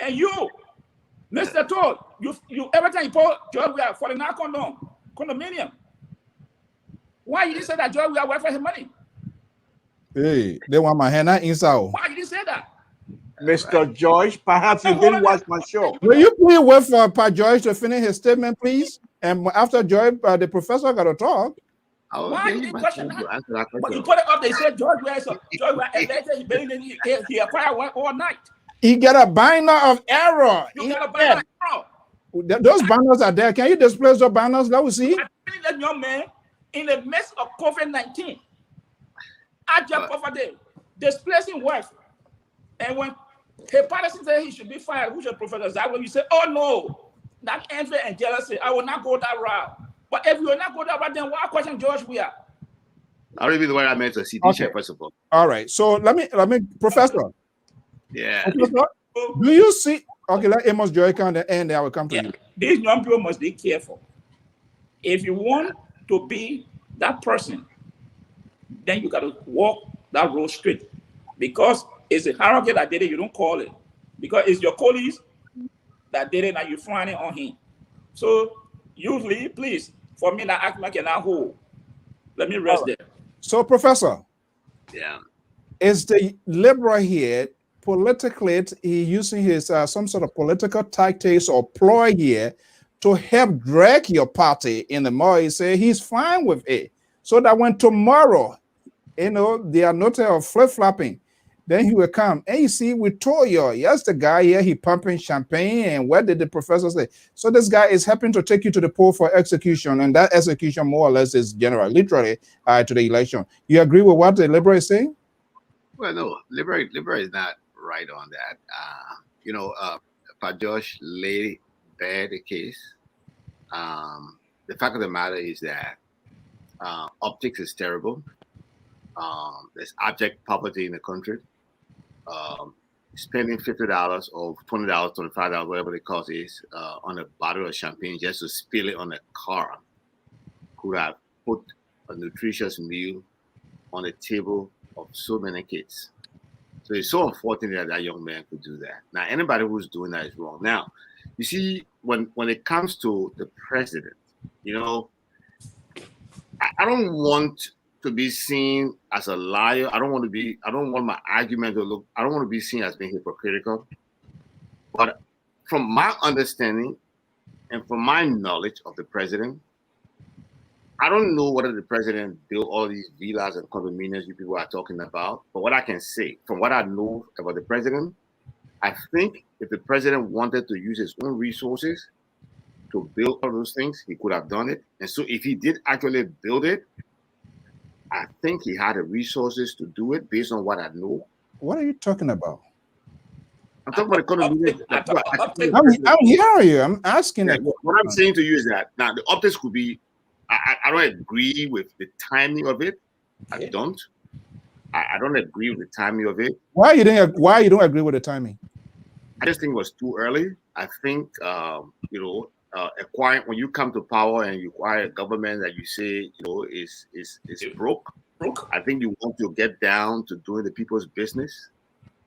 And you, Mr. Todd, you every time you put George Weah for the NACON loan, condominium. Why you didn't say that George Weah work for his money? hey, they want my hand inside. Why you didn't say that? Mr. George, perhaps you didn't watch my show. Will you please wait for Pa George to finish his statement, please? And after George, the professor got to talk. Why you didn't question that? But you put it up, they said George Weah, he acquired one all night. He got a binder of error. You got a binder of error. Those banners are there. Can you display those banners? Let me see. That young man in the midst of COVID-19, at your poverty, displacing wealth. And when Patterson said he should be fired, who's your Professor Zagwe, you say, oh no, that envy and jealousy, I will not go that route. But if you will not go that route, then why question George Weah? I don't even know what I meant to see teacher, first of all. All right. So let me, Professor. Yeah. Professor, do you see? Okay, let Amos Joy come and I will come to you. These young people must be careful. If you want to be that person, then you got to walk that road straight. Because it's a hierarchy that did it, you don't call it. Because it's your colleagues that did it and you find it on him. So usually, please, for me, that act like an hold. Let me rest there. So, Professor, yeah, is the liberal here politically he using his some sort of political tactics or ploy here to help drag your party in the more? He say he's fine with it, so that when tomorrow, they are not of flip-flopping, then he will come. And you see, we told you, yes, the guy here, he pumping champagne, and what did the professor say? So this guy is helping to take you to the poll for execution, and that execution more or less is general, literally, to the election. You agree with what the liberal is saying? Well, no, liberal is not right on that. Pa Josh laid bare the case. The fact of the matter is that optics is terrible. There's abject poverty in the country. Spending $50 or $20, $25, whatever the cost is, on a bottle of champagne just to spill it on a car could have put a nutritious meal on the table of so many kids. So it's so unfortunate that that young man could do that. Now, anybody who's doing that is wrong. Now, you see, when it comes to the president, I don't want to be seen as a liar. I don't want my argument to look, I don't want to be seen as being hypocritical. But from my understanding and from my knowledge of the president, I don't know whether the president built all these villas and condominiums you people are talking about. But what I can say, from what I know about the president, I think if the president wanted to use his own resources to build all those things, he could have done it. And so if he did actually build it, I think he had the resources to do it based on what I know. What are you talking about? I'm talking about the I'm hearing you. I'm asking. Yeah, what I'm saying to you is that now the optics could be. I don't agree with the timing of it. I don't. I don't agree with the timing of it. Why you don't agree with the timing? I just think it was too early. I think acquiring, when you come to power and you acquire a government that you say is broke. I think you want to get down to doing the people's business,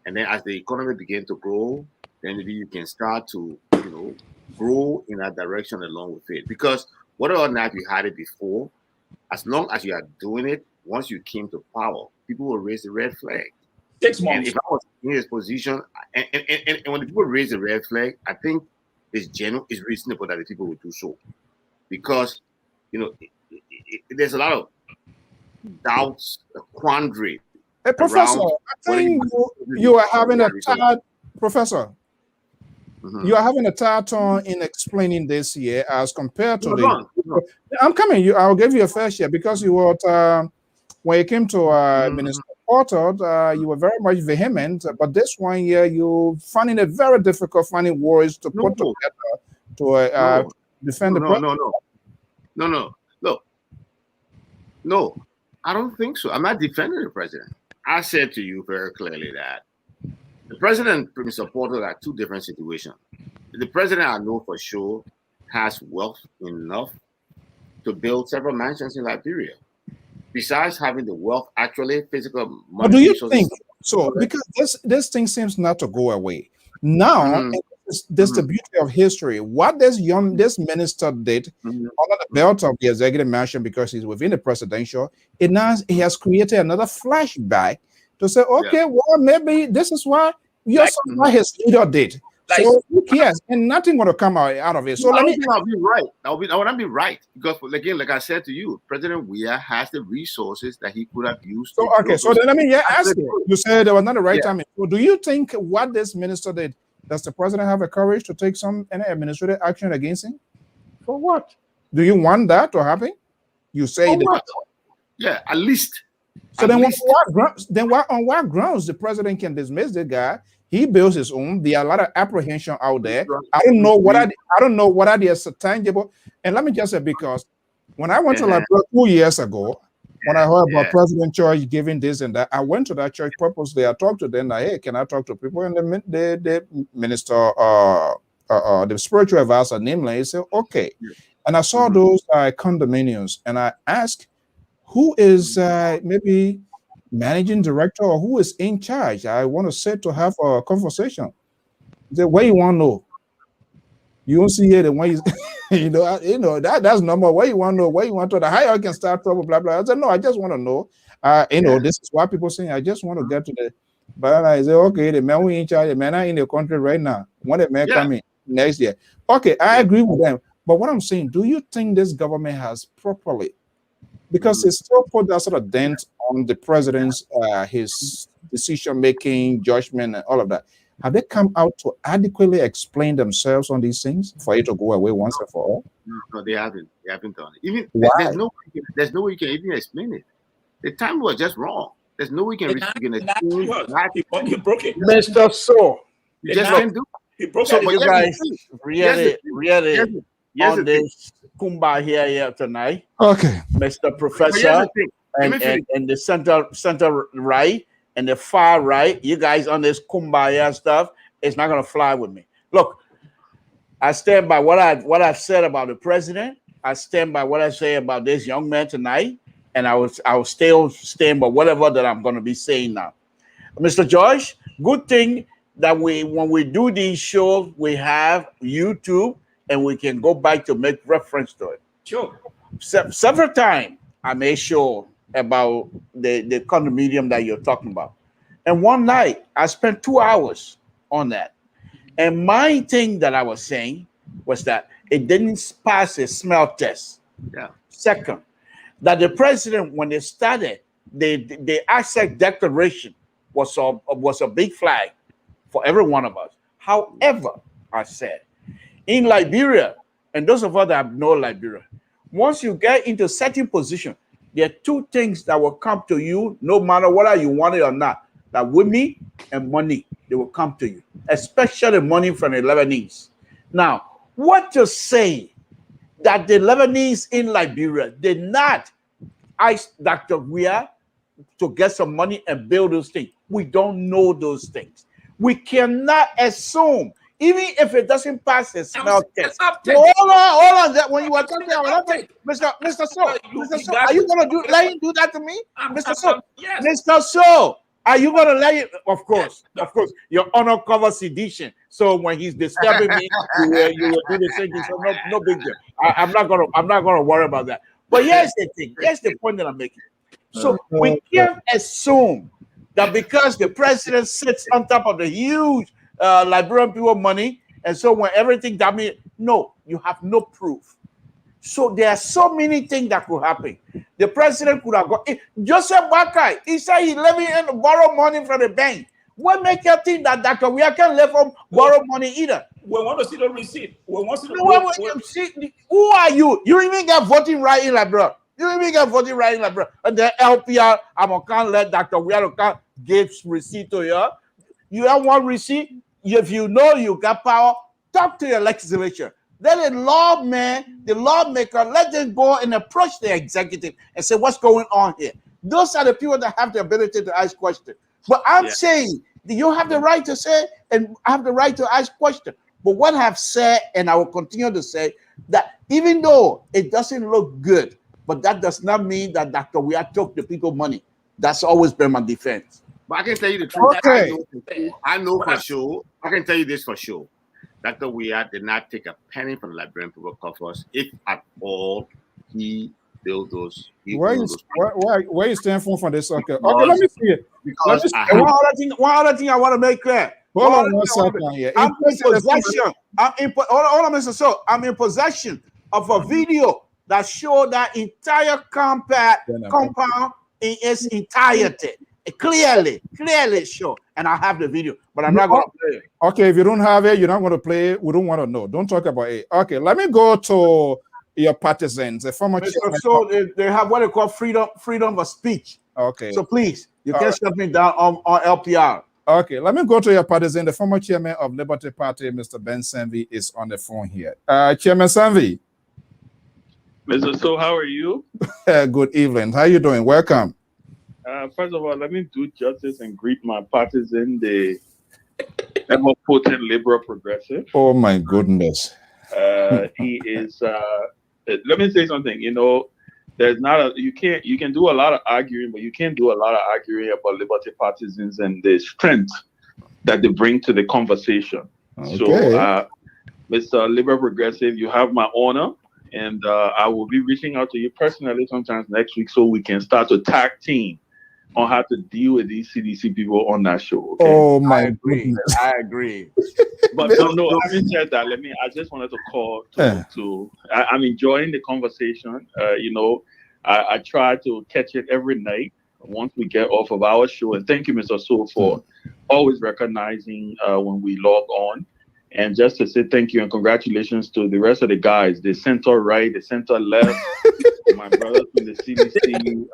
and then as the economy begins to grow, then maybe you can start to grow in that direction along with it. Because whether or not you had it before, as long as you are doing it, once you came to power, people will raise the red flag. 6 months. And if I was in his position, and when the people raise the red flag, I think it's reasonable that the people will do so, because there's a lot of doubts, a quandary. Hey, Professor, I think you are having a tired, Professor. Mm-hmm. You are having a tired tone in explaining this here as compared to I'm coming. I'll give you a fair share because you were when it came to Minister supported, you were very much vehement, but this one year you finding it very difficult finding words to put together to defend the president. No, I don't think so. I'm not defending the president. I said to you very clearly that the president and supporters are two different situations. The president, I know for sure, has wealth enough to build several mansions in Liberia. Besides having the wealth, actually, physical money. But do you think so? Because this thing seems not to go away. Now, this is the beauty of history. What this minister did under the belt of the executive mansion, because he's within the presidential, he has created another flashback to say, okay, well, maybe this is what what his leader did. So who cares? And nothing going to come out of it. So I'll be right. I want to be right, because again, like I said to you, President Weah has the resources that he could have used. So okay, so then let me ask you. You said there was not the right time. So do you think what this minister did? Does the president have the courage to take any administrative action against him? For what? Do you want that to happen? You say that. Yeah, at least. So then, on what grounds the president can dismiss the guy? He builds his own. There are a lot of apprehension out there. I don't know what are the tangible. And let me just say, because when I went to Liberia 2 years ago, when I heard about President Church giving this and that, I went to that church purposely. I talked to them like, hey, can I talk to people? And the minister, the spiritual advisor, namely, he said, okay. And I saw those condominiums, and I asked, who is maybe managing director or who is in charge? I want to sit to have a conversation. He said, what you want to know? You don't see it, and when you that's number. What you want to know? What you want to know? How you can start trouble? Blah blah. I said, no, I just want to know. This is what people saying. I just want to get to the. But I said, okay, the man who in charge, the man are in the country right now. When the man come in next year, okay, I agree with them. But what I'm saying, do you think this government has properly? Because it still put that sort of dent on the president's his decision-making, judgment, and all of that. Have they come out to adequately explain themselves on these things for it to go away once and for all? No, they haven't. They haven't done it. Even why? There's no way you can even explain it. The time was just wrong. There's no way you can explain it. He broke it. Mr. So, you just can't do it. He broke so it. you guys really on this Kumba here tonight. Okay, Mr. Professor and the center right and the far right, you guys on this Kumbaya stuff, it's not gonna fly with me. Look, I stand by what I've said about the president. I stand by what I say about this young man tonight, and I will still stand by whatever that I'm gonna be saying now. Mr. George, good thing that when we do these shows, we have YouTube and we can go back to make reference to it. Sure. Several times I made sure about the condominium that you're talking about. And one night I spent 2 hours on that. And my thing that I was saying was that it didn't pass a smell test. Yeah. Second, that the president, when they started, the access declaration was a big flag for every one of us. However, I said, in Liberia, and those of us that know Liberia, once you get into certain position, there are two things that will come to you, no matter whether you want it or not. That women and money, they will come to you, especially money from the Lebanese. Now, what to say that the Lebanese in Liberia did not ask Dr. Weah to get some money and build those things? We don't know those things. We cannot assume, even if it doesn't pass the smell test. Hold on. That when you were talking about Mr. So, are you gonna let him do that to me, Mr. So? Yes. Mr. So, are you gonna let him? Of course. Your honor covers sedition. So when he's disturbing me, you will do the same thing. So no big deal. I'm not gonna worry about that. But here's the thing. Here's the point that I'm making. So we can't assume that because the president sits on top of the huge Liberian people money, and so when everything that means, no, you have no proof. So there are so many things that could happen. The president could have got Joseph Bakai. He said he living and borrow money from the bank. What make you think that Dr. Weah can live from borrow money either? We want to see the receipt. We want to see who are you? You even got voting right in Liberia. You even get voting right in Liberia. And the LPR, I'm gonna let Dr. Wiadoka give receipt to you. You have one receipt. If you know you got power, talk to your legislature. Let the lawman, the lawmaker, let them go and approach the executive and say, what's going on here? Those are the people that have the ability to ask questions. But I'm saying you have the right to say and have the right to ask questions. But what I've said, and I will continue to say, that even though it doesn't look good, but that does not mean that Dr. Weah took the people money. That's always been my defense. But I can tell you the truth. Okay. I know for sure. I can tell you this for sure. Dr. Weah did not take a penny from the Liberian people coffers. If at all, he built those. Where you stand from this? Okay, let me see it. One other thing I want to make clear. Hold on one second here. I'm in possession. Hold on, Mr. So I'm in possession of a video that showed that entire compound in its entirety. Clearly show, and I have the video, but I'm not going to play it. Okay, if you don't have it, you're not going to play it. We don't want to know. Don't talk about it. Okay, let me go to your partisans. The former so they have what they call freedom of speech. Okay. So please, you can't shut me down on LPR. Okay, let me go to your partisan. The former chairman of Liberty Party, Mr. Ben Sanvi, is on the phone here. Chairman Sanvi. Mr. So, how are you? Good evening. How you doing? Welcome. First of all, let me do justice and greet my partisan, the ever potent liberal progressive. Oh my goodness. He is. Let me say something. You know, there's not a you can do a lot of arguing, but you can't do a lot of arguing about Liberty partisans and the strength that they bring to the conversation. Okay. So, Mr. Liberal Progressive, you have my honor, and I will be reaching out to you personally sometimes next week so we can start to tag team on how to deal with these CDC people on that show. Okay? Oh my goodness. I agree. But no, having said that, I just wanted to call I'm enjoying the conversation. You know, I try to catch it every night once we get off of our show. And thank you, Mr. So, for always recognizing when we log on. And just to say thank you and congratulations to the rest of the guys, the center right, the center left, my brothers from the CDC.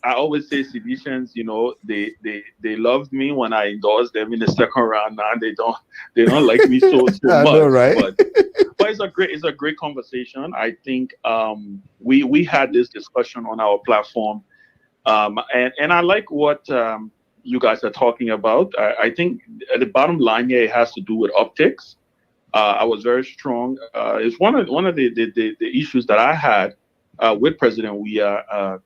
I always say Cedicians, you know, they loved me when I endorsed them in the second round. Now they don't like me so much. I know, right? But it's a great conversation. I think we had this discussion on our platform, and I like what you guys are talking about. I think at the bottom line here, it has to do with optics. I was very strong. It's one of the issues that I had with President Weah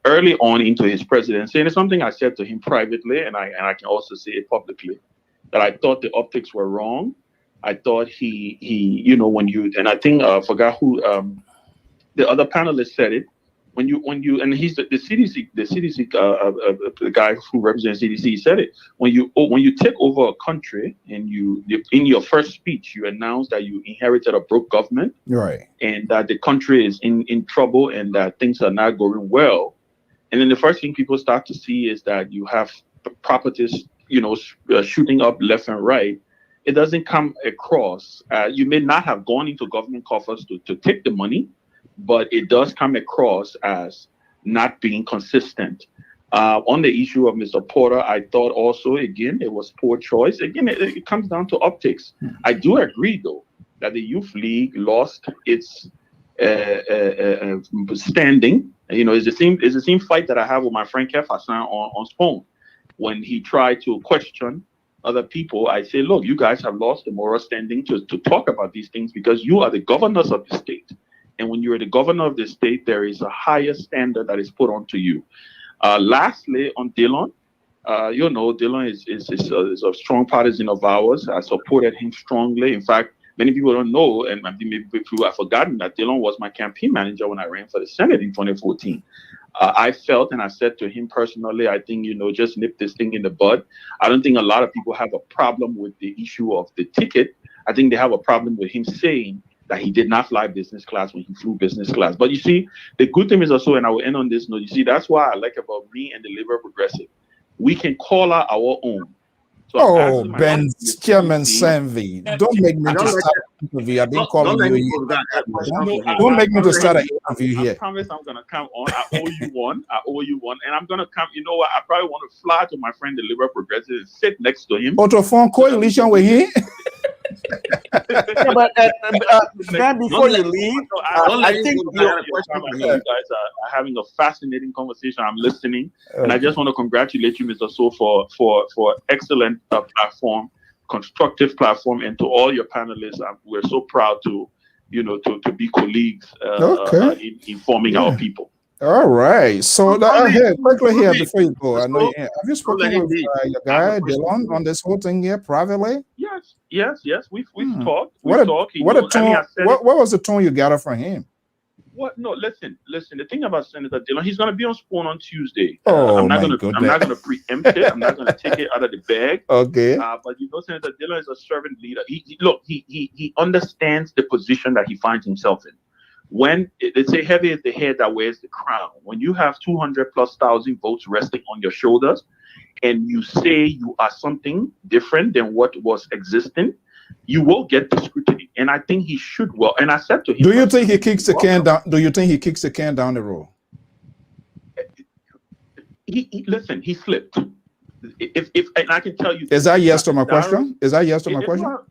early on into his presidency, and it's something I said to him privately, and I can also say it publicly, that I thought the optics were wrong. I thought he you know, and I think I forgot who the other panelist said it. When you and he's the CDC the guy who represents CDC said it. When you take over a country and you in your first speech you announce that you inherited a broke government, right, and that the country is in trouble and that things are not going well, and then the first thing people start to see is that you have properties, you know, shooting up left and right. It doesn't come across. You may not have gone into government coffers to take the money, but it does come across as not being consistent. On the issue of Mr. Porter, I thought also, again, it was poor choice. Again, it comes down to optics. I do agree, though, that the Youth League lost its standing. You know, it's the same fight that I have with my friend Kev Hassan on Spoon. When he tried to question other people, I say, look, you guys have lost the moral standing to talk about these things because you are the governors of the state. And when you're the governor of the state, there is a higher standard that is put onto you. Lastly, on Dillon, you know, Dillon is a strong partisan of ours. I supported him strongly. In fact, many people don't know, and maybe people have forgotten that Dillon was my campaign manager when I ran for the Senate in 2014. I felt, and I said to him personally, I think, you know, just nip this thing in the bud. I don't think a lot of people have a problem with the issue of the ticket. I think they have a problem with him saying that he did not fly business class when he flew business class. But you see, the good thing is also, and I will end on this note, you see, that's why I like about me and the Liberal Progressive. We can call out our own. So I'm Oh, asking my Ben, friends, Chairman please, Sanvi, don't make me I to don't like start an interview. I've been don't calling let you him here. go back. That question no, for him. Don't make me to Don't let start him- an interview I here. promise I'm gonna come on. I owe you one. I owe you one, and I'm gonna come. You know what? I probably want to fly to my friend, the Liberal Progressive, and sit next to him. Autophone coalition with him. Yeah, but Ben, before you leave, I think I know you guys are having a fascinating conversation. I'm listening, and I just want to congratulate you, Mr. So, for excellent platform, constructive platform, and to all your panelists. We're so proud to be colleagues in informing our people. All right. So quickly here Lee, before you go, I know so- you, have you let spoken him with leave. your I have guy a question Dylan for on this whole thing here privately? Yes. We've talked. What a tone! What was the tone you got from him? What? No, listen. The thing about Senator Dillon, he's going to be on Spoon on Tuesday. Oh, I'm not my going goodness. to preempt it. I'm not going to take it out of the bag. Okay. But Senator Dillon is a servant leader. He understands the position that he finds himself in. When they say heavy is the head that wears the crown, when you have 200,000+ votes resting on your shoulders, and you say you are something different than what was existing, you will get the scrutiny. And I think he should well. And I said to him, Do you think he kicks the can down? Do you think he kicks the can down the road? Listen, he slipped. If and I can tell you, Is that yes to my question? Is that yes to my It's question? not-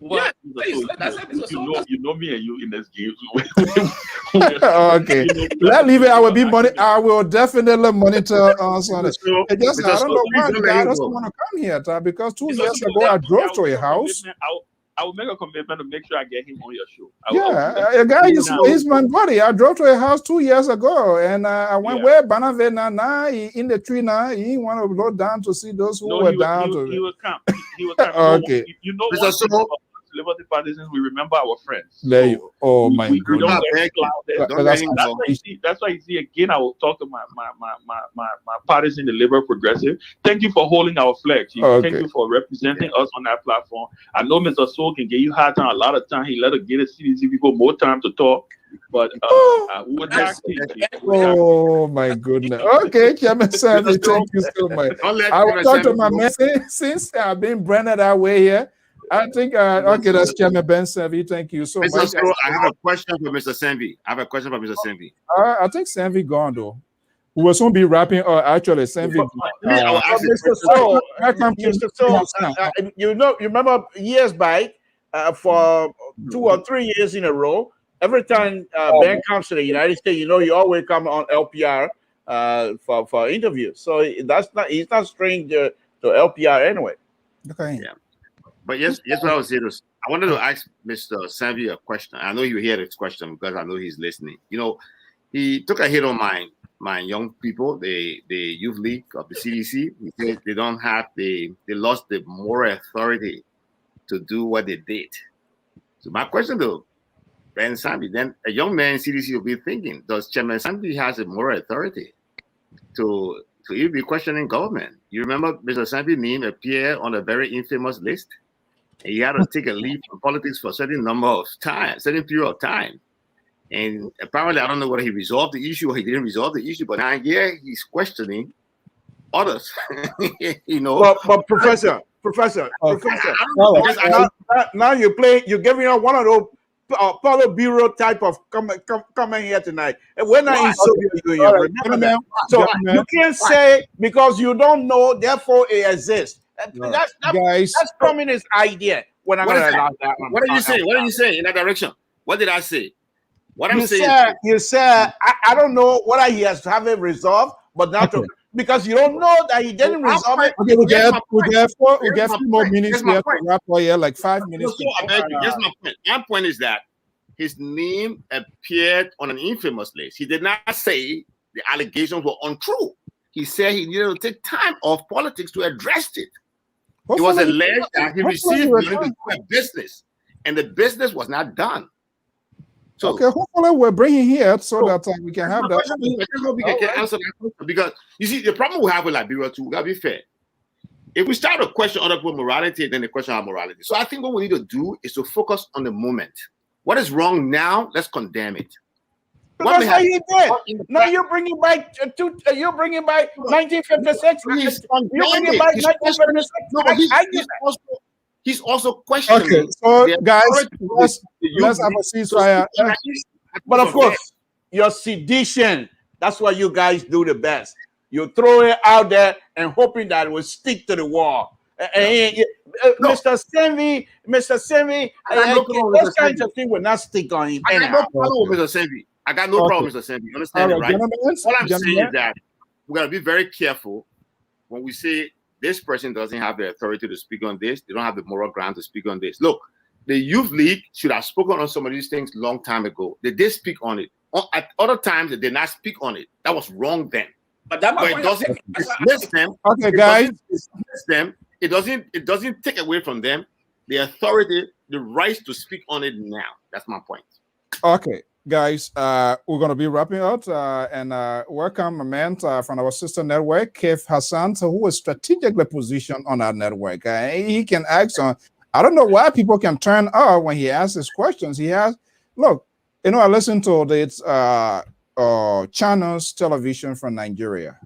Well, So please, that's it. you know me and you in this game. Okay. Leave it. I will definitely monitor Sunday. I don't know why the guy doesn't want to come here, because 2 years ago I drove to a house. I will make a commitment to make sure I get him on your show. Yeah, a guy is my buddy. I drove to a house 2 years ago, and I went where Banave now. He in the tree now. He want to go down to see those who were down to. He will come. He will come. Okay. You know Mr. what? Solo. Liberty partisans, we remember our friends. There you. Oh my We don't goodness. get clouded. Don't let him That's go. why you see again. I will talk to my partisan, the Liberal Progressive. Thank you for holding our flag, Chief. Okay. Thank you for representing us on that platform. I know Mr. Soul can give you hard time a lot of time. He let us get a CDC. We go more time to talk, but we're back. Oh my goodness. Okay, Chairman Sammy, thank you so much. Don't let I will Chairman talk to Sammy my go. man since I've been branded that way here. I think okay, that's Chairman Ben Savvy. Thank you so Mr. much. Solo, I have a question for Mr. Sanvi. I think Sanvi gone though. We will soon be wrapping. Actually, Sanvi. Mr. So, you remember years back, for 2 or 3 years in a row, every time Ben comes to the United States, he always come on LPR for interviews. So he's not strange to LPR anyway. Okay. Yeah. But yes, what I was saying is, I wanted to ask Mr. Sanvi a question. I know you hear this question because I know he's listening. He took a hit on my young people, the youth league of the CDC. He said they lost the moral authority to do what they did. So my question to Ben Sanvi, then a young man in CDC will be thinking, does Chairman Sanvi has a moral authority to even be questioning government? You remember Mr. Sanvi's name appeared on a very infamous list? And he had to take a leave from politics for a certain period of time. And apparently, I don't know whether he resolved the issue or he didn't resolve the issue, but now he's questioning others. But Professor, now you're giving out one of those Politburo type of comment here tonight. And we're not in Soviet Union. Remember that. So you can't say because you don't know, therefore it exists. That's communist idea. When I'm going to allow that one. What are you saying? What are you saying in that direction? What did I say? What I'm saying? You said I don't know whether he has to have it resolved, but not to, because you don't know that he didn't resolve it. Okay, we get 4 more minutes here to wrap up here, like 5 minutes. Here's my point. My point is that his name appeared on an infamous list. He did not say the allegations were untrue. He said he needed to take time off politics to address it. It was alleged that he received money to do a business, and the business was not done. So, okay, hopefully we'll bring him here so that we can have that. I hope we can answer that question, because you see the problem we have with Liberia too. We gotta be fair. If we start to question other people's morality, then they question our morality. So I think what we need to do is to focus on the moment. What is wrong now? Let's condemn it. Because what he did. No, you bring it back you bring it back 1956. You bring it back 1956. He's also questioning. Okay, so guys, let's have a ceasefire. But of course, your sedition, that's what you guys do the best. You throw it out there and hoping that it will stick to the wall. Mr. Senvi, those kinds of things will not stick on him. I got no problem with Mr. Senvi. I got no problem with Mr. Senvi. You understand it, right? What I'm saying is that we got to be very careful when we say this person doesn't have the authority to speak on this. They don't have the moral ground to speak on this. Look, the Youth League should have spoken on some of these things long time ago. They did speak on it. At other times, they did not speak on it. That was wrong then. But that it doesn't dismiss them. Okay, guys. It doesn't take away from them the authority, the rights to speak on it now. That's my point. Okay, guys, we're going to be wrapping up and welcome a man from our sister network, Kev Hassan, who is strategically positioned on our network. He can ask on, I don't know why people can turn up when he asks his questions. He has, look, I listen to this channels television from Nigeria.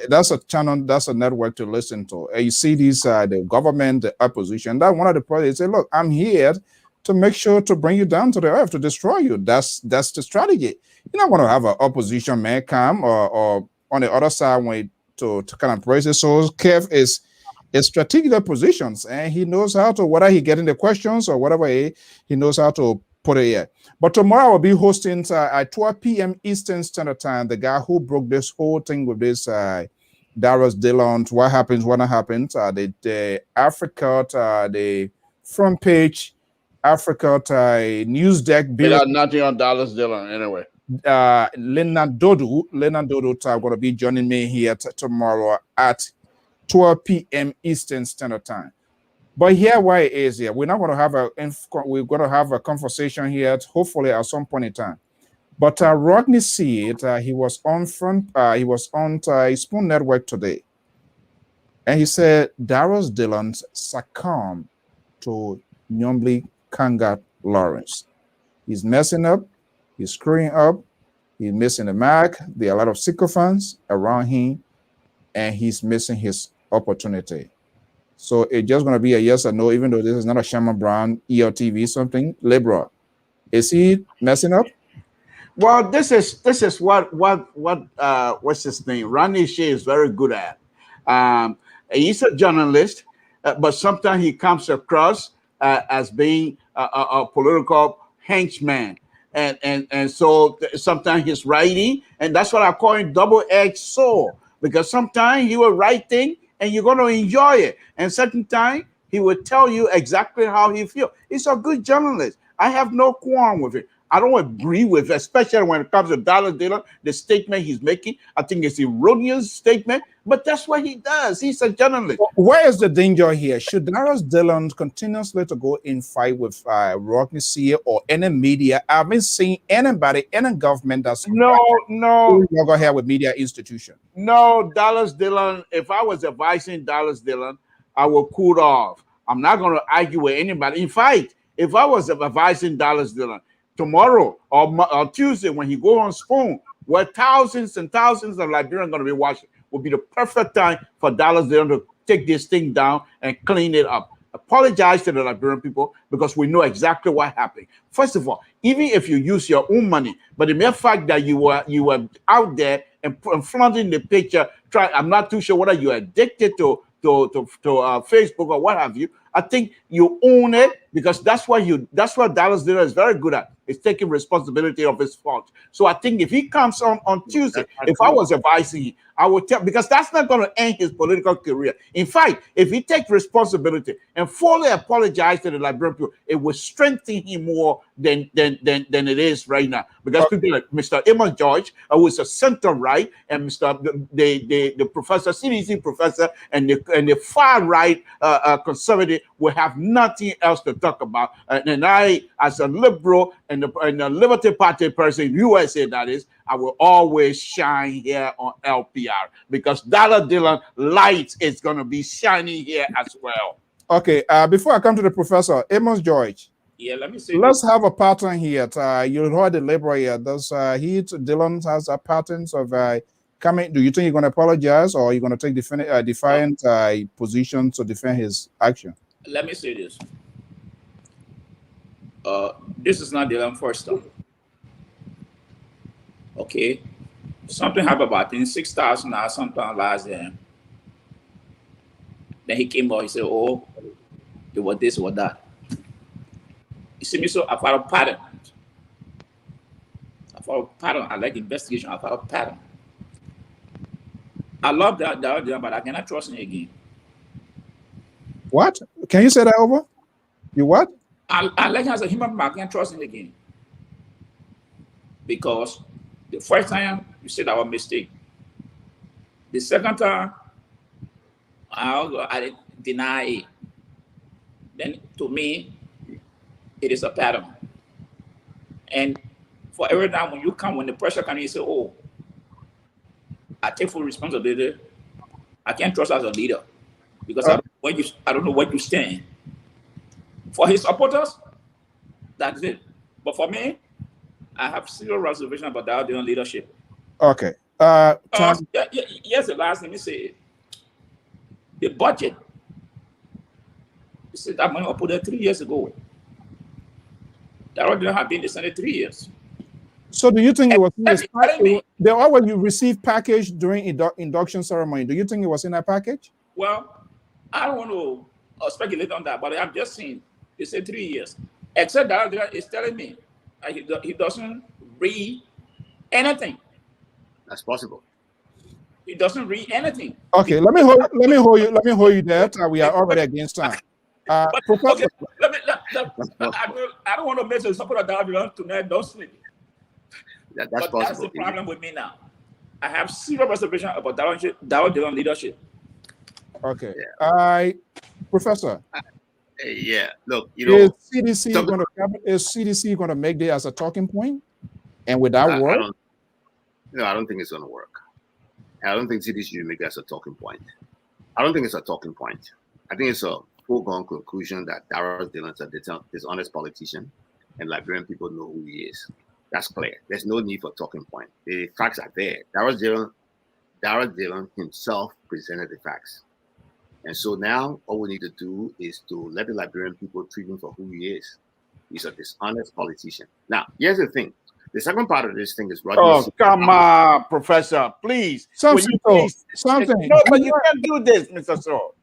That's a channel, that's a network to listen to. You see these, the government, the opposition. That one of the projects say, look, I'm here to make sure to bring you down to the earth, to destroy you. That's the strategy. You don't want to have an opposition man come or on the other side when to kind of praise it. So Kev is strategic positions, and he knows how to, whether he getting the questions or whatever, he knows how to put it here. But tomorrow I will be hosting at 12 p.m. Eastern Standard Time, the guy who broke this whole thing with this Darius Dillon, what happens, what not happens, the Africa, the front page Africa news deck. Without nothing on Darius Dillon anyway. Leonard Dodo going to be joining me here tomorrow at 12 p.m. Eastern Standard Time. But here, why it is here, we're not going to have a conversation here, hopefully at some point in time. But Rodney Seed, he was on Spoon Network today, and he said Darius Dillon succumbed to Nyomli Kangat Lawrence. He's messing up, he's screwing up, he's missing the mark. There are a lot of sycophants around him, and he's missing his opportunity. So it's just going to be a yes or no, even though this is not a Sherman Brown ELTV something. Liberal, is he messing up? Well, this is what what's his name? Ronnie Shea is very good at. He's a journalist, but sometimes he comes across as being a political henchman, and so sometimes he's writing, and that's what I call him double-edged sword, because sometimes he will write things and you're going to enjoy it. And certain time, he will tell you exactly how he feels. He's a good journalist. I have no qualm with it. I don't agree with, especially when it comes to Darius Dillon, the statement he's making. I think it's an erroneous statement, but that's what he does. He's a journalist. Where is the danger here? Should Darius Dillon continuously to go in fight with Rodney Sear or any media? I haven't seen anybody, any government that's no go ahead with media institution. No, Darius Dillon, if I was advising Darius Dillon, I would cool off. I'm not going to argue with anybody. In fact, if I was advising Darius Dillon, tomorrow or Tuesday when he go on Spoon, where thousands and thousands of Liberians going to be watching, will be the perfect time for Darius Dillon to take this thing down and clean it up. Apologize to the Liberian people because we know exactly what happened. First of all, even if you use your own money, but the mere fact that you were out there and flaunting the picture, I'm not too sure whether you're addicted to Facebook or what have you. I think you own it because that's what Darius Dillon is very good at. Is taking responsibility of his fault. So I think if he comes on Tuesday, if I was advising him, I would tell, because that's not going to end his political career. In fact, if he takes responsibility and fully apologize to the Liberian people, it will strengthen him more than it is right now. Because people like Mr. Amos George, who is a center right, and the professor, CDC professor, and the far right conservative will have nothing else to talk about. And I, as a liberal and the Liberty Party person, USA that is, I will always shine here on LPR because Darius Dillon light is going to be shining here as well. Okay, before I come to the professor, Amos George, Yeah, let me say Let's this. have a pattern here. You heard the liberal here. Does Dylan has a patterns of coming? Do you think you're going to apologize, or you're going to take defiant position to defend his action? Let me say this. This is not Dylan first time. Okay, something happened about 6,000 or something last year. Then he came out. He said, "Oh, it was this or that." You see me, so I follow pattern. I like investigation. I follow pattern. I love that, but I cannot trust him again. What? Can you say that over? You what? I like him as a human being. I can't trust him again. Because the first time you said that was a mistake. The second time, I deny it. Then to me, it is a pattern. And for every time when you come, when the pressure comes, you say, "Oh, I take full responsibility. I can't trust as a leader because I don't know where you stand." For his supporters, that's it. But for me, I have zero reservation about that doing leadership. Okay. Yes, the last thing he said, the budget. He said that money was put there 3 years ago. That didn't have been the Senate 3 years. So do you think it was in this package? They always you receive package during induction ceremony. Do you think it was in that package? Well, I don't want to speculate on that, but I'm just saying they said 3 years. Except that is telling me he doesn't read anything. That's possible. He doesn't read anything. Okay, let me hold you there. We are already against time. Professor, okay, I don't want to mention something of that tonight. Don't sleep. That's but possible. That's the problem with me now. I have zero reservation about Dylan leadership. Okay. Yeah. Professor. Yeah. Look, you know, is CDC going to make this as a talking point? And would that work? I don't think it's going to work. I don't think CDC should make that as a talking point. I don't think it's a talking point. I think it's a foregone conclusion that Darius Dillon is a dishonest politician, and Liberian people know who he is. That's clear. There's no need for talking point. The facts are there. Darius Dillon himself presented the facts. And so now all we need to do is to let the Liberian people treat him for who he is. He's a dishonest politician. Now, here's the thing. The second part of this thing is Rodney. Oh, come on, Professor, please. Something. No, but you can't do this, Mr. Saul.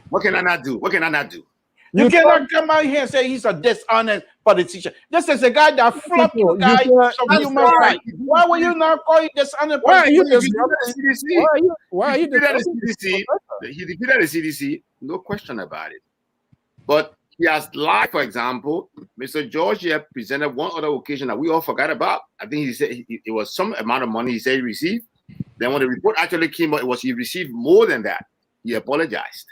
What can I not do? You cannot come out here and say he's a dishonest politician. This is a guy that flopped you guys some human rights. Why will you not call him dishonest? Why are you CDC? Why are you defeated the CDC? He defeated the CDC, no question about it. But he has lied, for example. Mr. George here presented one other occasion that we all forgot about. I think he said it was some amount of money he said he received. Then when the report actually came out, it was he received more than that. He apologized.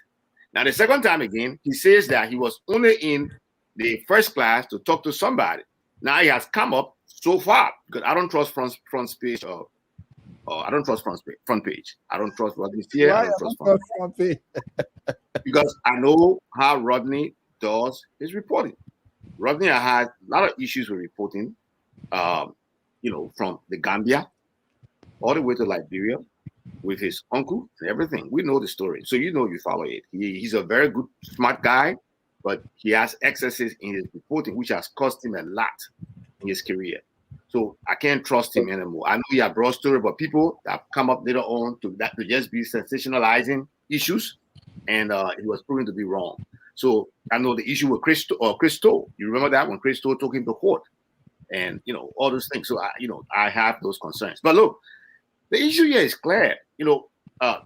Now, the second time again, he says that he was only in the first class to talk to somebody. Now he has come up so far because I don't trust front page or I don't trust front page. I don't trust Rodney here. I don't trust front page. Because I know how Rodney does his reporting. Rodney had a lot of issues with reporting, from the Gambia all the way to Liberia, with his uncle and everything. We know the story. So you follow it. He's a very good, smart guy, but he has excesses in his reporting, which has cost him a lot in his career. So I can't trust him anymore. I know he had broad story, but people that come up later on to just be sensationalizing issues, and he was proven to be wrong. So I know the issue with Christo. You remember that when Christo took him to court, and all those things. So I have those concerns. But look, the issue here is clear.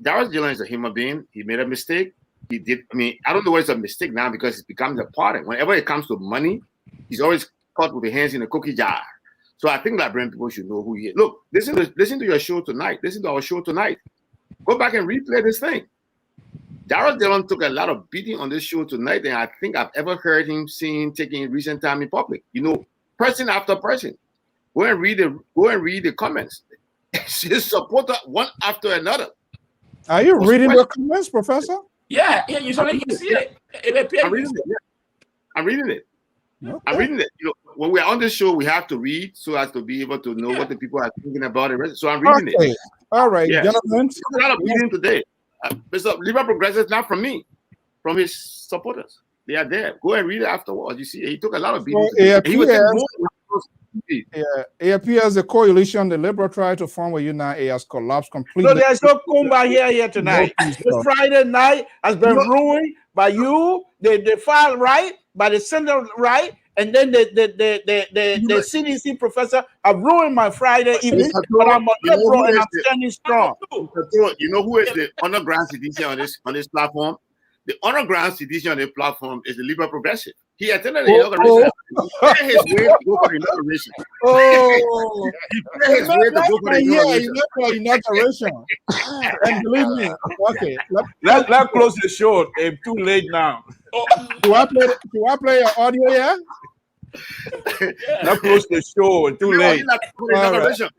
Darius Dillon is a human being. He made a mistake. He did. I mean, I don't know whether it's a mistake now because it becomes a pattern. Whenever it comes to money, he's always caught with his hands in a cookie jar. So I think Liberian people should know who he is. Look, listen to your show tonight. Listen to our show tonight. Go back and replay this thing. Darius Dillon took a lot of beating on this show tonight, and I think I've ever heard him taking in recent time in public. Person after person. Go and read the comments. His supporter one after another. Are you reading the comments, Professor? Yeah, you can see it. I'm reading it. I'm reading it. You know, when we're on the show, we have to read so as to be able to know what the people are thinking about it. So I'm reading it. All right, gentlemen. A lot of reading today. Mr. Liberal Progressive, not from me, from his supporters. They are there. Go and read it afterwards. You see, he took a lot of beating. It appears the coalition the Liberal tried to form with you now has collapsed completely. So there's no Kumba here tonight. This Friday night has been ruined by you, the far right, by the center right, and then the CDC professor have ruined my Friday evening. But I'm a liberal and I'm standing strong. You know who is the underground CDC on this platform? The underground CDC on the platform is the Liberal Progressive. He attended the inauguration. He paid his way to go for the inauguration. Oh, he paid his way to go for the inauguration. And believe me, okay. Let's close the show. It's too late now. Do I play your audio here? Let's close the show. It's too late. Right.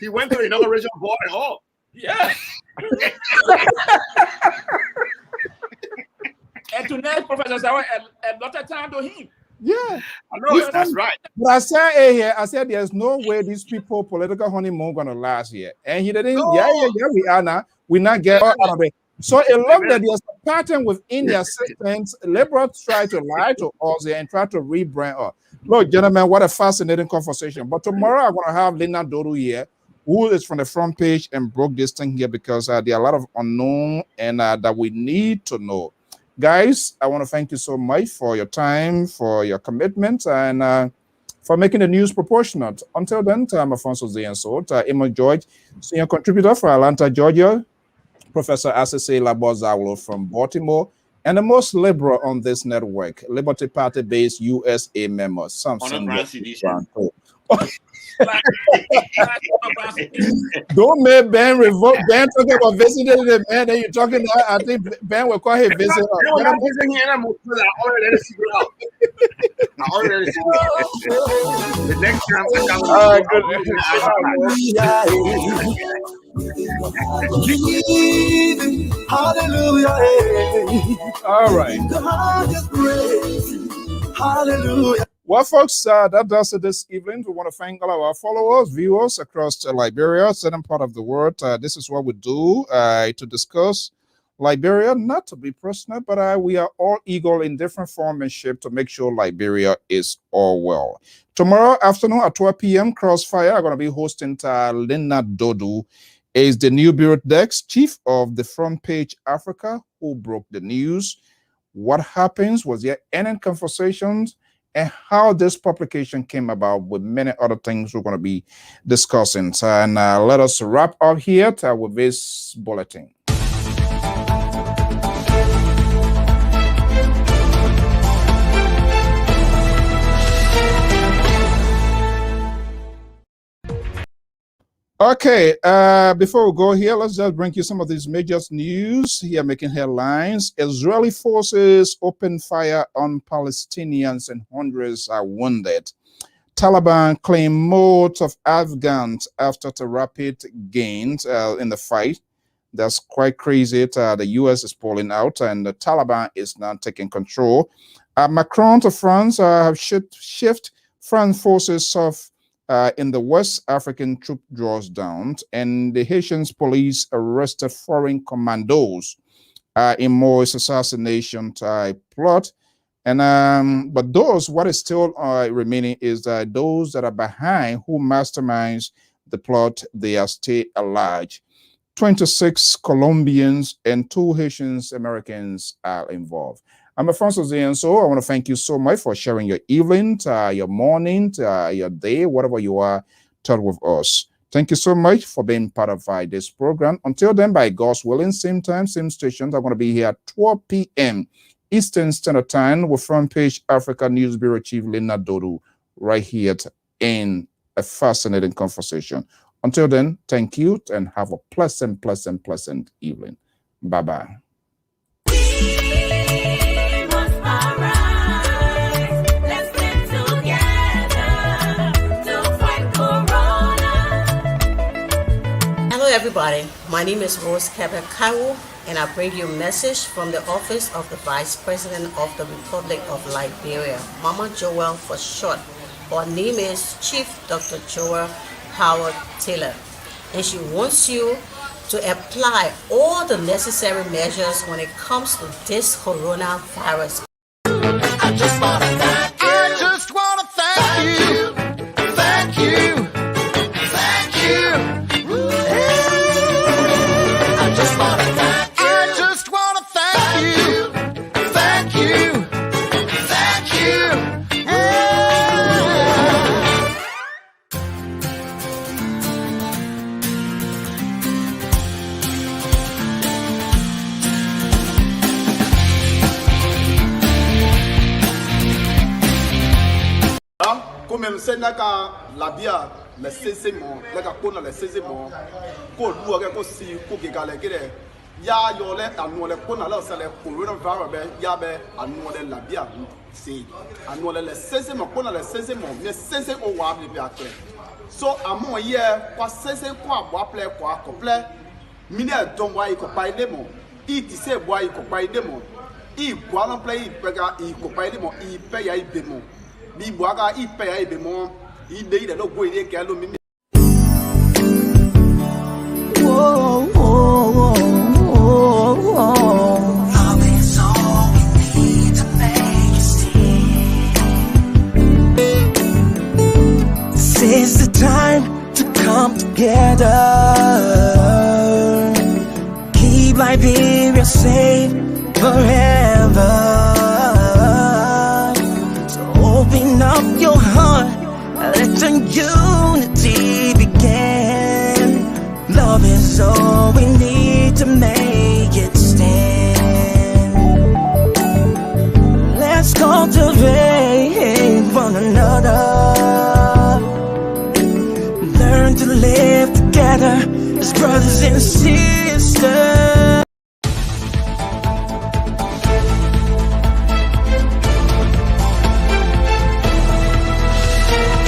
He went to the inauguration board and all. Yeah. And tonight, Professor Sawa, a lot of time to him. Yeah, I know that's right. But I said here, there's no way these people political honeymoon gonna last here. And he didn't. No. Yeah, we are now. We not get out of it. So it looks that there's a pattern within their systems. Liberals try to lie to us and try to rebrand us. Look, gentlemen, what a fascinating conversation. But tomorrow I'm gonna have Lena Dodo here, who is from the front page and broke this thing here because there are a lot of unknown and that we need to know. Guys, I want to thank you so much for your time, for your commitment, and for making the news proportionate. Until then, I'm Alfonso Ziensot, Emma George, senior contributor for Atlanta, Georgia, Professor Asese Labozawlo from Baltimore, and the most liberal on this network, Liberty Party-based USA member, Samson. Don't make Ben revoke. Ben talking about visiting the man. Then you're talking about, I think Ben will call him visit. The next time hallelujah. All right. Hallelujah. Well, folks, that does it this evening. We want to thank all of our followers, viewers across Liberia, certain part of the world. This is what we do to discuss Liberia, not to be personal, but we are all eager in different form and shape to make sure Liberia is all well. Tomorrow afternoon at 12 p.m., Crossfire, I'm going to be hosting Lena Dodo, is the new Bureau Dex, chief of the Front Page Africa, who broke the news. What happens? Was there any conversations? And how this publication came about with many other things we're going to be discussing. And let us wrap up here with this bulletin. Okay, before we go here, let's just bring you some of these major news here making headlines. Israeli forces open fire on Palestinians and hundreds are wounded. Taliban claim most of Afghans after the rapid gains in the fight. That's quite crazy. The U.S. is pulling out and the Taliban is now taking control. Macron to France have shift France forces off in the West African troop draws down, and the Haitian police arrested foreign commandos in Moise assassination type plot. And but what is still remaining is that those that are behind who masterminds the plot, they are still alive. 26 Colombians and 2 Haitian Americans are involved. I'm Alfonso Zienso. I want to thank you so much for sharing your evening, your morning, your day, whatever you are, tell with us. Thank you so much for being part of this program. Until then, by God's willing, same time, same stations, I'm going to be here at 12 p.m. Eastern Standard Time with Front Page Africa News Bureau Chief Lena Dodo right here in a fascinating conversation. Until then, thank you and have a pleasant evening. Bye-bye. everybody. My name is Rose Kebekaiwo, and I bring you a message from the office of the Vice President of the Republic of Liberia, Mama Joel for short. Her name is Chief Dr. Joel Howard Taylor, and she wants you to apply all the necessary measures when it comes to this coronavirus. I just want to thank you. Thank you. Thank you. I just want to thank you. I just want to thank you. Thank you. Thank you. Comme même c'est là la bia le sésimo là ka kona le sésimo ko lu ga ko si ko ke ga le gere ya yo le anu le kona la sa le coronavirus be ya be anu le la bia si anu le sésimo kona le sésimo mais sésé o wa bi akre so amo ye kwa sésé kwa bo aple kwa komple mine don wa iko pa ile mo I ti se bo iko pa ile mo I kwa no play I pega iko pa ile mo I pe ya ibe mo bi boaga ipe ya ibe mo ide ide lo go ile ke lo mi Whoa, whoa, whoa, whoa. Love is all we need to make it stick. This is the time to come together. Keep Liberia safe forever. Open up your heart, let the unity begin. Love is all we need to make it stand. Let's cultivate one another. Learn to live together as brothers and sisters.